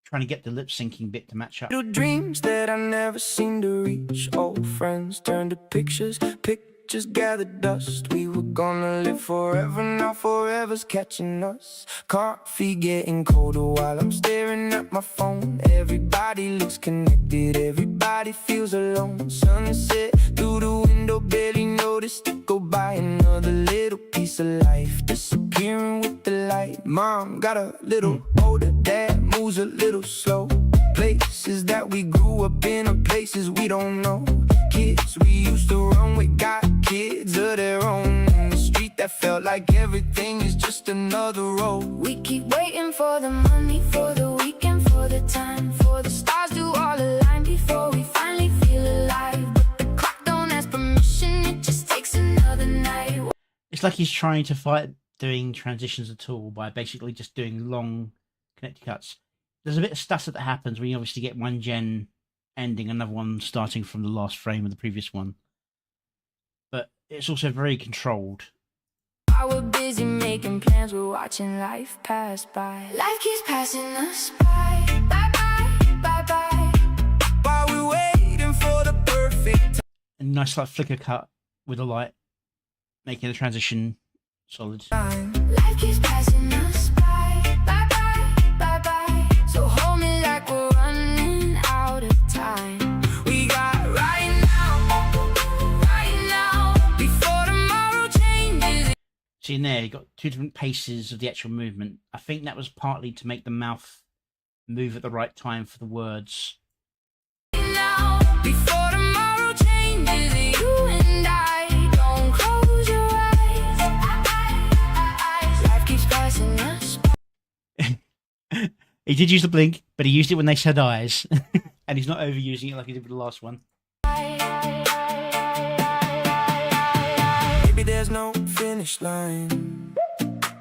trying to get the lip syncing bit to match up. Little dreams that I never seem to reach. Old friends turn to pictures, pictures gather dust. We were gonna live forever, now forever's catching us. Coffee getting colder while I'm staring at my phone. Everybody looks connected, everybody feels alone. Sunset through the window, barely noticed it go by. Another little piece of life disappearing with the light. Mom got a little older, dad moves a little slow. Places that we grew up in are places we don't know. Kids we used to run with got kids of their own. In the street that felt like everything is just another road. We keep waiting for the money, for the weekend, for the time, for the stars to all align before we finally feel alive. But the clock don't ask permission, it just takes another night. It's like he's trying to fight doing transitions at all by basically just doing long connected cuts. There's a bit of stutter that happens when you obviously get one gen ending, another one starting from the last frame of the previous one. But it's also very controlled. While we're busy making plans, we're watching life pass by. Life keeps passing us by, bye bye, bye bye. While we're waiting for the perfect And nice like flicker cut with the light, making the transition solid. time. Life keeps passing us by, bye bye, bye bye. So hold me like we're running out of time. We got right now, before tomorrow changes. See in there, you got two different paces of the actual movement. I think that was partly to make the mouth move at the right time for the words. Now, before tomorrow changes, you and I don't close your eyes. Life keeps passing us by. He did use the blink, but he used it when they said eyes. And he's not overusing it like he did with the last one. Maybe there's no finish line.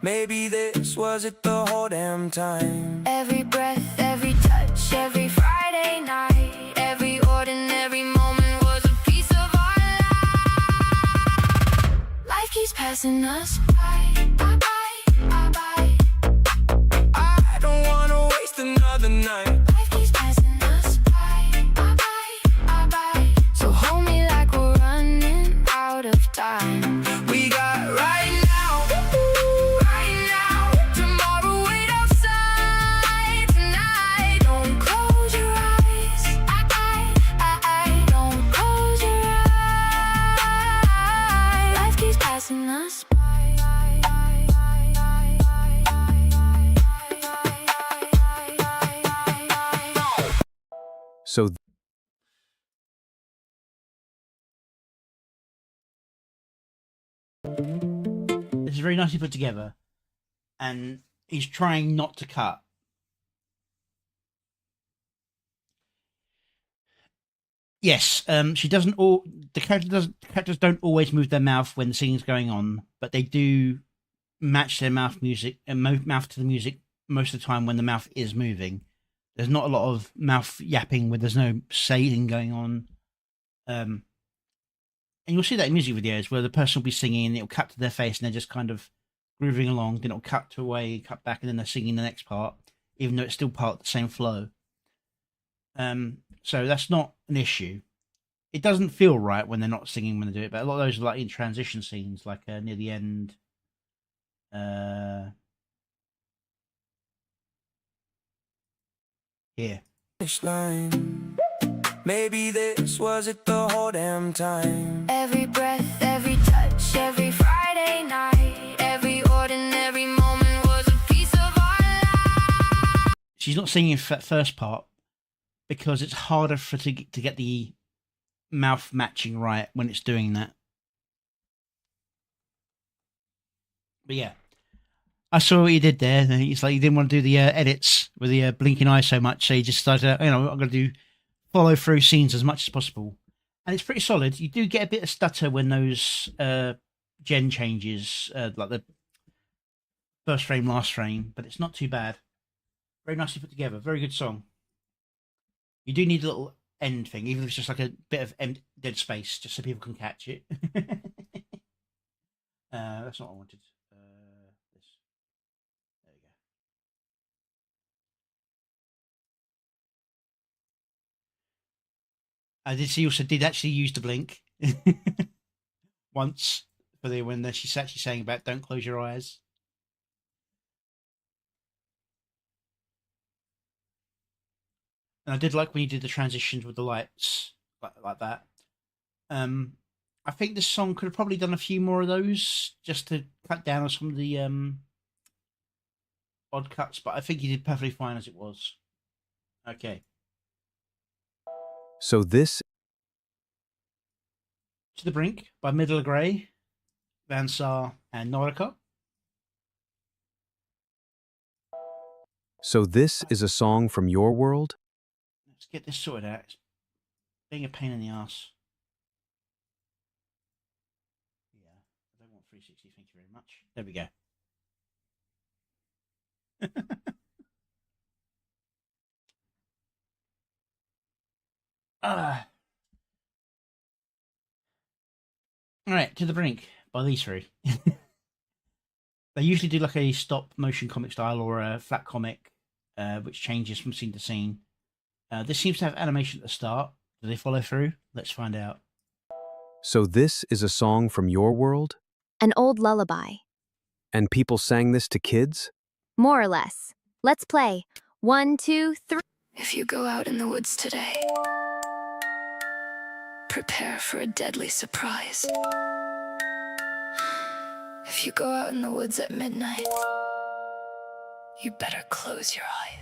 Maybe this was it the whole damn time. Every breath, every touch, every Friday night, every ordinary moment was a piece of our life. Life keeps passing us by, by, by, by. I don't wanna waste another night. Life keeps passing us by, by, by, by. So hold me like we're running out of time. We got right now, Right now, tomorrow wait outside tonight. Don't close your eyes. Don't close your eyes. Life keeps passing us by. So It's very nicely put together, and he's trying not to cut. Yes, she doesn't. All the characters don't always move their mouth when the singing's going on, but they do match their mouth mouth to the music most of the time when the mouth is moving. There's not a lot of mouth yapping where there's no saying going on. And you'll see that in music videos where the person will be singing and it'll cut to their face and they're just kind of grooving along, then it'll cut to away, cut back, and then they're singing the next part, even though it's still part of the same flow. So that's not an issue. It doesn't feel right when they're not singing when they do it, but a lot of those are like in transition scenes, like near the end. Here. finish line. Maybe this was it the whole damn time. Every breath, every touch, every Friday night, every ordinary moment was a piece of our life. She's not singing that first part because it's harder for to get the mouth matching right when it's doing that. But yeah, I saw what he did there. He's like, he didn't want to do the edits with the blinking eye so much, so he just started, I'm going to do follow through scenes as much as possible, and it's pretty solid. You do get a bit of stutter when those gen changes, like the first frame, last frame, but it's not too bad. Very nicely put together. Very good song. You do need a little end thing, even if it's just like a bit of dead space, just so people can catch it. That's not what I wanted. This. There we go. I did see also did actually use the blink once for the when she's actually saying about don't close your eyes. And I did like when you did the transitions with the lights like that. I think this song could have probably done a few more of those just to cut down on some of the odd cuts, but I think he did perfectly fine as it was. Okay. So this To the Brink by Middle of Grey, Van Saar, and Norika. So this is a song from your world? Let's get this sorted out. It's being a pain in the ass. Yeah, I don't want 360. Thank you very much. There we go. All right, To the Brink by these three. They usually do like a stop motion comic style or a flat comic, which changes from scene to scene. This seems to have animation at the start. Do they follow through? Let's find out. So this is a song from your world? An old lullaby. And people sang this to kids? More or less. Let's play. 1, 2, 3. If you go out in the woods today, prepare for a deadly surprise. If you go out in the woods at midnight, you better close your eyes.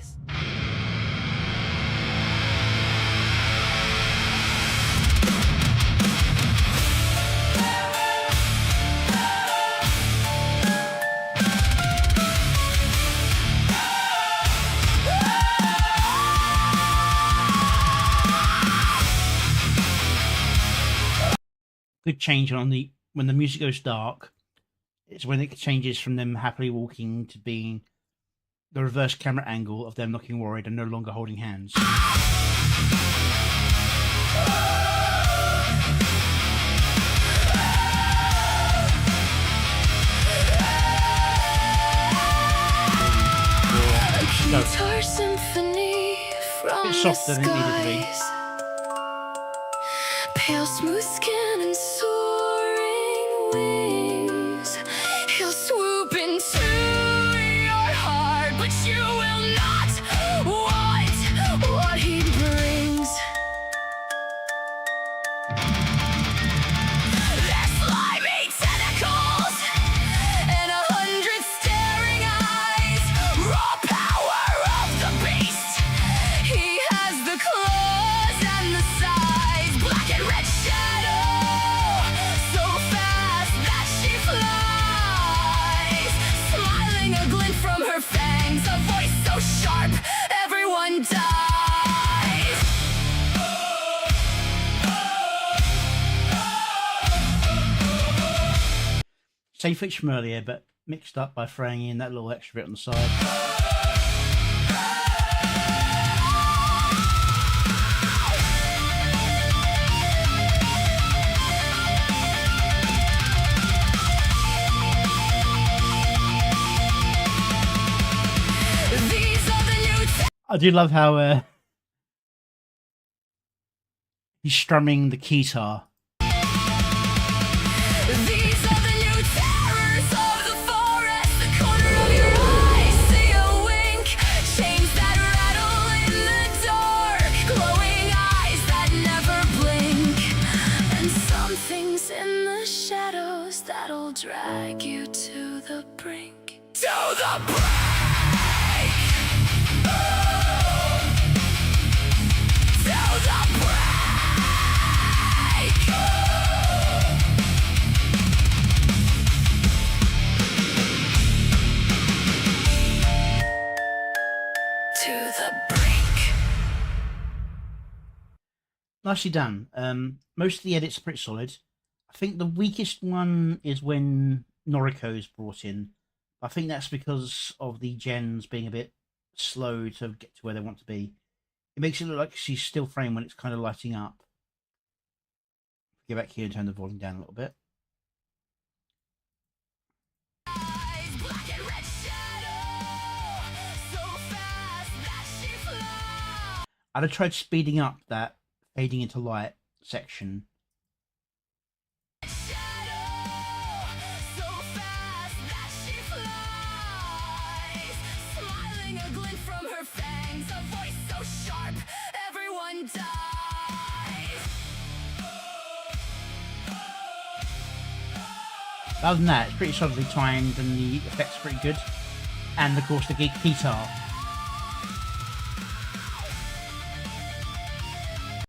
Good change on the when the music goes dark, it's when it changes from them happily walking to being the reverse camera angle of them looking worried and no longer holding hands. Guitar symphony from Bit softer than it needed to be. skies. Pale smooth skin and soaring wings. He'll swoop into your heart, but you will not want what he brings. Their slimy tentacles and 100 staring eyes. Raw power of the beast. He has the claws and the size. Black and red shadow, so fast that she flies. Smiling, a glint from her fangs, a voice so sharp, everyone dies. Same footage from earlier, but mixed up by throwing in that little extra bit on the side. These are the new I do love how he's strumming the guitar. These are the new terrors of the forest. The corner of your eye, see a wink. Chains that rattle in the dark. Glowing eyes that never blink. And some things in the shadows that'll drag you to the brink. To the brink! To the brink! To the brink. Nicely done. Most of the edits are pretty solid. I think the weakest one is when Noriko's brought in. I think that's because of the gens being a bit slow to get to where they want to be. It makes it look like she's still framed when it's kind of lighting up. Go back here and turn the volume down a little bit. Black and red shadow, so fast that she flies. I'd have tried speeding up that fading into light section. Shadow, so fast that she flies. Smiling, a glint from her fangs, a voice so sharp, everyone dies. Other than that, it's pretty solidly timed and the effects are pretty good. And of course the guitar.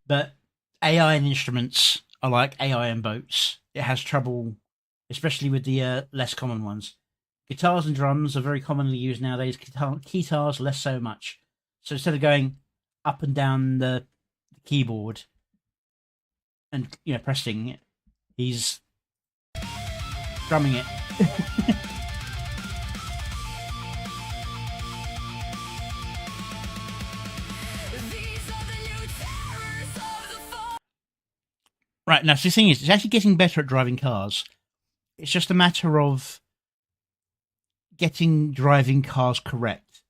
But AI and instruments are like AI and boats. It has trouble, especially with the less common ones. Guitars and drums are very commonly used nowadays. Guitars, less so much. So instead of going up and down the keyboard and pressing it, he's drumming it. These are the new terrors of the forest. Right, now, so the thing is, it's actually getting better at driving cars. It's just a matter of getting driving cars correct.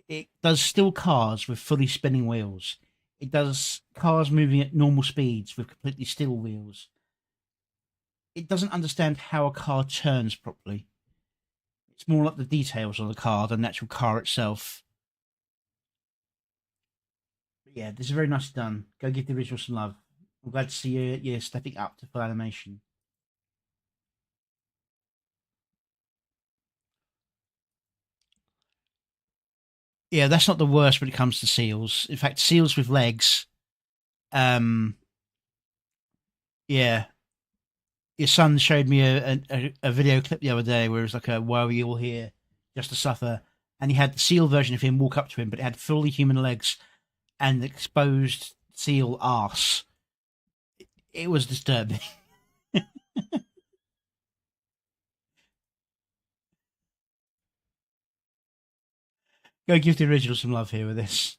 It does still cars with fully spinning wheels. It does cars moving at normal speeds with completely still wheels. It doesn't understand how a car turns properly. It's more like the details of the car than the actual car itself. But yeah, this is very nicely done. Go give the original some love. I'm glad to see you stepping up to full animation. Yeah, that's not the worst when it comes to seals. In fact, seals with legs, yeah. Your son showed me a video clip the other day where it was like why are we all here? Just to suffer. And he had the seal version of him walk up to him, but it had fully human legs and exposed seal arse. It was disturbing. Go give the original some love here with this.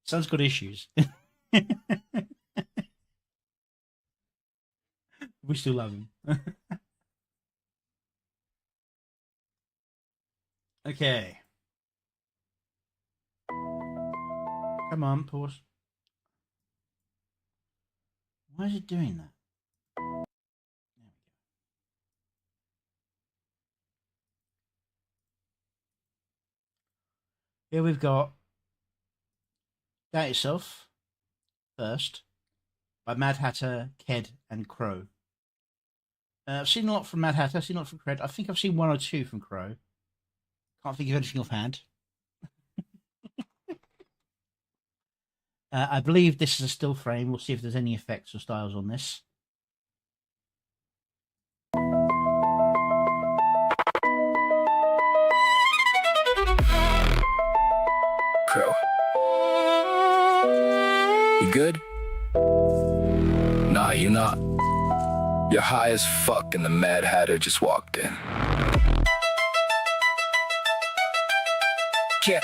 Son's got issues. We still love him. Okay. Come on, pause. Why is it doing that? There we go. Here we've got That Itself first by Mad Hatter, Ked, and Crow. I've seen a lot from Mad Hatter, I've seen a lot from Ked. I think I've seen one or two from Crow. Can't think of anything offhand. I believe this is a still frame. We'll see if there's any effects or styles on this. Crow. You good? Nah, you not. You're high as fuck and the Mad Hatter just walked in. Yeah,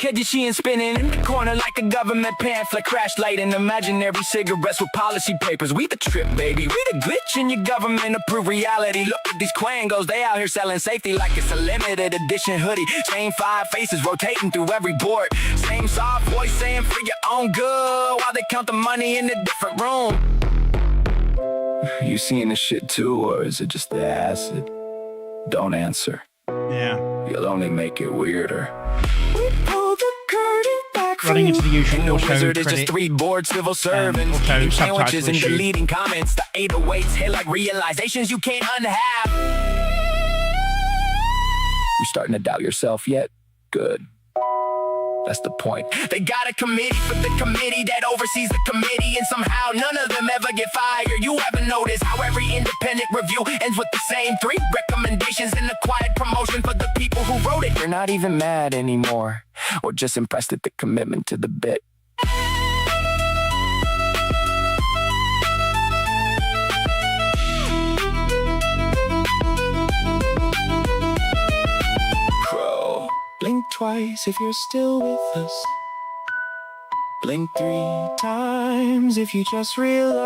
catch she and spinning in the corner like a government pamphlet, crash light and imaginary cigarettes with policy papers. We the trip, baby, we the glitch in your government approved reality. Look at these quangos, they out here selling safety like it's a limited edition hoodie. Same 5 faces rotating through every board. Same soft voice saying for your own good while they count the money in a different room. You seeing this shit too, or is it just the acid? Don't answer. Yeah. You'll only make it weirder. Running into the usual no auto wizard is credit, just 3 bored civil servants auto eating subtitle sandwiches and issue. deleting comments. The 808s hit like realizations you can't unhave. You starting to doubt yourself yet? Good. That's the point. They got a committee for the committee that oversees the committee, and somehow none of them ever get fired. You haven't noticed how every independent review ends with the same 3 recommendations and a quiet promotion for the people who wrote it. You're not even mad anymore, or just impressed at the commitment to the bit. Crow. Blink twice if you're still with us. Blink 3 times if you just realize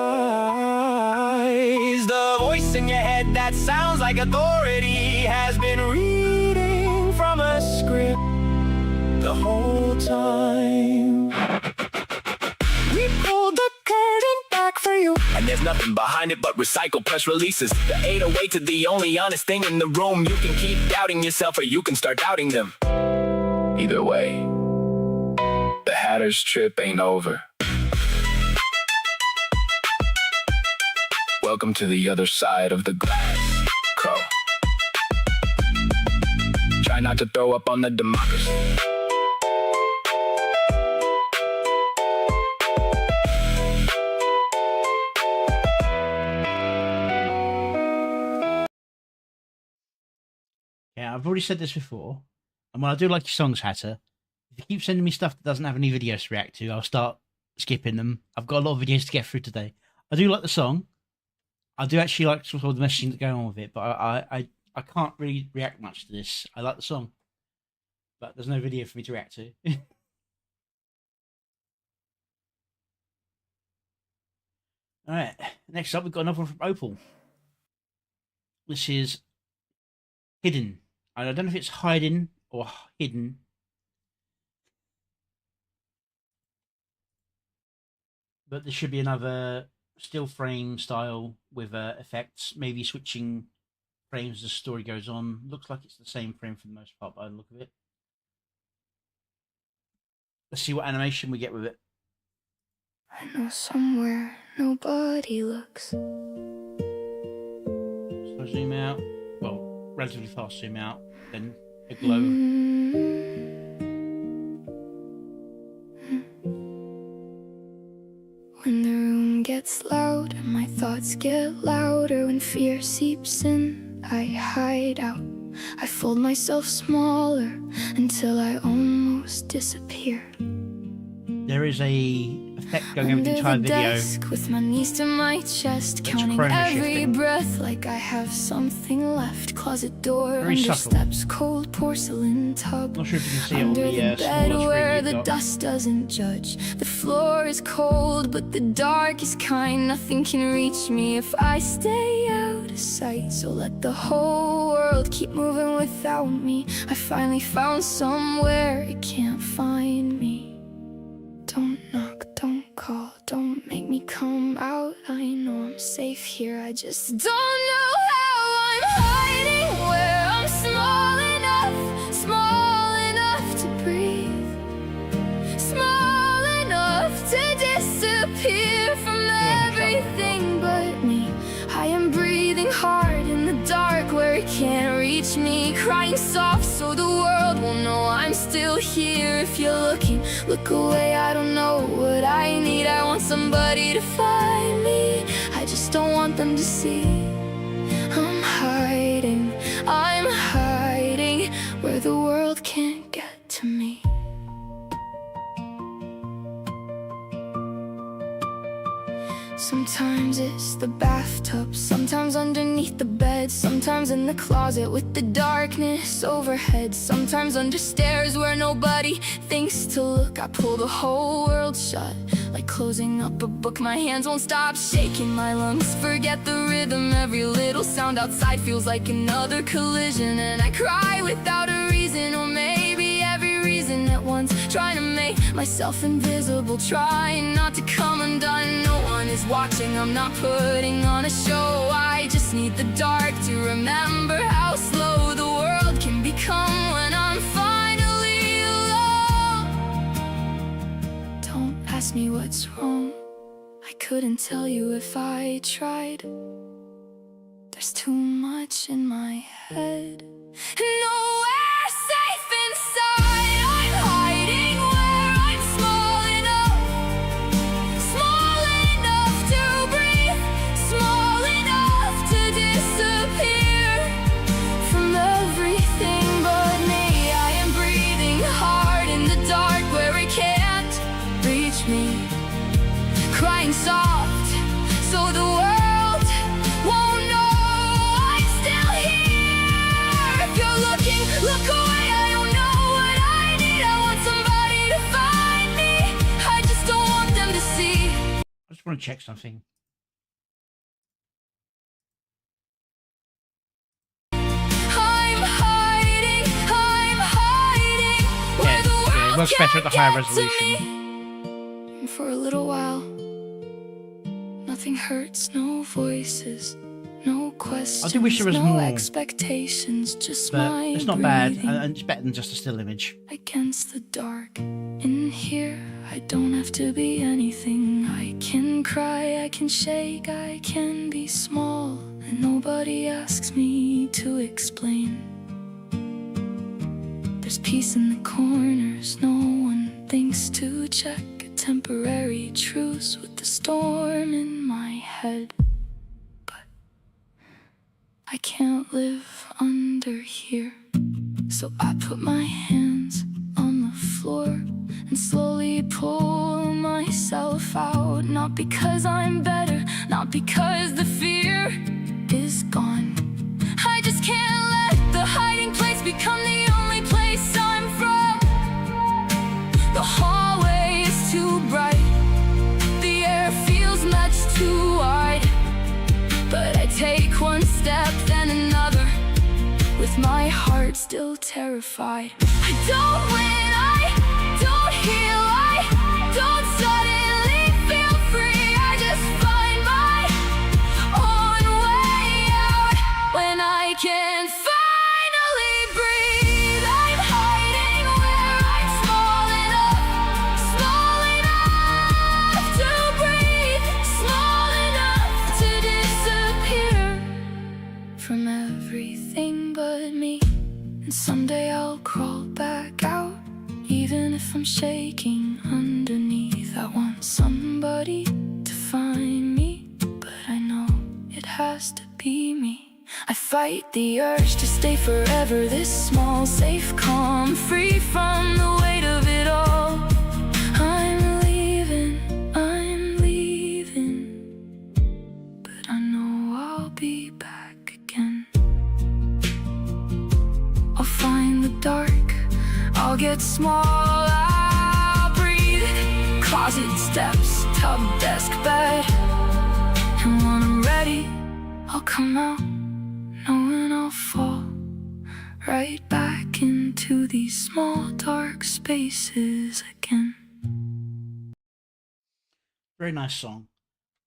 the voice in your head that sounds like authority has been reading from a script the whole time. We pulled the curtain back for you, and there's nothing behind it but recycled press releases. The 808s are the only honest thing in the room. You can keep doubting yourself, or you can start doubting them. Either way, the Hatter's trip ain't over. Welcome to the other side of the glass, Crow. Try not to throw up on the democracy. Yeah, I've already said this before. And when I do like your songs, Hatter, if you keep sending me stuff that doesn't have any videos to react to, I'll start skipping them. I've got a lot of videos to get through today. I do like the song. I do actually like sort of the messaging that's going on with it, but I can't really react much to this. I like the song, but there's no video for me to react to. All right, next up we've got another one from Opal. This is Hidden. I don't know if it's hiding or hidden. But there should be another still frame style with effects, maybe switching frames as the story goes on. Looks like it's the same frame for the most part by the look of it. Let's see what animation we get with it. I know somewhere nobody looks. So zoom out. Well, relatively fast zoom out. Then a glow. When the room gets loud and my thoughts get louder, when fear seeps in, I hide out. I fold myself smaller until I almost disappear. there is a effect going over the Under entire the video. desk with my knees to my chest, That's counting chroma every shifting. breath like I have something left. Closet door, Very under subtle. steps, cold porcelain tub. Not sure if you can see it on Under the the bed smaller where screen the you've got. dust doesn't judge. The floor is cold, but the dark is kind. Nothing can reach me if I stay out of sight. So let the whole world keep moving without me. I finally found somewhere it can't find me. Don't knock, don't call, don't make me come out. I know I'm safe here, I just don't know how I'm hiding. Where I'm small enough to breathe, small enough to disappear from everything but me. I am breathing hard in the dark where it can't reach me, crying soft so the world will know I'm still here. If you're looking, look away, I don't know what I need. I want somebody to find me, I just don't want them to see. I'm hiding where the world can't get to me. Sometimes it's the bathtub, sometimes underneath the bed, sometimes in the closet with the darkness overhead, sometimes under stairs where nobody thinks to look. I pull the whole world shut, like closing up a book. My hands won't stop shaking, my lungs forget the rhythm. Every little sound outside feels like another collision, and I cry without a reason, or maybe every reason at once. Trying to make myself invisible, trying not to come undone. No one is watching, I'm not putting on a show. I just need the dark to remember how slow the world can become when I'm finally alone. Don't ask me what's wrong, I couldn't tell you if I tried. There's too much in my head, nowhere safe inside. I'm hiding where I'm small enough to breathe, small enough to disappear from everything but me. I am breathing hard in the dark where it can't reach me, crying soft so the world won't know I'm still here. If you're looking, look away, I don't know what I need. I want somebody to find me, I just don't want them to see. I just want to check something. I'm hiding where the Yeah, it world works better at the higher can't get to resolution. me. And for a little while, nothing hurts, no voices, no questions, wish there was no more, expectations, just But my it's not bad, breathing and it's better than just a still image. against the dark. In here, I don't have to be anything. I can cry, I can shake, I can be small, and nobody asks me to explain. There's peace in the corners, no one thinks to check. A temporary truce with the storm in my head. But I can't live under here, so I put my hands on the floor and slowly pull myself out. Not because I'm better, not because the fear is gone. I just can't let the hiding place become the only place I'm from. The hallway is too bright, the air feels much too wide, but I take one step, then another, with my heart still terrified. I don't win, I don't heal, I don't suddenly feel free. I just find my own way out when I can finally breathe. I'm hiding where I'm small enough to breathe, small enough to disappear from everything but me. And someday I'll crawl back out, even if I'm shaking underneath. I want somebody to find me, but I know it has to be me. I fight the urge to stay forever this small, safe, calm, free from the weight of it all. I'm small, I'll breathe. Closet, steps, tub, desk, bed. And when I'm ready, I'll come out, knowing I'll fall right back into these small dark spaces again. Very nice song.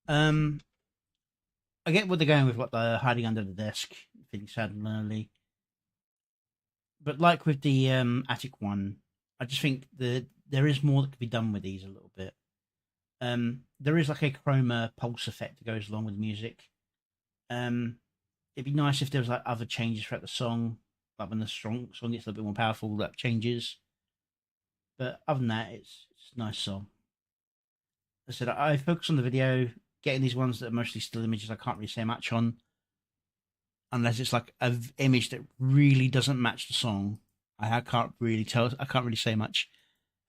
I get what they're going with, what they're hiding under the desk, feeling sad and lonely. But like with the attic one, I just think that there is more that could be done with these a little bit. There is like a chroma pulse effect that goes along with the music. It'd be nice if there was like other changes throughout the song, like when the song gets a little bit more powerful, that changes. But other than that, it's a nice song. As I said, I focus on the video, getting these ones that are mostly still images I can't really say much on. Unless it's like an image that really doesn't match the song. I can't really tell, I can't really say much.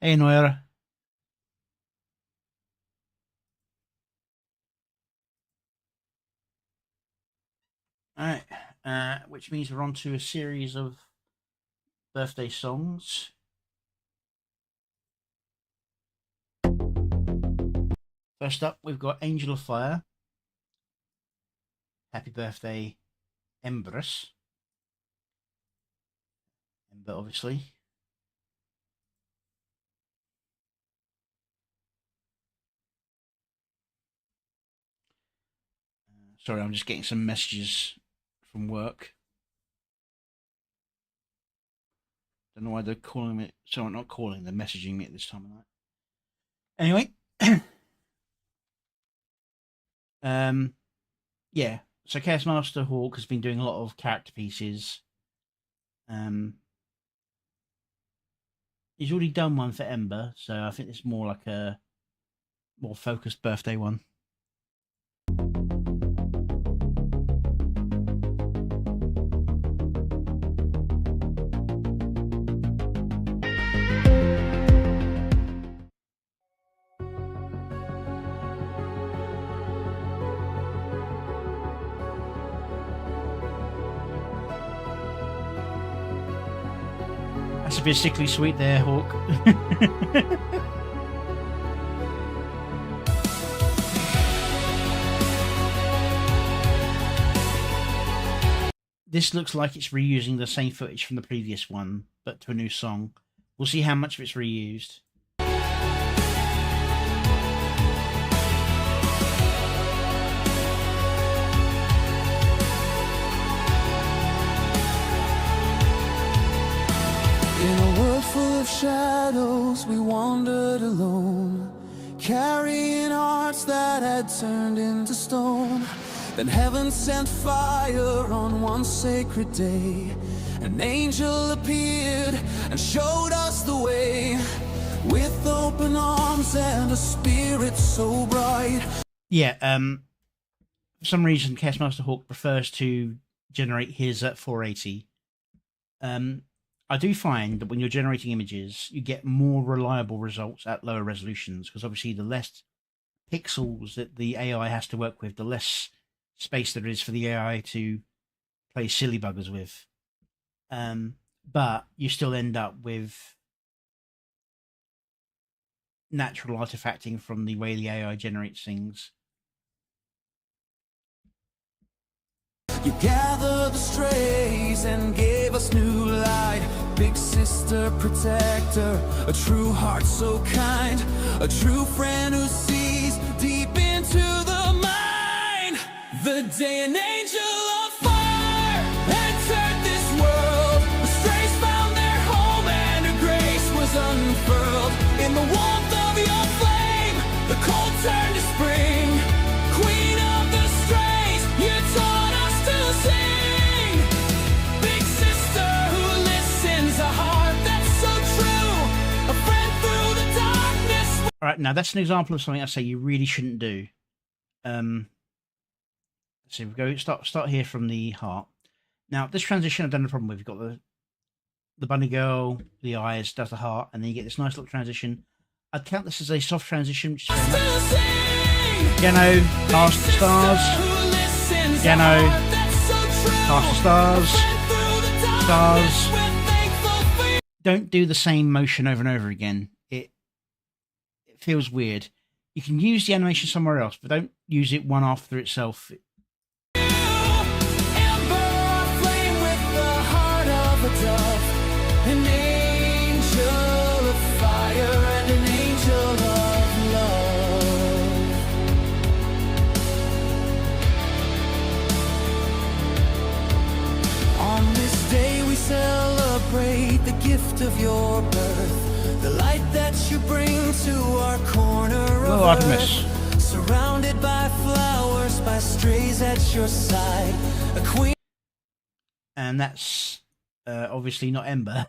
Hey, Noira. Alright, which means we're on to a series of birthday songs. First up, we've got Angel of Fire. Happy birthday, Empress. Ember, obviously. Sorry, I'm just getting some messages from work. Don't know why they're calling me. Sorry, not calling, they're messaging me at this time of night. Anyway. Yeah. So Chaos Master Hawk has been doing a lot of character pieces. He's already done one for Ember, so I think it's more like a more focused birthday one. That's a bit sickly sweet there, Hawk. This looks like it's reusing the same footage from the previous one, but to a new song. We'll see how much of it's reused. In a world full of shadows, we wandered alone, carrying hearts that had turned into stone. Then heaven sent fire on one sacred day. An angel appeared and showed us the way, with open arms and a spirit so bright. Yeah, for some reason, Chaos Master Hawk prefers to generate his at 480. I do find that when you're generating images, you get more reliable results at lower resolutions, because obviously the less pixels that the AI has to work with, the less space there is for the AI to play silly buggers with. But you still end up with natural artifacting from the way the AI generates things. You gathered the strays and gave us new light. Big sister, protector, a true heart so kind, a true friend who sees deep into the mind. The day an angel of fire entered this world, the strays found their home and her grace was unfurled. In the warmth of your flame, the cold turned to spring. Queen of the strays, you taught us to sing. Big sister who listens, a heart that's so true, a friend through the darkness. All right, now that's an example of something I say you really shouldn't do. So we go start here from the heart. Now this transition I've done a problem with. You've got the bunny girl, the eyes, does the heart, and then you get this nice little transition. I'd count this as a soft transition, which is very nice. Piano, past the stars. Piano, past the stars. Stars. don't do the same motion over and over again. It feels weird. You can use the animation somewhere else, but don't use it one after itself. An angel of fire and an angel of love. On this day we celebrate the gift of your birth, the light that you bring to our corner of Artemis. earth. Surrounded by flowers, by strays at your side, a queen. And that's obviously not Ember.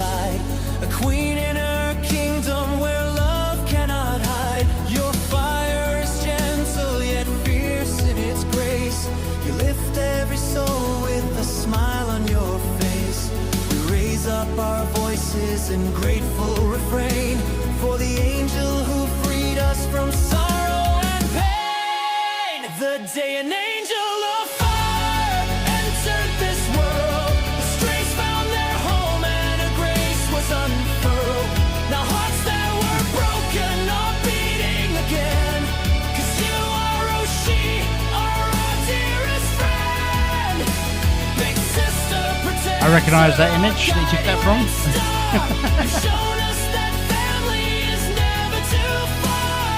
A queen in her kingdom where love cannot hide. Your fire is gentle yet fierce in its grace. You lift every soul with a smile on your face. We raise up our voices in grateful refrain for the angel who freed us from sorrow and pain. The day an angel of fire entered this world, the strays found their home and a grace was unfurled. Now hearts that were broken are beating again, 'cause you are Oshi, our dearest friend. Big sister, protect. I recognise that image that you took that from. You've shown us that family is never too far.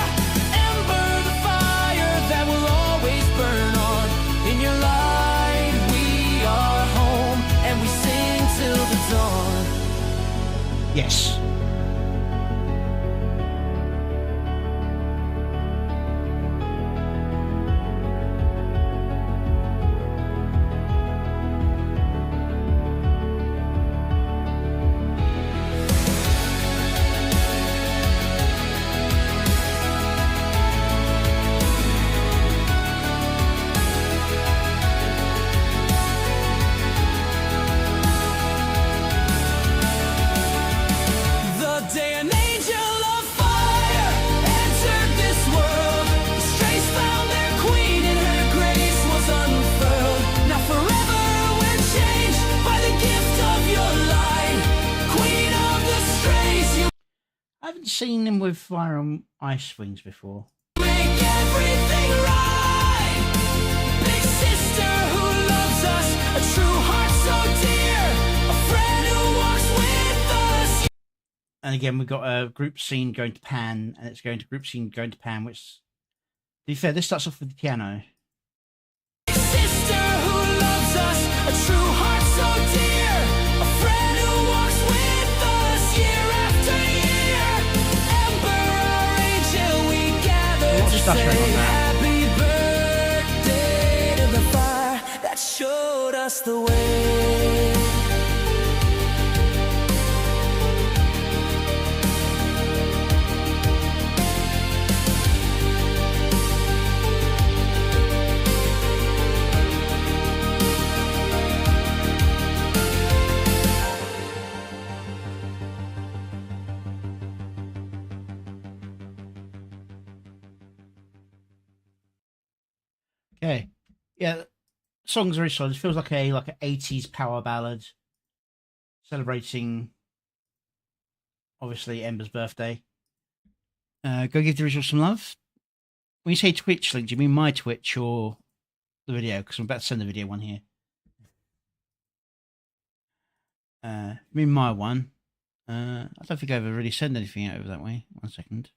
Ember, the fire that will always burn on. In your light we are home, and we sing till the dawn. Yes. The day an angel of fire entered this world, the strays found their queen and her grace was unfurled. Now forever we're changed by the gift of your light. Queen of the strays, you I haven't seen him with fire and ice wings before. make everything right. Big sister who loves us, a true heart so dear, a friend who walks with us. And again, we've got a group scene going to pan, and it's going to group scene going to pan, which, to be fair, this starts off with the piano. Sister who loves us, a true heart so dear, a friend who walks with us year after year. Ember, our angel, we gather What to stuff say right on that? happy birthday to the fire that showed us the way. Okay, yeah, song's very solid. It feels like a 80s power ballad celebrating, obviously, Ember's birthday. Go give the original some love. When you say Twitch link, do you mean my Twitch or the video? Because I'm about to send the video one here. I mean my one. I don't think I've ever really sent anything over that way. 1 second.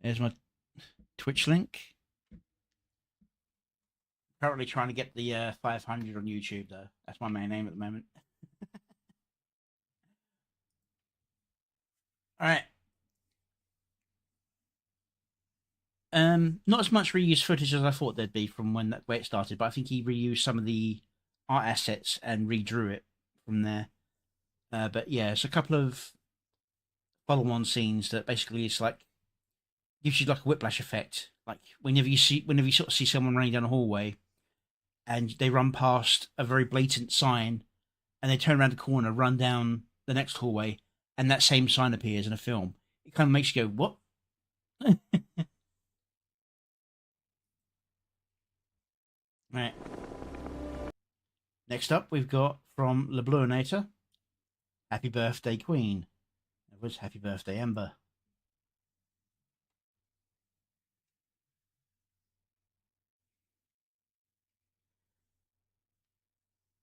There's my Twitch link. Currently trying to get the 500 on YouTube, though. That's my main aim at the moment. All right. Not as much reused footage as I thought there'd be from where it started, but I think he reused some of the art assets and redrew it from there. But yeah, it's a couple of follow-on scenes that basically it's like gives you like a whiplash effect. Like whenever you sort of see someone running down a hallway, and they run past a very blatant sign, and they turn around the corner, run down the next hallway, and that same sign appears in a film. It kind of makes you go, what? Right. Next up, we've got from Le Bluinator, Happy Birthday Queen. It was Happy Birthday Ember.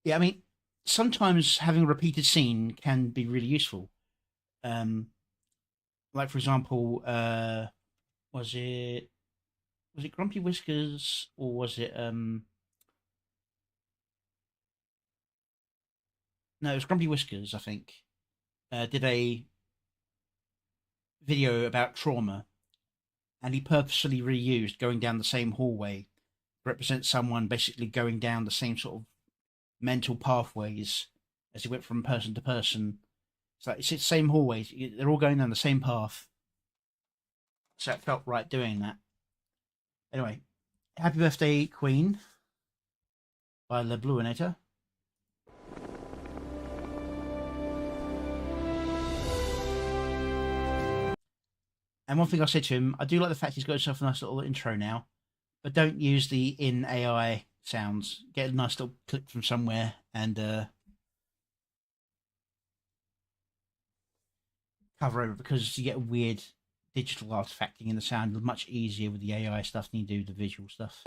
Yeah, I mean, sometimes having a repeated scene can be really useful. Like for example, was it Grumpy Whiskers, or was it no, it was Grumpy Whiskers, I think. Did a video about trauma, and he purposefully reused going down the same hallway to represent someone basically going down the same sort of mental pathways as he went from person to person. It's like it's the same hallways, they're all going down the same path. So it felt right doing that. Anyway, Happy Birthday Queen by Le Bluinator. And one thing I said to him, I do like the fact he's got himself a nice little intro now, but don't use the in AI sounds. Get a nice little clip from somewhere and cover over, because you get a weird digital artifacting in the sound much easier with the AI stuff than you do the visual stuff.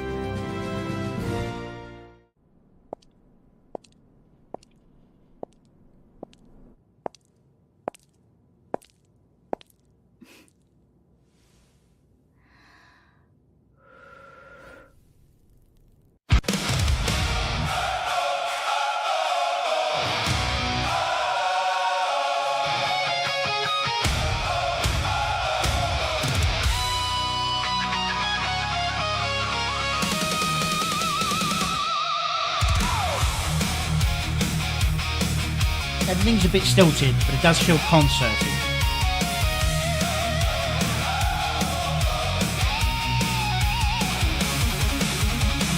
Everything's a bit stilted, but it does feel concerty.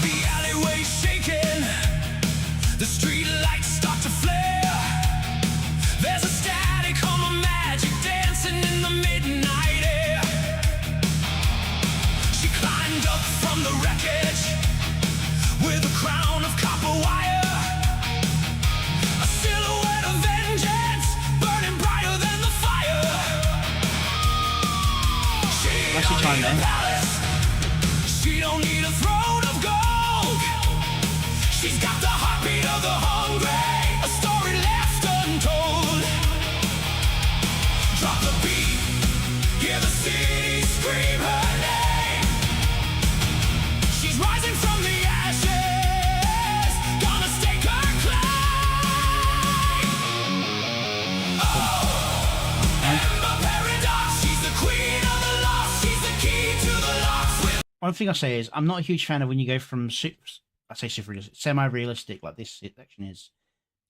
The alleyway shaking, the street lights start to flare. There's a static on the magic dancing in the midnight air. She climbed up from the wreckage with a crown of copper wire. A silhouette of vengeance burning brighter than the fire. That's the time then. She don't need a throne of gold. She's got the heartbeat of the hungry, a story left untold. Drop the beat, hear the city scream her name. She's rising from the ashes, gonna stake her claim. Oh, Ember Paradox, she's the queen of the lost, she's the key to the locks with. One thing I say is, I'm not a huge fan of when you go from super realistic, semi-realistic like this section is,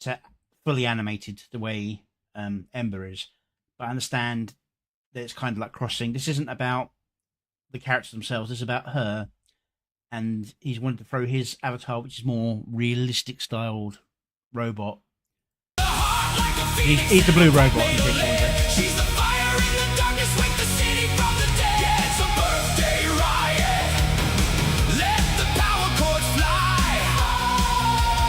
to fully animated the way Ember is. But I understand that it's kind of like crossing. This isn't about the characters themselves, this is about her. And he's wanted to throw his avatar, which is more realistic styled robot. He's the blue robot. In case you're wondering. She's the fire in the darkness, wake the city from the dead. Yeah, it's a birthday riot. Let the power chords fly.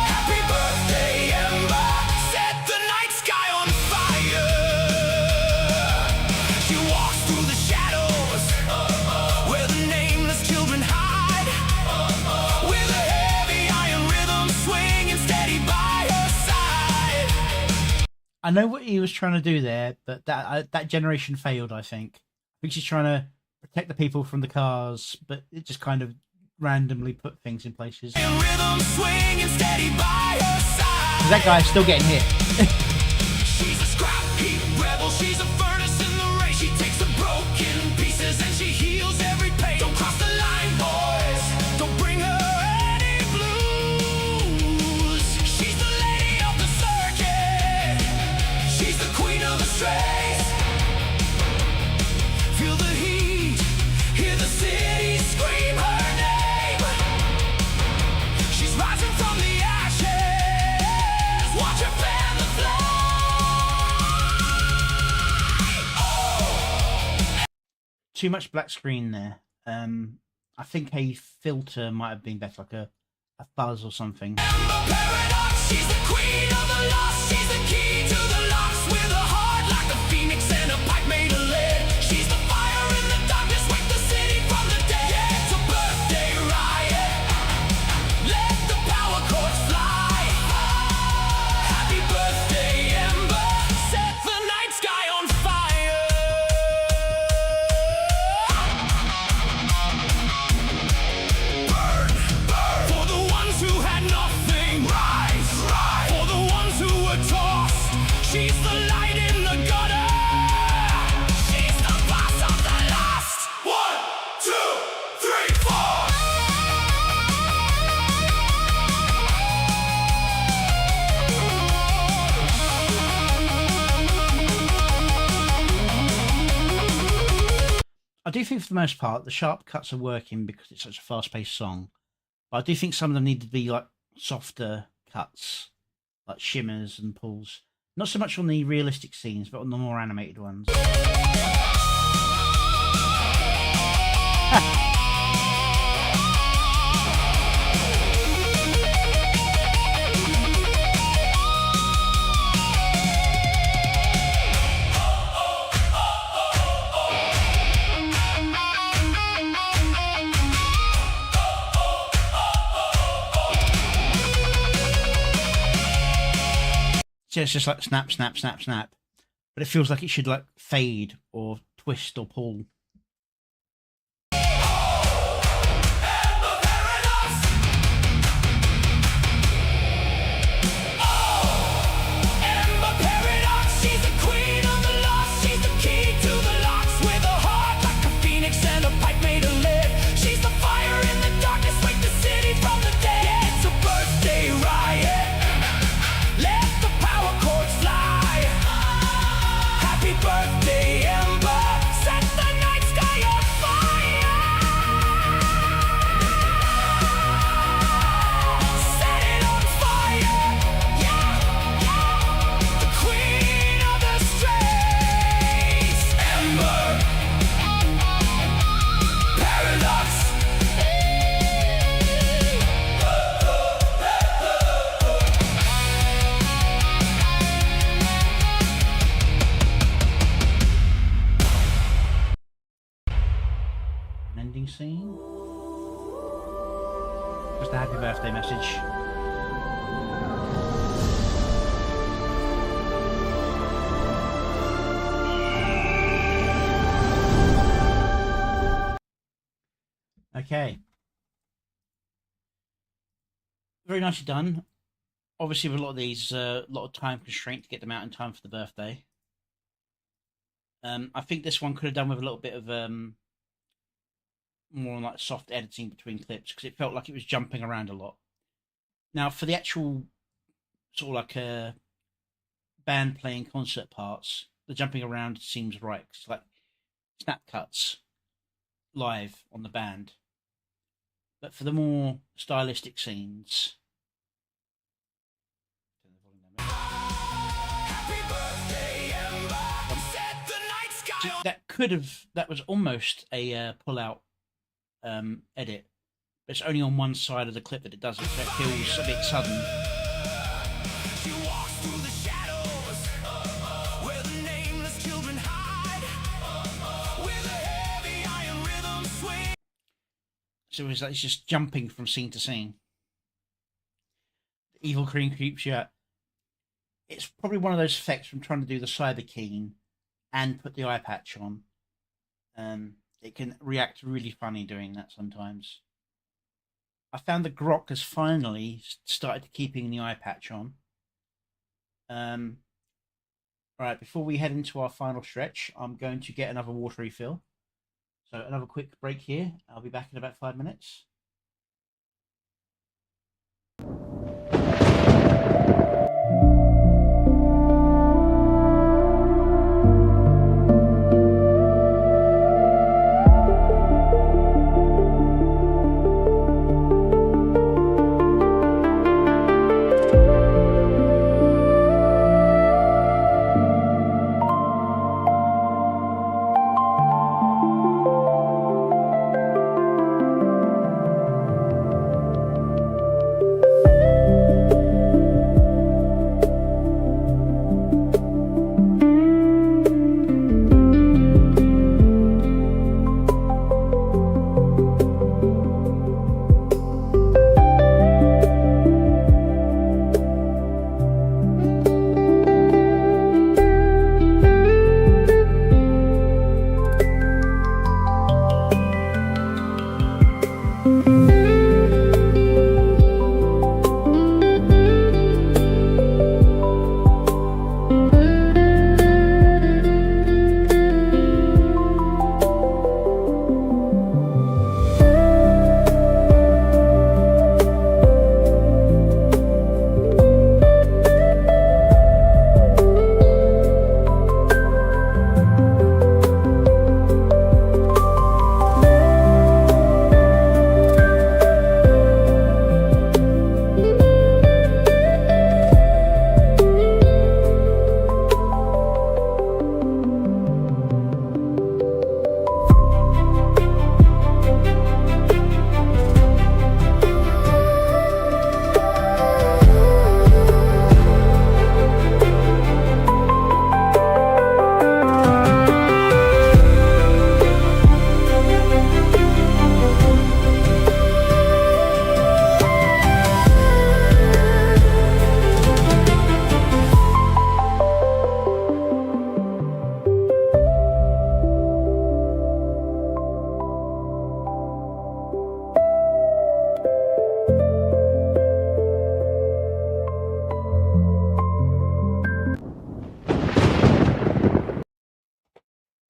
Happy birthday, Ember. Set the night sky on fire. She walks through the shadows where the nameless children hide. With a heavy iron rhythm swinging steady by her side. I know what he was trying to do there, but that generation failed, I think. I think she's trying to protect the people from the cars, but it just kind of randomly put things in places. Rhythm swinging steady by her side. That guy's still getting hit. She's a scrap heap rebel. She's a furnace in the race. She takes the broken pieces and she heals every pain. Don't cross the line, boys. Don't bring her any blues. She's the lady of the circuit. She's the queen of the strays. Feel the heat. Hear the city scream her name. She's rising too much black screen there. I think a filter might have been better, like a fuzz or something. Paradox, she's the queen of the lost. She's the key to the locks with a heart like a phoenix and a pipe made of lead. She's the fire in the darkness, wake the city from the dead. Yeah, it's a birthday riot. Let the power chords fly. Happy birthday, Ember. Set the night sky on fire. Burn, burn. For the ones who had nothing. Rise, rise. For the ones who were tossed. She's the light in the gutter. She's the boss of the lost. 1, 2, 3, 4. I do think for the most part the sharp cuts are working because it's such a fast-paced song. But I do think some of them need to be like softer cuts, like shimmers and pulls. Not so much on the realistic scenes, but on the more animated ones. So it's just like snap, snap, snap, snap. But it feels like it should like fade or twist or pull. Ember Paradox, she's the queen of the lost. She's the key to the locks with a heart like a phoenix and a pipe made of lead. She's the fire in the darkness, wake the city from the dead. Yeah, it's a birthday riot. Let the power chords fly. Happy birthday, Ember. Set the night sky on fire. Set it on fire. Yeah, yeah. The queen of the streets. Ember. Paradox. An ending scene. Just a happy birthday message. Okay. Very nicely done. Obviously, with a lot of these, a lot of time constraint to get them out in time for the birthday. I think this one could have done with a little bit of more like soft editing between clips because it felt like it was jumping around a lot. Now, for the actual sort of like band playing concert parts, the jumping around seems right. It's like snap cuts live on the band. But for the more stylistic scenes, Happy birthday, Ember. Set the night sky on that was almost a pull out edit, but it's only on one side of the clip that it does it, so it feels a bit sudden. She walks through the shadows where the nameless children hide with a heavy iron rhythm swing. So it's like it's just jumping from scene to scene. The evil queen creeps you out. It's probably one of those effects from trying to do the cyber keen and put the eye patch on. It can react really funny doing that sometimes. I found the grok has finally started keeping the eye patch on. Right, before we head into our final stretch, I'm going to get another water refill. So another quick break here. I'll be back in about 5 minutes.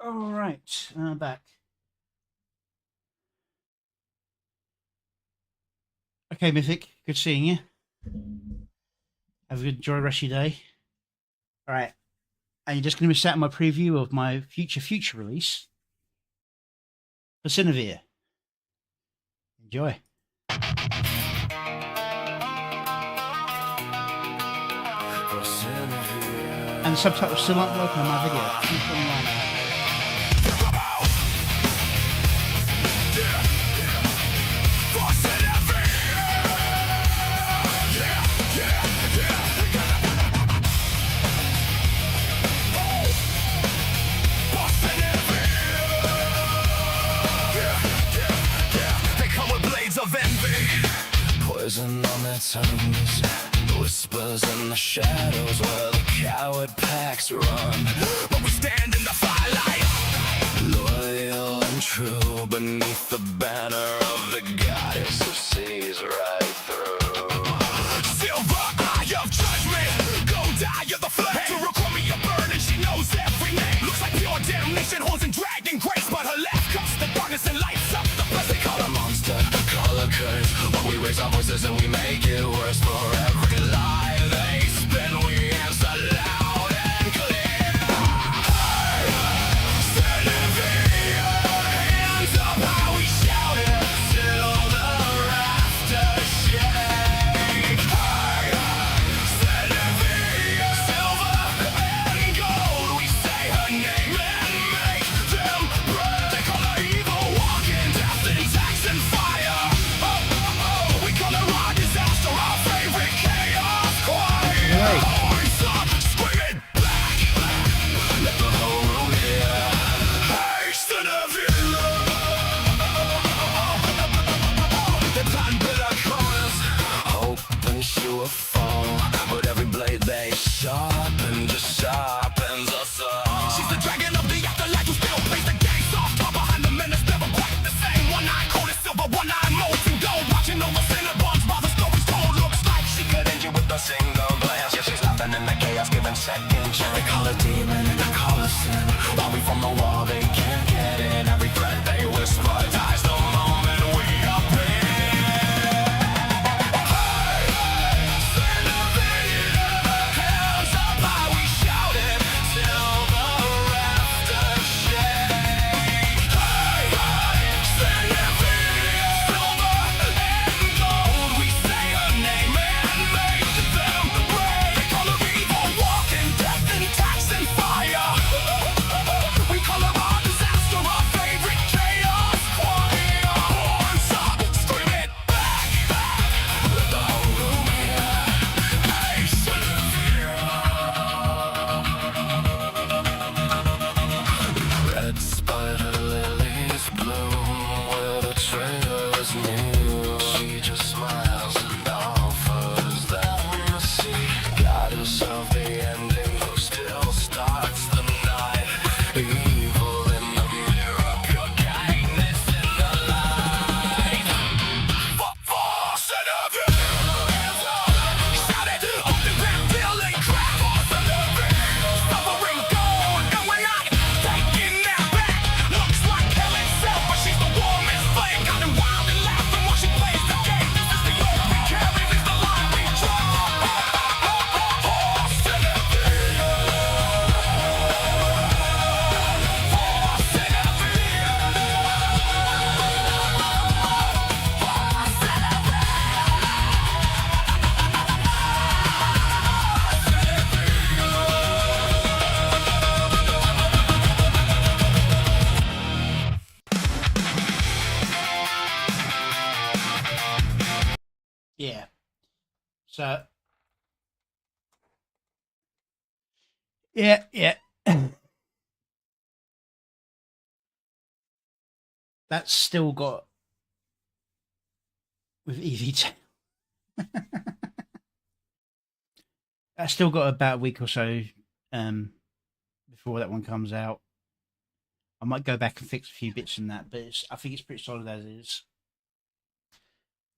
All right, I'm back. Okay, Mythic, good seeing you. Have a good enjoy the rest of your day. All right, and you're just going to miss out on my preview of my future release for Cinevere. Enjoy. And the subtitles still aren't working on my video. Keep online. Poison on their tongues, whispers in the shadows where the coward packs run. But we stand in the firelight, loyal and true, beneath the banner of the goddess who sees right through. Silver eye of judgment, gold eye of the flame. To record me a burden, she knows every name. Looks like pure damnation, horns and dragging grace, but her left cuts the darkness and lights up the place. They call her monster, call her curse, but we raise our voices and we make it worse. For every lie they spin, we answer loud and clear. Hey, Cinevere, hands up how we shout it till the rafters shake. Hey, Cinevere, silver and gold, we say her name and make them break. They call her evil, walking death and tax and fire. We call her our disaster, our favorite chaos choir. We stop screaming back, let the whole room hear. Hey, Cinevere. They plan bitter corners, hoping she will fall, but every blade they sharpen just sharpens us all. She's the dragon of the afterlife who still plays the game soft, top behind the menace, never quite the same. One eye cold as silver, one eye molten gold, watching over Cinnabons while the story's told. Looks like she could end you with a single glance. Yeah, she's laughing in the chaos, giving second chance. They call her demon and they call her sin. While we from the wall, they can't get in. Every threat they whisper dies the moment we appear. Hey, Cinevere, hands up high, we shout it till the rafters shake. Hey, Cinevere, silver and gold, we say her name and make them break. They call her evil, walking death and tax and fire. We call her our disaster, our favorite chaos choir. Horns up, scream it back, let the whole room hear. Hey, Cinevere. Red spider lilies bloom where the traitor is new. She just smiles and offers them a seat. Goddess of the ending who still starts the night. Evil in the mirror, pure kindness in the light. For Cinevere. Shout it, open ground, feeling crack. For Cinevere. Suffering gold, and we're not taking that back. Looks like hell itself, but she's the warmest flame. Got him wild and laughing while she plays the game. This is the oath we carry, this the line we draw. For Cinevere. Yeah. So. Yeah. That's still got with EV10. That's still got about a week or so before that one comes out. I might go back and fix a few bits in that, but I think it's pretty solid as is.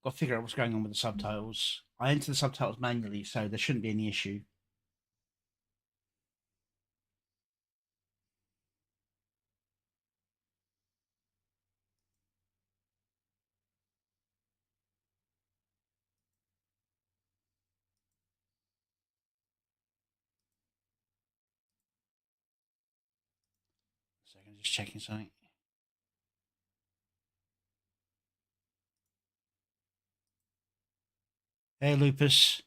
Got to figure out what's going on with the subtitles. I enter the subtitles manually, so there shouldn't be any issue. second, just checking something. Hey, Lupus.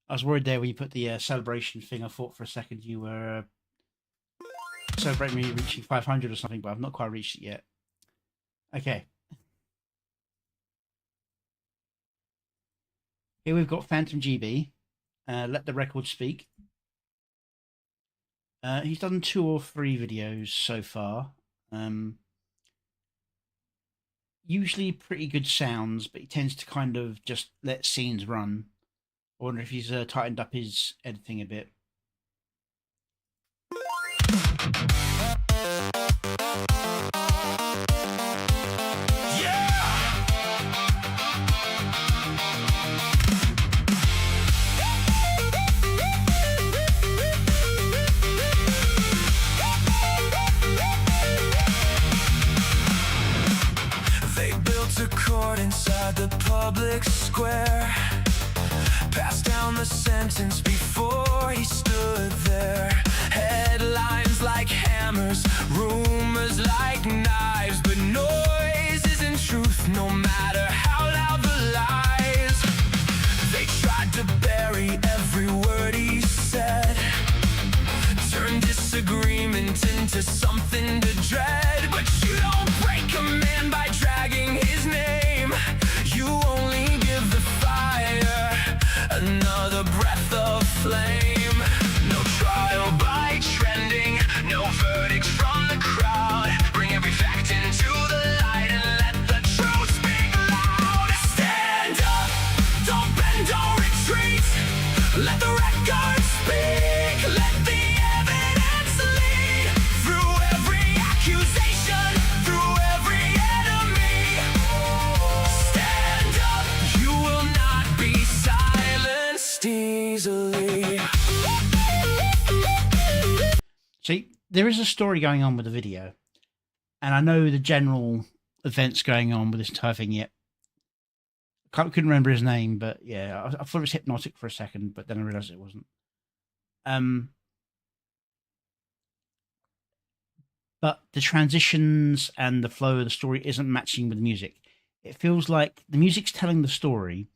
I was worried there when you put the celebration thing. I thought for a second you were celebrating me reaching 500 or something, but I've not quite reached it yet. Okay. Here we've got Phantom GB. Let the record speak. He's done 2 or 3 videos so far. Usually pretty good sounds, but he tends to kind of just let scenes run. I wonder if he's tightened up his editing a bit. A court inside the public square, passed down the sentence before he stood there. Headlines like hammers, rumors like knives, but noise isn't truth, no matter how loud the lies. They tried to bury every word he said, turn disagreement into something to dread. But you don't break a man by dragging his name. You only give the fire another breath of flame. No trial by trending, no verdicts from the crowd. Bring every fact into the light and let the truth speak loud. Stand up, don't bend, don't retreat. Let the record speak, let the evidence lead. Through every accusation, through every enemy. Stand up, you will not be silenced easily. See, there is a story going on with the video, and I know the general events going on with this entire thing yet. Couldn't remember his name, but yeah, I thought it was Hypnotic for a second, but then I realized it wasn't. But the transitions and the flow of the story isn't matching with the music. It feels like the music's telling the story,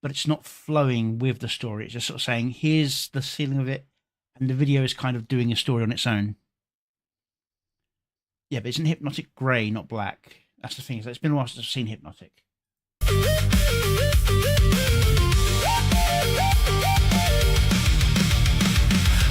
but it's not flowing with the story. It's just sort of saying, here's the feeling of it, and the video is kind of doing a story on its own. Yeah, but isn't Hypnotic grey, not black? That's the thing. It's been a while since I've seen Hypnotic. A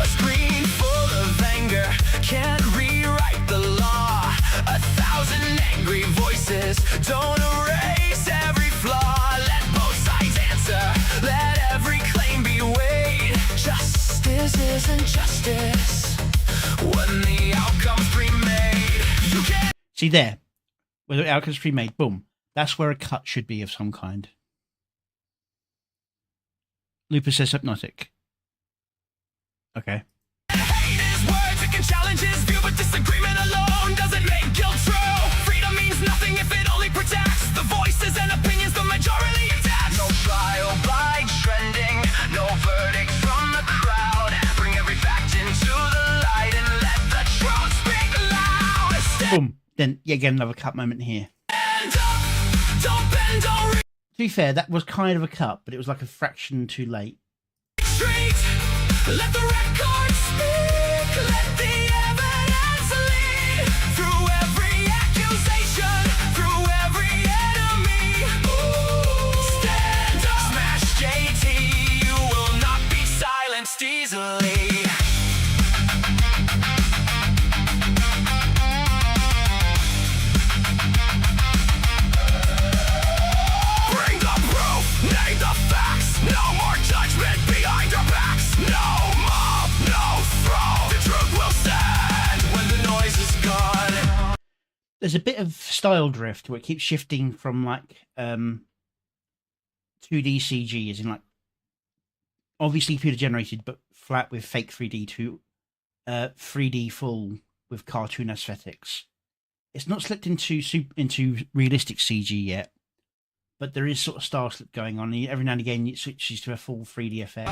screen full of anger can't rewrite the law. 1,000 angry voices don't erase every flaw. Let both sides answer, let every claim be weighed. Justice isn't justice when the outcome's pre-made. You can't See there, where the outcome's pre-made, boom. That's where a cut should be of some kind. Lupus says Hypnotic. Okay. hate his words, it can challenge his view, but disagreement alone doesn't make guilt true. Freedom means nothing if it only protects the voices and opinions the majority attach. No trial by trending, no verdict from the crowd. Bring every fact into the light and let the truth speak loud. Boom. Then, yet again, another cut moment here. Stand up, don't bend, don't To be fair, that was kind of a cut, but it was like a fraction too late. retreat. Let the record speak, let the evidence lead. Through every accusation, through every enemy. Stand up, smash JT, you will not be silenced easily. Bring the proof, name the facts. No more judgment behind our backs. No mob, no throne. The truth will stand when the noise is gone. There's a bit of style drift where it keeps shifting from like 2D CG, as in like obviously computer generated but flat with fake 3D to 3D full with cartoon aesthetics. It's not slipped into realistic CG yet, but there is sort of style slip going on. Every now and again it switches to a full 3D effect.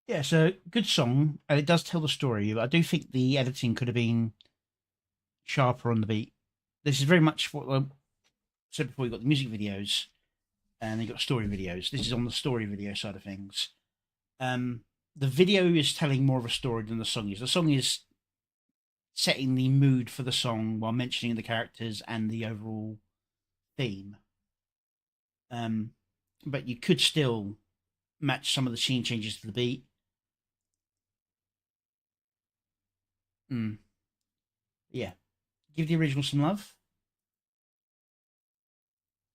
Yeah, so good song, and it does tell the story. But I do think the editing could have been sharper on the beat. This is very much what I said before. You got the music videos, and you got story videos. This is on the story video side of things. The video is telling more of a story than the song is. The song is setting the mood for the song while mentioning the characters and the overall theme. But you could still match some of the scene changes to the beat. Yeah. Give the original some love.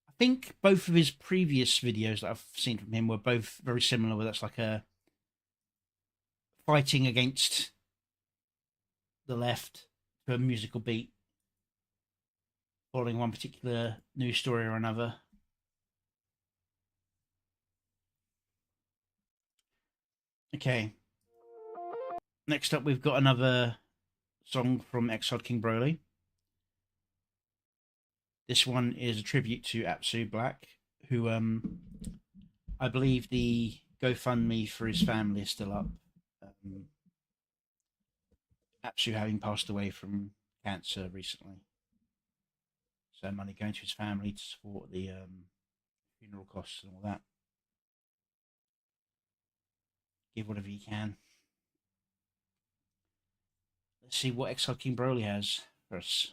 I think both of his previous videos that I've seen from him were both very similar, where that's like a fighting against the left to a musical beat, following one particular news story or another. Okay. Next up, we've got another song from Exiled King Broly. This one is a tribute to Apsu Black, who I believe the GoFundMe for his family is still up. Apsu having passed away from cancer recently. So money going to his family to support the funeral costs and all that. Give whatever you can. Let's see what Exiled King Broly has for us.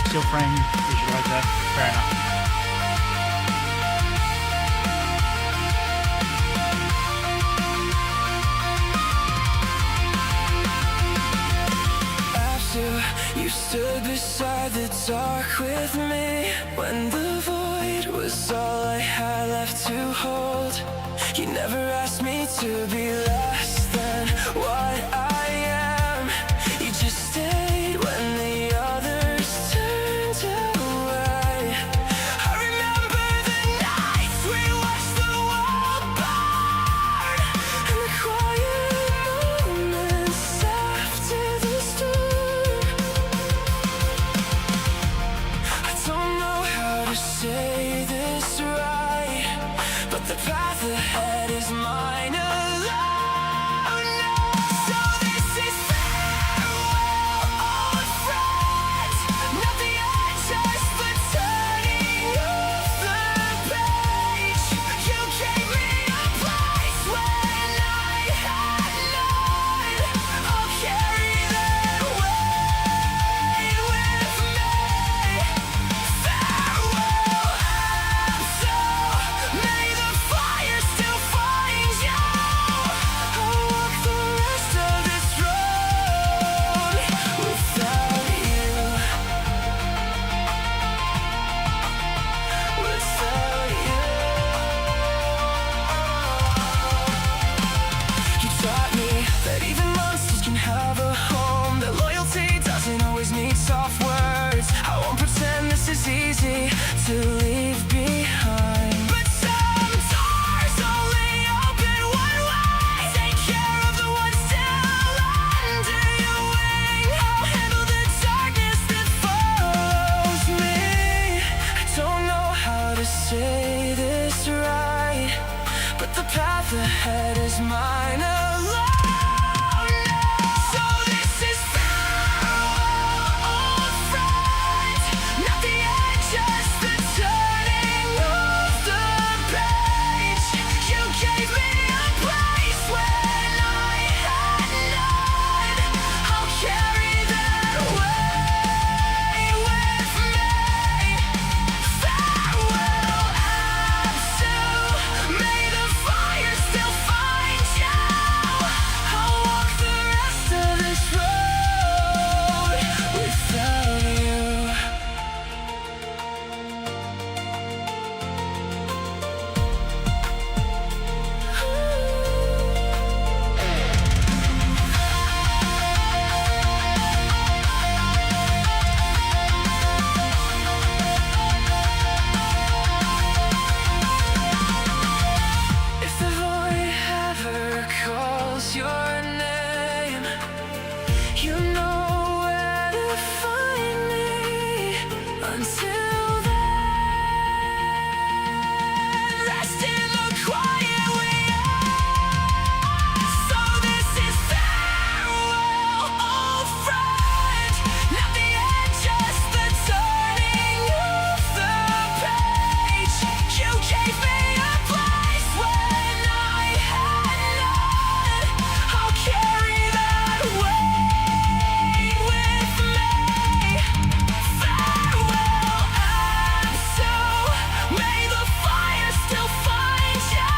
Still frame visualizer, fair enough. You stood beside the dark with me when the void was all I had left to hold. You never asked me to be less than what I am. You just stayed when the others turned away. I remember the nights we watched the world burn, and the quiet moments after the storm. I don't know how to say this right, but the path ahead is mine alone. So this is farewell, old friends. Not the end, just the turning of the page. You gave me a place when I had none. I'll carry that weight with me. Farewell, Absol. May the fire still find you. I'll walk the rest of this road without you. Without you. You taught me that even monsters can have a home, that loyalty doesn't always need soft words. I won't pretend this is easy to leave behind. But some doors only open one way. Take care of the ones still under your wing. I'll handle the darkness that follows me. I don't know how to say this right, but the path ahead is mine alone. So this is farewell, old friends. Not the end, just the turning of Until then, rest in the quiet we are. So this is farewell, old friend. Not the end, just the turning of the page. You gave me a place when I had none. I'll carry that weight with me. Farewell, and so may the fire still find you.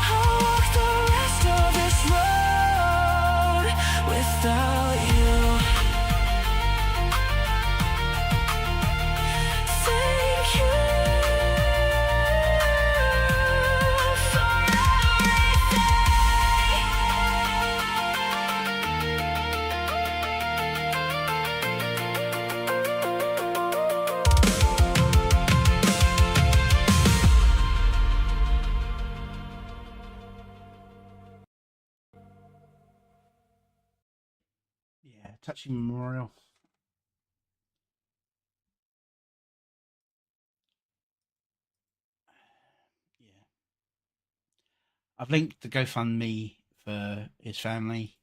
I'll walk the rest of this road without you. Thank you for Yeah, touching memorial. Yeah. I've linked the GoFundMe for his family.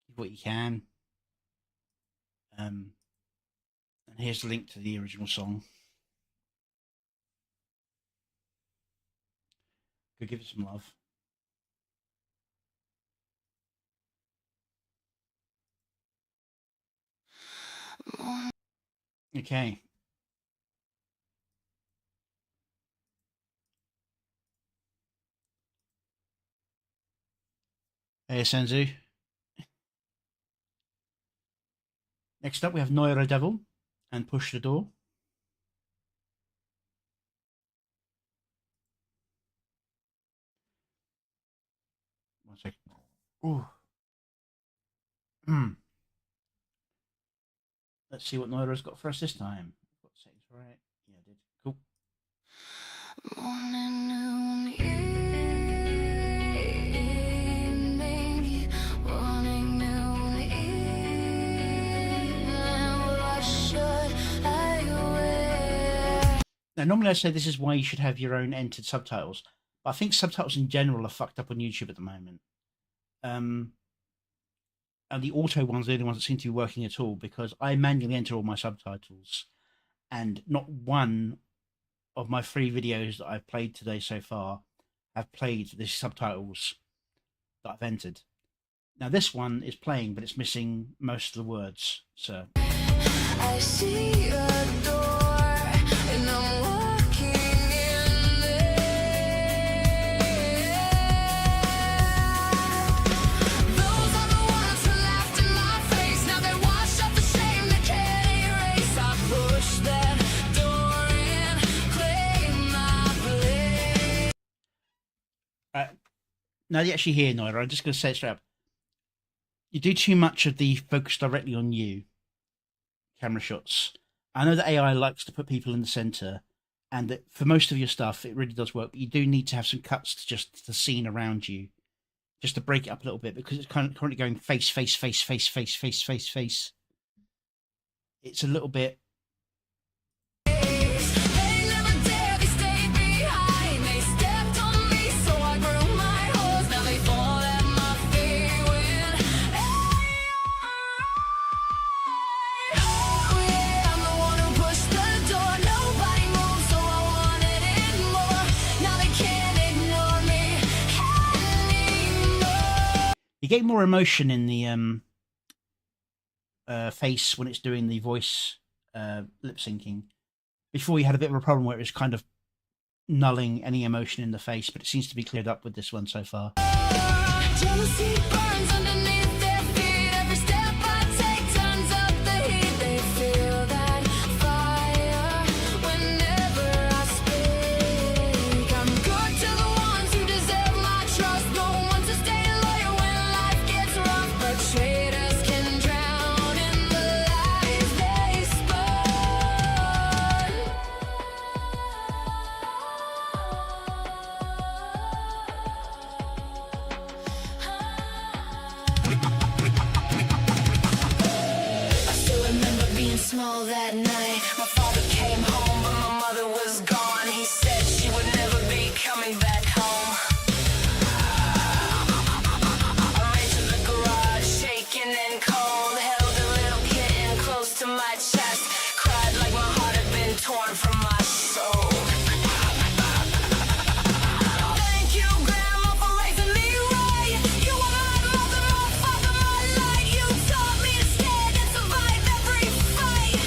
Give what you can. And here's the link to the original song. Go give it some love. Okay. Hey, Senzu. Next up, we have Noira Devil and Push the Door. One second. Ooh. Let's see what Noira's got for us this time. Got settings right. Yeah, I did. Cool. morning, noon, evening. Morning, noon, evening. What should I wear? Now, normally I say this is why you should have your own entered subtitles, but I think subtitles in general are fucked up on YouTube at the moment. And the auto ones are the only ones that seem to be working at all, because I manually enter all my subtitles, and not one of my 3 videos that I've played today so far have played the subtitles that I've entered. Now this one is playing, but it's missing most of the words. So I see a door and I'm walking in there. Those are the ones who laughed in my face. Now they wash up the shame they can't erase. I push that door in, claim my place. now that you actually hear Noira, I'm just going to say it straight up. You do too much of the focus directly on you camera shots. I know that AI likes to put people in the center, and that for most of your stuff it really does work, but you do need to have some cuts to just the scene around you, just to break it up a little bit, because it's currently going face, face, face, face, face, face, face, face. It's a little bit. They never dared, they stayed behind. They stepped on me, so I grew my hose. Now they fall at my feet when oh yeah, I'm the one who pushed the door. Nobody moved, so I wanted it more. Now they can't ignore me anymore. You get more emotion in the face when it's doing the voice lip syncing. Before you had a bit of a problem where it was kind of nulling any emotion in the face, but it seems to be cleared up with this one so far. Jealousy burns underneath their feet. Every step I take turns up the heat. They feel that fire whenever I speak. I'm good to the ones who deserve my trust. No one to stay loyal when life gets rough. But traitors can drown in the lies they spun. night. My father came home, but my mother was gone. He said she would never be coming back home. I ran to the garage, shaking and cold. Held a little kitten close to my chest. Cried like my heart had been torn from my soul. Thank you, Grandma, for raising me right. You were my mother, my father, my light. You taught me to stand and survive every fight.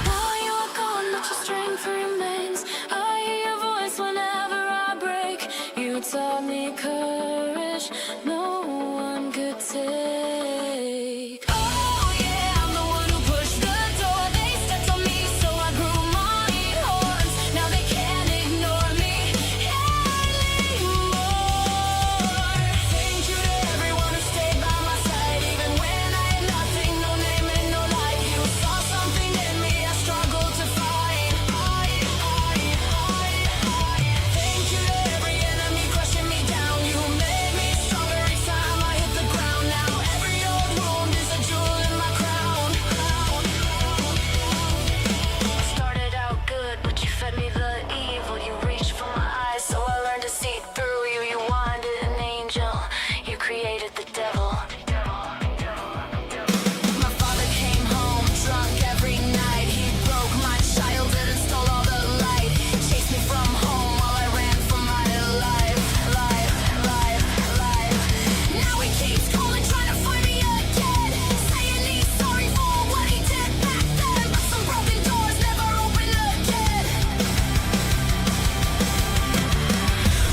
Now you are gone, but your strength remains. I hear your voice whenever I break. You taught me courage no one could take. Oh yeah, I'm the one who pushed the door. They stepped on me, so I grew my horns. Now they can't ignore me anymore. Thank you to everyone who stayed by my side, even when I had nothing, no name and no light. You saw something in me I struggled to find. Thank you to every enemy crushing me down. You made me stronger each time I hit the ground. Now every old wound is a jewel in my crown. I started out good, but you fed me the evil. You reached for my eyes, so I learned to see through you. You wanted an angel, you created the devil. My father came home drunk every night. He broke my childhood and stole all the light. Chased me from home while I ran for my life. Now he keeps calling, trying to find me again. Saying he's sorry for what he did back then. But some broken doors never open again.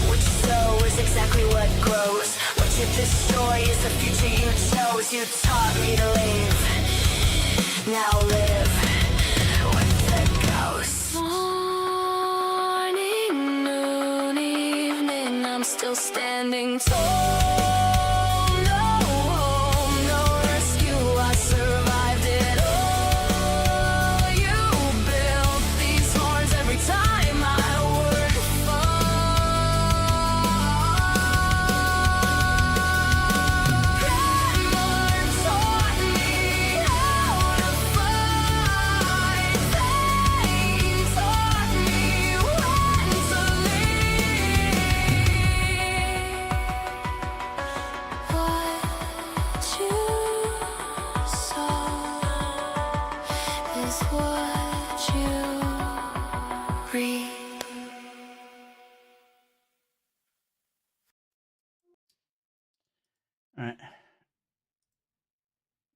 What you sow is exactly what grows. What you destroy is the future you chose. You taught me to live. Now live with the ghosts. Morning, noon, evening, I'm still standing tall. No home, no rescue, I survived it all. You built these horns every time I would fall. Grandma taught me how to fight. They taught me when to leave. What you sow is what you reap. All right.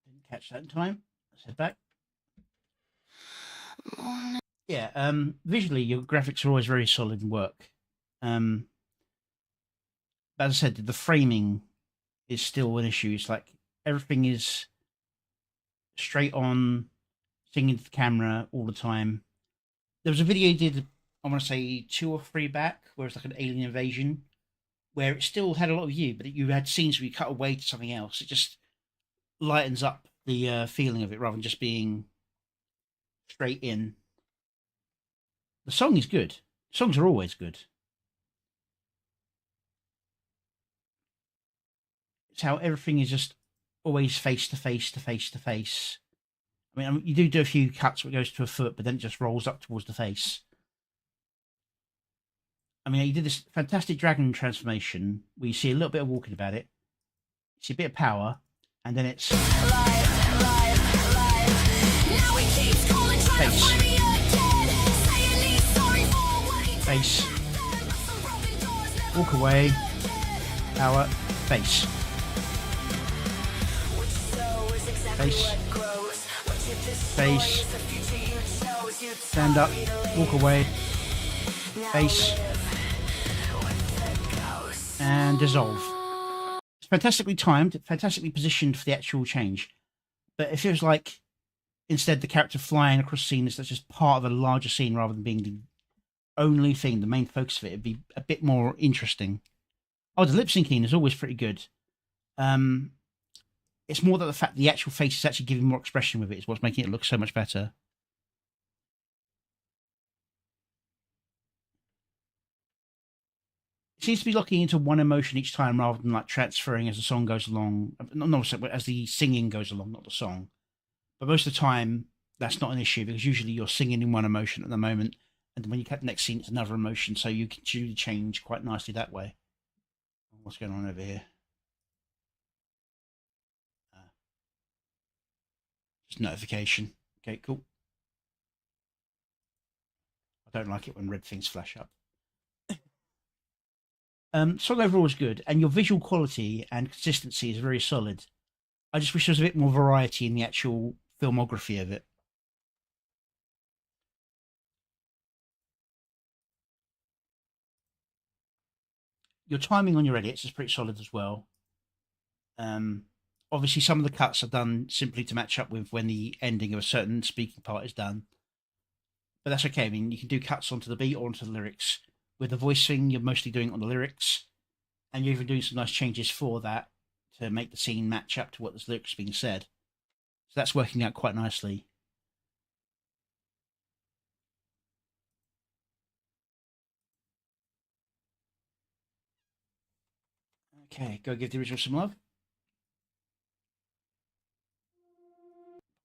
Didn't catch that in time. Let's head back. Yeah, visually your graphics are always very solid and work. But as I said, the framing is still an issue. It's like everything is straight on, singing to the camera all the time. There was a video you did, I want to say 2 or 3 back, where it's like an alien invasion, where it still had a lot of you, but you had scenes where you cut away to something else. It just lightens up the feeling of it rather than just being straight in. The song is good. Songs are always good. It's how everything is just always face to face to face to face. I mean, you do a few cuts where it goes to a foot, but then it just rolls up towards the face. I mean, you did this fantastic dragon transformation where you see a little bit of walking about it, you see a bit of power, and then it's face. Face. Walk away. Power. Face. Face. Face. Stand up. Walk away. Face. And dissolve. It's fantastically timed, fantastically positioned for the actual change. But it feels like instead the character flying across the scene is just part of a larger scene rather than being the only thing, the main focus of it. It'd be a bit more interesting. Oh, the lip syncing is always pretty good. It's more that the fact the actual face is actually giving more expression with it is what's making it look so much better. It seems to be locking into one emotion each time rather than like transferring as the song goes along. Not as the singing goes along, not the song. But most of the time, that's not an issue because usually you're singing in one emotion at the moment, and when you cut the next scene, it's another emotion, so you can usually change quite nicely that way. What's going on over here? Just notification. Okay, cool. I don't like it when red things flash up. Song overall is good, and your visual quality and consistency is very solid. I just wish there was a bit more variety in the actual filmography of it. Your timing on your edits is pretty solid as well. Obviously, some of the cuts are done simply to match up with when the ending of a certain speaking part is done. But that's okay. I mean, you can do cuts onto the beat or onto the lyrics. With the voice thing, you're mostly doing it on the lyrics. And you're even doing some nice changes for that to make the scene match up to what the lyrics are being said. So that's working out quite nicely. Okay, go give the original some love.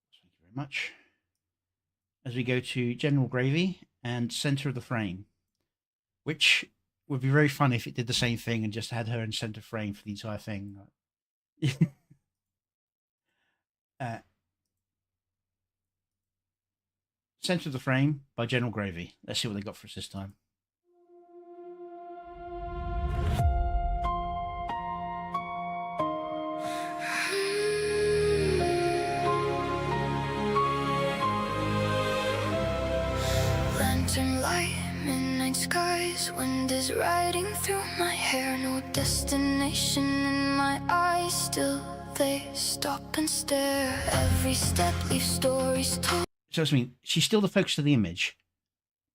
Thank you very much. As we go to General Gravy and Center of the Frame, which would be very fun if it did the same thing and just had her in center frame for the entire thing. Center of the Frame by General Gravy. Let's see what they got for us this time. Lantern light, midnight skies, wind is riding through my hair. No destination in my eyes, still they stop and stare. Every step leaves stories told. So I mean, she's still the focus of the image,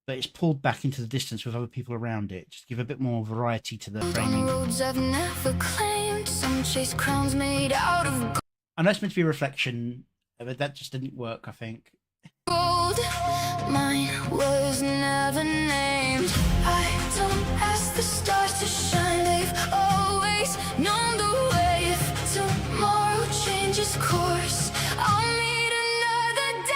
but it's pulled back into the distance with other people around it. Just give a bit more variety to the framing. Roads I've never claimed, some chase crowns made out of gold. I know it's meant to be a reflection, but that just didn't work, I think. Mine was never named. I don't ask the stars to shine, they've always known the way. If tomorrow changes course, I'll meet another day.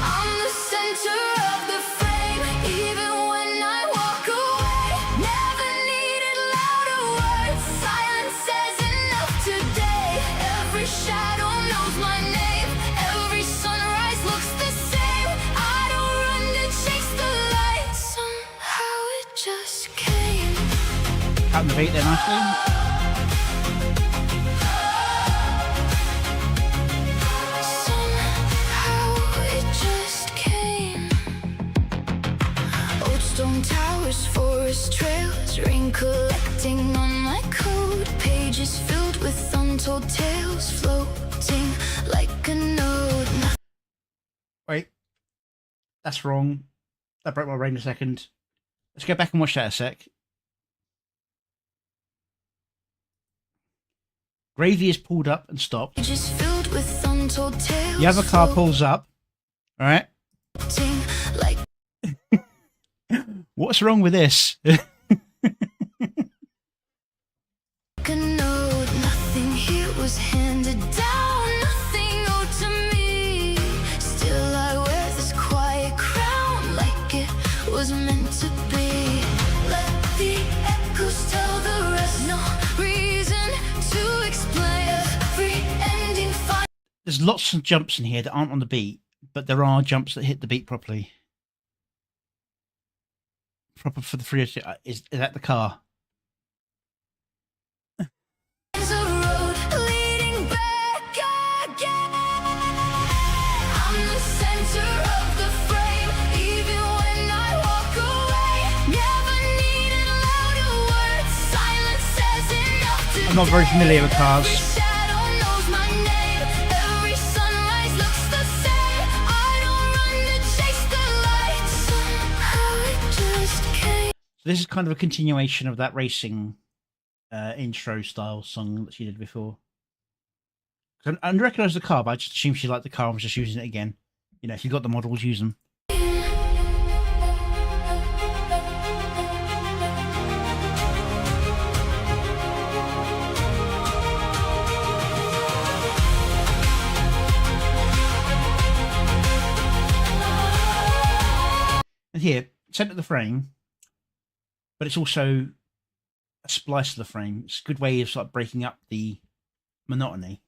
I'm the center of the frame, even when I walk away. Never needed louder words, silence says enough today. Every shadow knows my name. Cutting the beat there nicely. Somehow it just came. Old stone towers, forest trails, rain collecting on my coat. Pages filled with untold tales, floating like a note. Wait, that's wrong. That broke my brain a second. Let's go back and watch that a sec. Gravy is pulled up and stopped. The other car pulls up. All right. Like What's wrong with this? nothing here was handed down, nothing owed to me. Still I wear this quiet crown like it was meant to be. Let the echoes tell the rest. No reason to explain every ending. There's lots of jumps in here that aren't on the beat, but there are jumps that hit the beat properly. Proper for the 302. Is that the car? I'm not very familiar with cars. So this is kind of a continuation of that racing intro style song that she did before. I recognise the car, but I just assumed she liked the car and was just using it again. You know, if you've got the models, use them. here, center of the frame, but it's also a splice of the frame. It's a good way of like breaking up the monotony.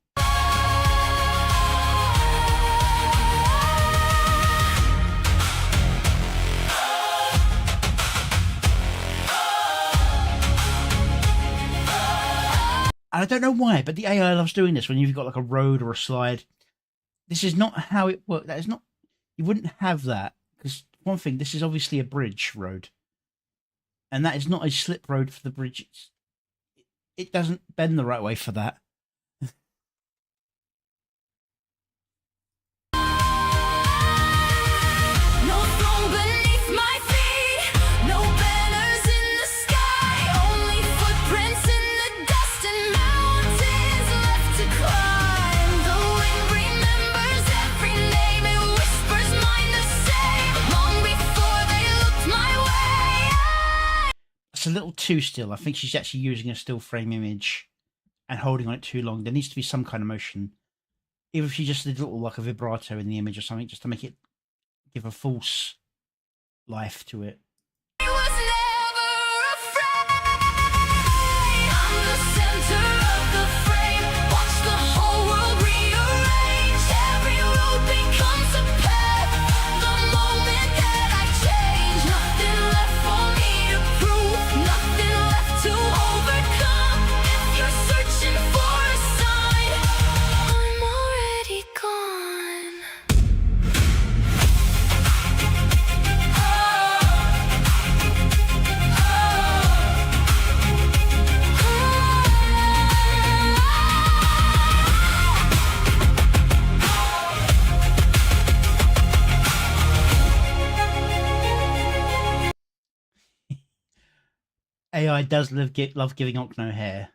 And I don't know why, but the AI loves doing this when you've got like a road or a slide. This is not how it works. That is not, you wouldn't have that, because one thing, this is obviously a bridge road. And that is not a slip road for the bridge. It doesn't bend the right way for that. No throne beneath my feet, no banners in the sky, only footprints in the dust and mountains left to climb. The wind remembers every name, it whispers mine the same, long before they looked my way. It's a little too still. I think she's actually using a still frame image and holding on it too long. There needs to be some kind of motion. Even if she just did a little like a vibrato in the image or something, just to make it give a false life to it. I was never afraid. I'm the center of the frame. Watch the whole world rearrange. Every road becomes a path. The moment that I change, nothing left for me to prove, nothing left to overcome. If you're searching for a sign, I'm already gone. AI does love giving Ocno hair.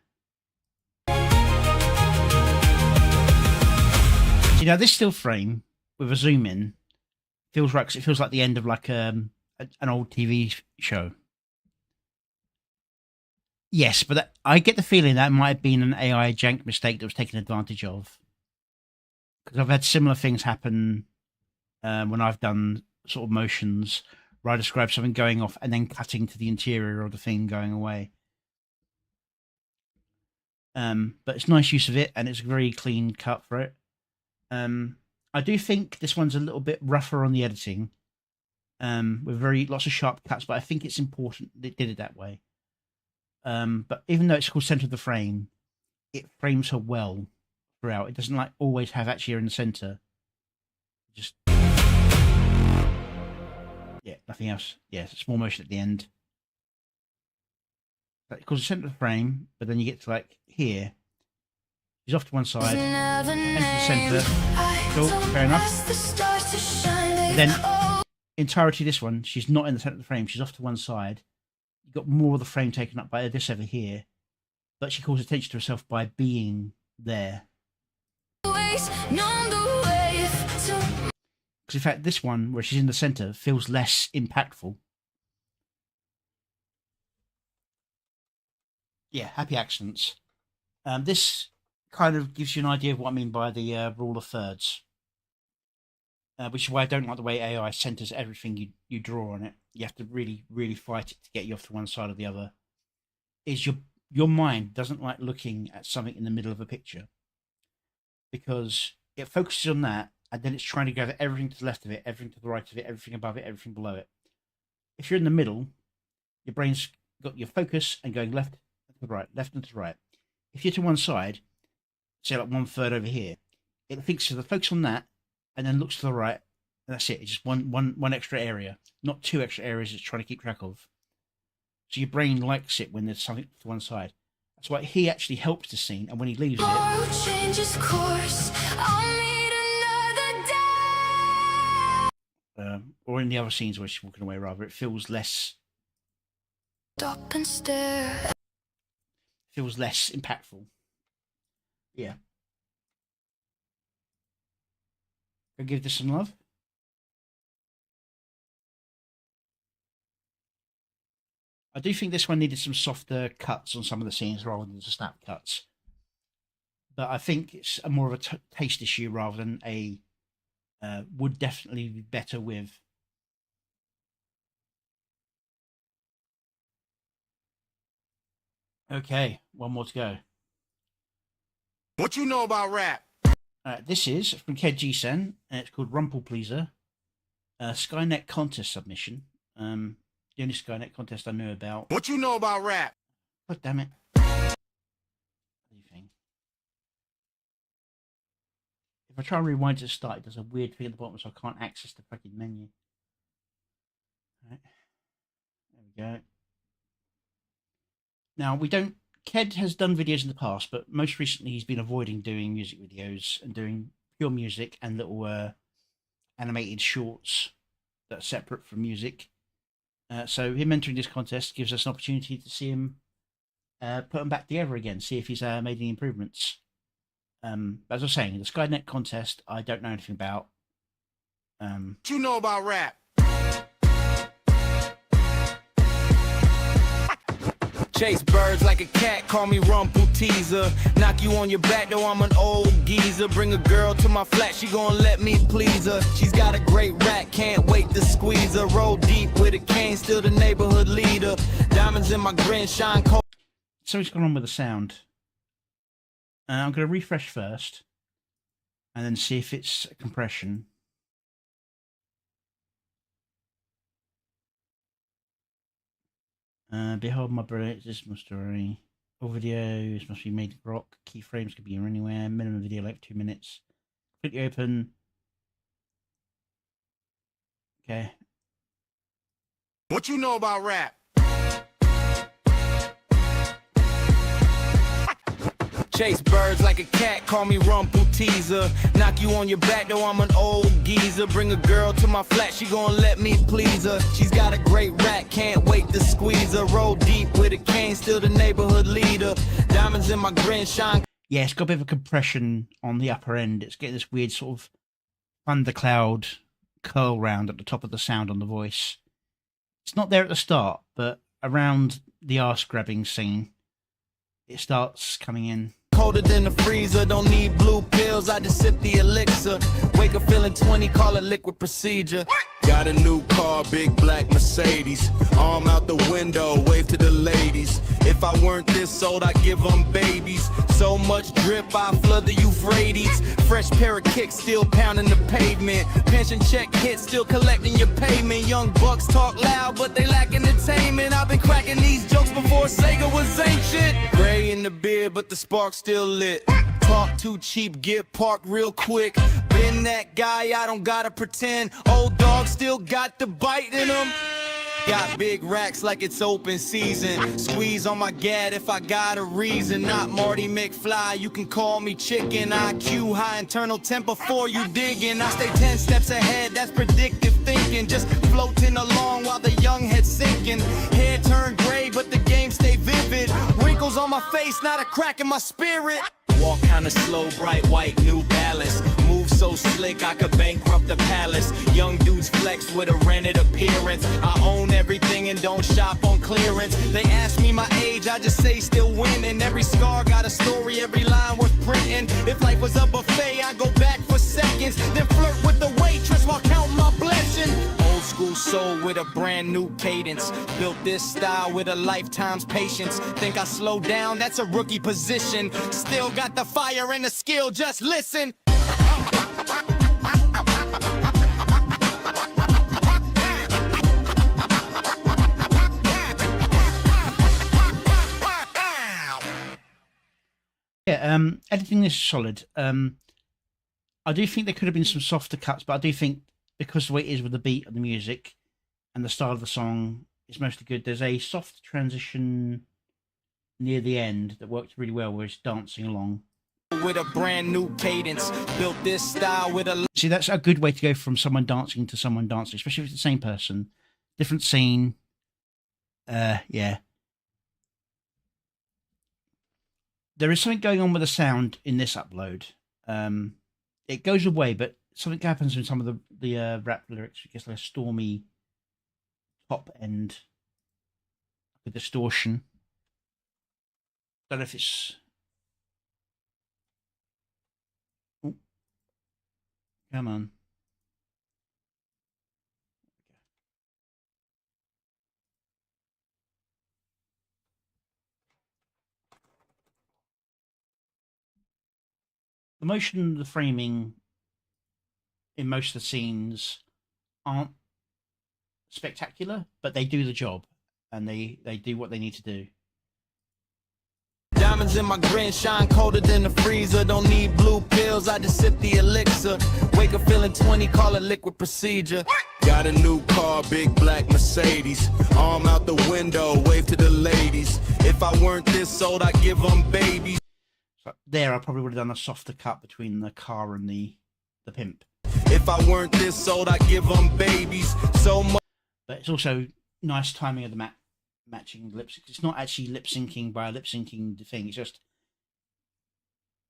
You know, this still frame with a zoom in feels right, 'cause it feels like the end of like an old TV show. Yes, but I get the feeling that might have been an AI jank mistake that was taken advantage of. Because I've had similar things happen when I've done sort of motions where I describe something going off and then cutting to the interior of the thing going away. But it's nice use of it, and it's a very clean cut for it. I do think this one's a little bit rougher on the editing, with lots of sharp cuts, but I think it's important they did it that way. But even though it's called center of the frame, it frames her well throughout. It doesn't like always have actually her in the center. Just nothing else. Yeah, it's a small motion at the end. It calls the center of the frame, but then you get to like here. She's off to one side, enter the center. Cool, fair enough. Then entirety of this one, she's not in the center of the frame. She's off to one side. You've got more of the frame taken up by this over here, but she calls attention to herself by being there. Because in fact, this one, where she's in the center, feels less impactful. Yeah, happy accents. This kind of gives you an idea of what I mean by the rule of thirds. Which is why I don't like the way AI centers everything you draw on it. You have to really, really fight it to get you off to one side or the other. Is your mind doesn't like looking at something in the middle of a picture, because it focuses on that, and then it's trying to gather everything to the left of it, everything to the right of it, everything above it, everything below it. If you're in the middle, your brain's got your focus and going left and to the right, left and to the right. If you're to one side, say like 1/3 over here, it thinks to the focus on that, and then looks to the right, and that's it. It's just one extra area, not two extra areas it's trying to keep track of. So your brain likes it when there's something to one side. That's why he actually helps the scene, and when he leaves it, changes course. I'll meet another day. Or in the other scenes where she's walking away, rather, it feels less. Stop and stare. Feels less impactful. Yeah. I'll give this some love. I do think this one needed some softer cuts on some of the scenes rather than just snap cuts. But I think it's more of a taste issue rather than would definitely be better with Okay, one more to go. What you know about rap? This is from Ked G-Sen, and it's called Rumple Pleaser, Skynet contest submission. The only Skynet contest I knew about. What you know about rap? God damn it. Thing. If I try and rewind to the start, it does a weird thing at the bottom, so I can't access the fucking menu. Right. There we go. Now, Ked has done videos in the past, but most recently he's been avoiding doing music videos and doing pure music and little animated shorts that are separate from music. So him entering this contest gives us an opportunity to see him put them back together again, see if he's made any improvements. As I was saying, the Skynet contest, I don't know anything about. What you know about rap? Chase birds like a cat, call me Rumple Teaser. Knock you on your back, though I'm an old geezer. Bring a girl to my flat, she gon' let me please her. She's got a great rack, can't wait to squeeze her. Roll deep with a cane, still the neighborhood leader. Diamonds in my grin, shine cold. Something's gone on with the sound. I'm going to refresh first, and then see if it's a compression. Behold my brilliant, this is my story. All videos must be made rock. Keyframes could be anywhere. Minimum video like 2 minutes. Completely open. Okay. What you know about rap? Chase birds like a cat, call me Rumple Teaser. Knock you on your back, though I'm an old geezer. Bring a girl to my flat, she gon' let me please her. She's got a great rack, can't wait to squeeze her. Roll deep with a cane, still the neighborhood leader. Diamonds in my grin, shine. Yeah, it's got a bit of a compression on the upper end. It's getting this weird sort of thundercloud curl round at the top of the sound on the voice. It's not there at the start, but around the arse grabbing scene, it starts coming in. Colder than the freezer, don't need blue pills, I just sip the elixir. Wake up feeling 20, call it liquid procedure. Got a new car, big black Mercedes. Arm out the window, wave to the ladies. If I weren't this old, I'd give them babies. So much drip, I flood the Euphrates. Fresh pair of kicks, still pounding the pavement. Pension check hit, still collecting your payment. Young bucks talk loud, but they lack entertainment. I've been cracking these jokes before Sega was ancient. Gray in the beard, but the spark still lit. Talk too cheap, get parked real quick. Been that guy, I don't gotta pretend. Old dog still got the bite in him. Got big racks like it's open season. Squeeze on my gad if I got a reason. Not Marty McFly, you can call me chicken. IQ high, internal temp before you digging. I stay 10 steps ahead, that's predictive thinking. Just floating along while the young head sinking. Hair turned gray, but the game stay vivid. Wrinkles on my face, not a crack in my spirit. Walk kinda slow, bright white, New Balance. Move so slick, I could bankrupt the palace. Young dudes flex with a rented appearance. I own everything and don't shop on clearance. They ask me my age, I just say still winning. Every scar got a story, every line worth printing. If life was a buffet, I go back for seconds. Then flirt with the waitress while counting my blessing. Old school soul with a brand new cadence. Built this style with a lifetime's patience. Think I slow down, that's a rookie position. Still got the fire and the skill, just listen. Yeah, editing this is solid. I do think there could have been some softer cuts, but I do think because the way it is with the beat of the music and the style of the song, it's mostly good. There's a soft transition near the end that worked really well where it's dancing along. With a brand new cadence, built this style with a... See, that's a good way to go from someone dancing to someone dancing, especially if it's the same person. Different scene. Yeah. There is something going on with the sound in this upload. It goes away, but something happens in some of the rap lyrics. It gets like a stormy top end, with distortion. Don't know if it's... Oh. Come on. The motion, the framing in most of the scenes aren't spectacular, but they do the job, and they do what they need to do. Diamonds in my grin shine colder than the freezer. Don't need blue pills, I just sip the elixir. Wake up feeling 20, call it liquid procedure. Got a new car, big black Mercedes. Arm out the window, wave to the ladies. If I weren't this old, I'd give them babies. So there, I probably would have done a softer cut between the car and the pimp. If I weren't this old, I'd give them babies. So much. But it's also nice timing of the matching lip sync. It's not actually lip syncing by lip syncing the thing. It's just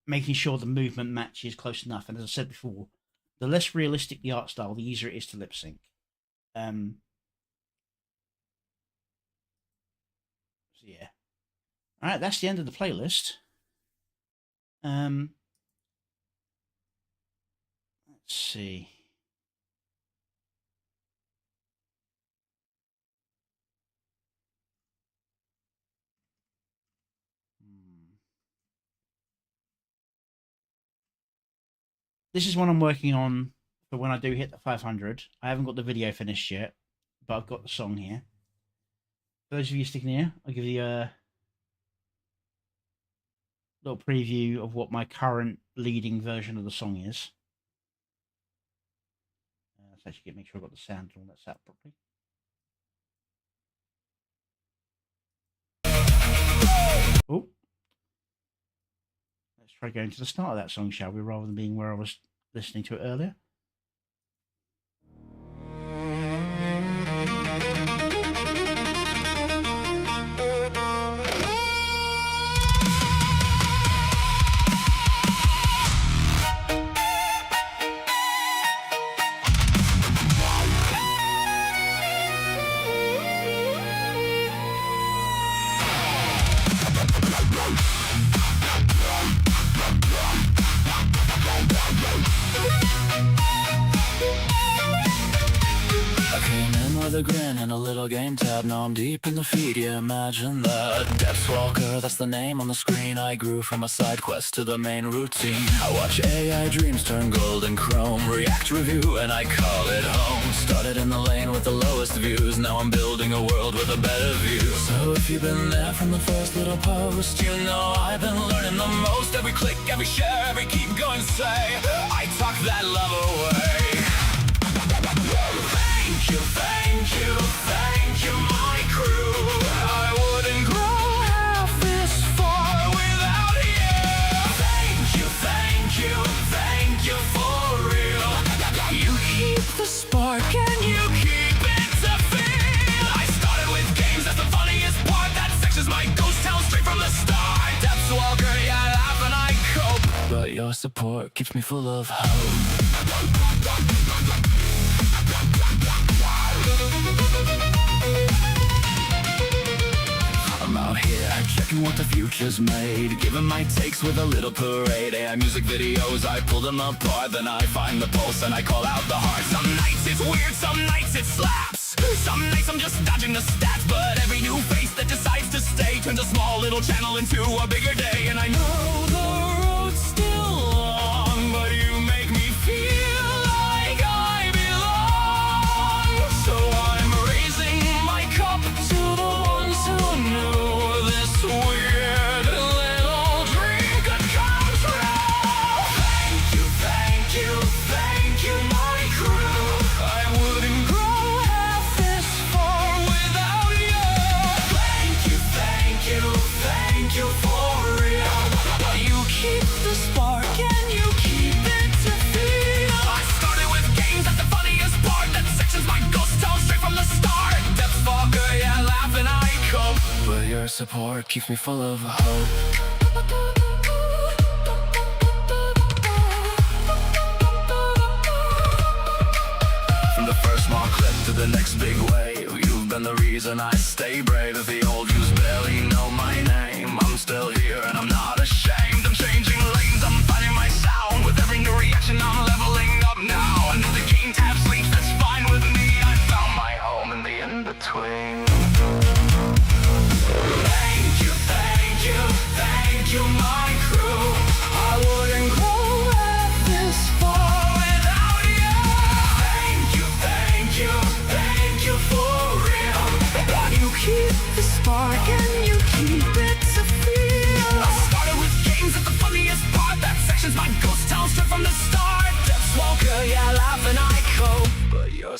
making sure the movement matches close enough. And as I said before, the less realistic the art style, the easier it is to lip sync. So yeah. All right, that's the end of the playlist. Let's see. This is one I'm working on for when I do hit the 500. I haven't got the video finished yet, but I've got the song here. For those of you sticking here, I'll give you a little preview of what my current leading version of the song is. Let's actually make sure I've got the sound and all that set up properly. Oh. Let's try going to the start of that song, shall we, rather than being where I was listening to it earlier. A grin and a little game tab. Now I'm deep in the feed, yeah, imagine that. Depthswalker, that's the name on the screen. I grew from a side quest to the main routine. I watch AI dreams turn gold and chrome. React, review, and I call it home. Started in the lane with the lowest views. Now I'm building a world with a better view. So if you've been there from the first little post, you know I've been learning the most. Every click, every share, every keep going, say I talk that love away. Thank you, my crew. I wouldn't grow half this far without you. Thank you for real. You keep the spark and you keep it to feel. I started with games, that's the funniest part. That section's my ghost town straight from the start. Depthswalker, yeah, I laugh and I cope, but your support keeps me full of hope. I'm out here checking what the future's made, giving my takes with a little parade. AI music videos, I pull them apart, then I find the pulse and I call out the heart. Some nights it's weird, some nights it slaps. Some nights I'm just dodging the stats, but every new face that decides to stay turns a small little channel into a bigger day. And I know the road's still long, but you make me feel like I belong. So I'm raising my cup to the ones who knew this weird little dream could come true. Thank you, my crew. I wouldn't grow half this far without you. Thank you for real. You keep the spark and you keep it to feel. I started with games, that's the funniest part. That section's my ghost town straight from the start. Depthswalker, yeah, I laugh and I cope, but your support keeps me full of hope. From the first small clip to the next big wave, you've been the reason I stay brave. If the old yous barely know my name, I'm still here and I'm not ashamed. I'm changing lanes, I'm finding my sound. With every new reaction I'm leveling up now. And if the game tab sleeps, that's fine with me. I found my home in the in-between. Thank you, my crew. I wouldn't grow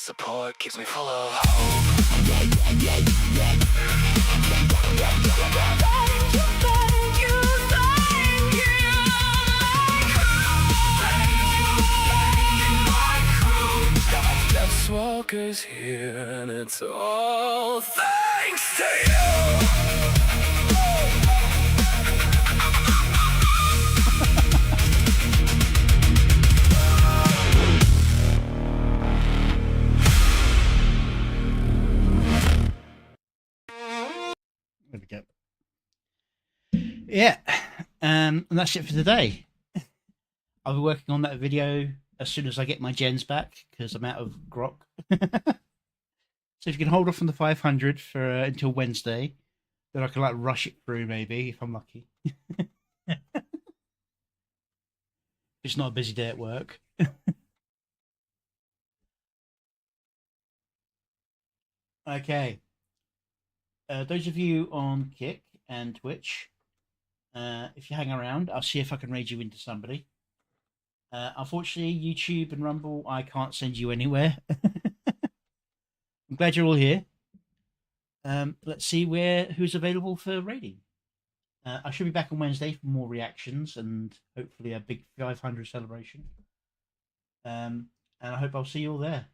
support keeps me full of hope. Walker's here, and it's all thanks to you. There we go. Yeah, and that's it for today. I'll be working on that video as soon as I get my gens back because I'm out of grok. So if you can hold off on the 500 for until Wednesday, then I can like rush it through maybe if I'm lucky. It's not a busy day at work. Okay. Those of you on Kick and Twitch, if you hang around, I'll see if I can raid you into somebody. Unfortunately, YouTube and Rumble, I can't send you anywhere. I'm glad you're all here. Let's see who's available for raiding. I should be back on Wednesday for more reactions and hopefully a big 500 celebration. And I hope I'll see you all there.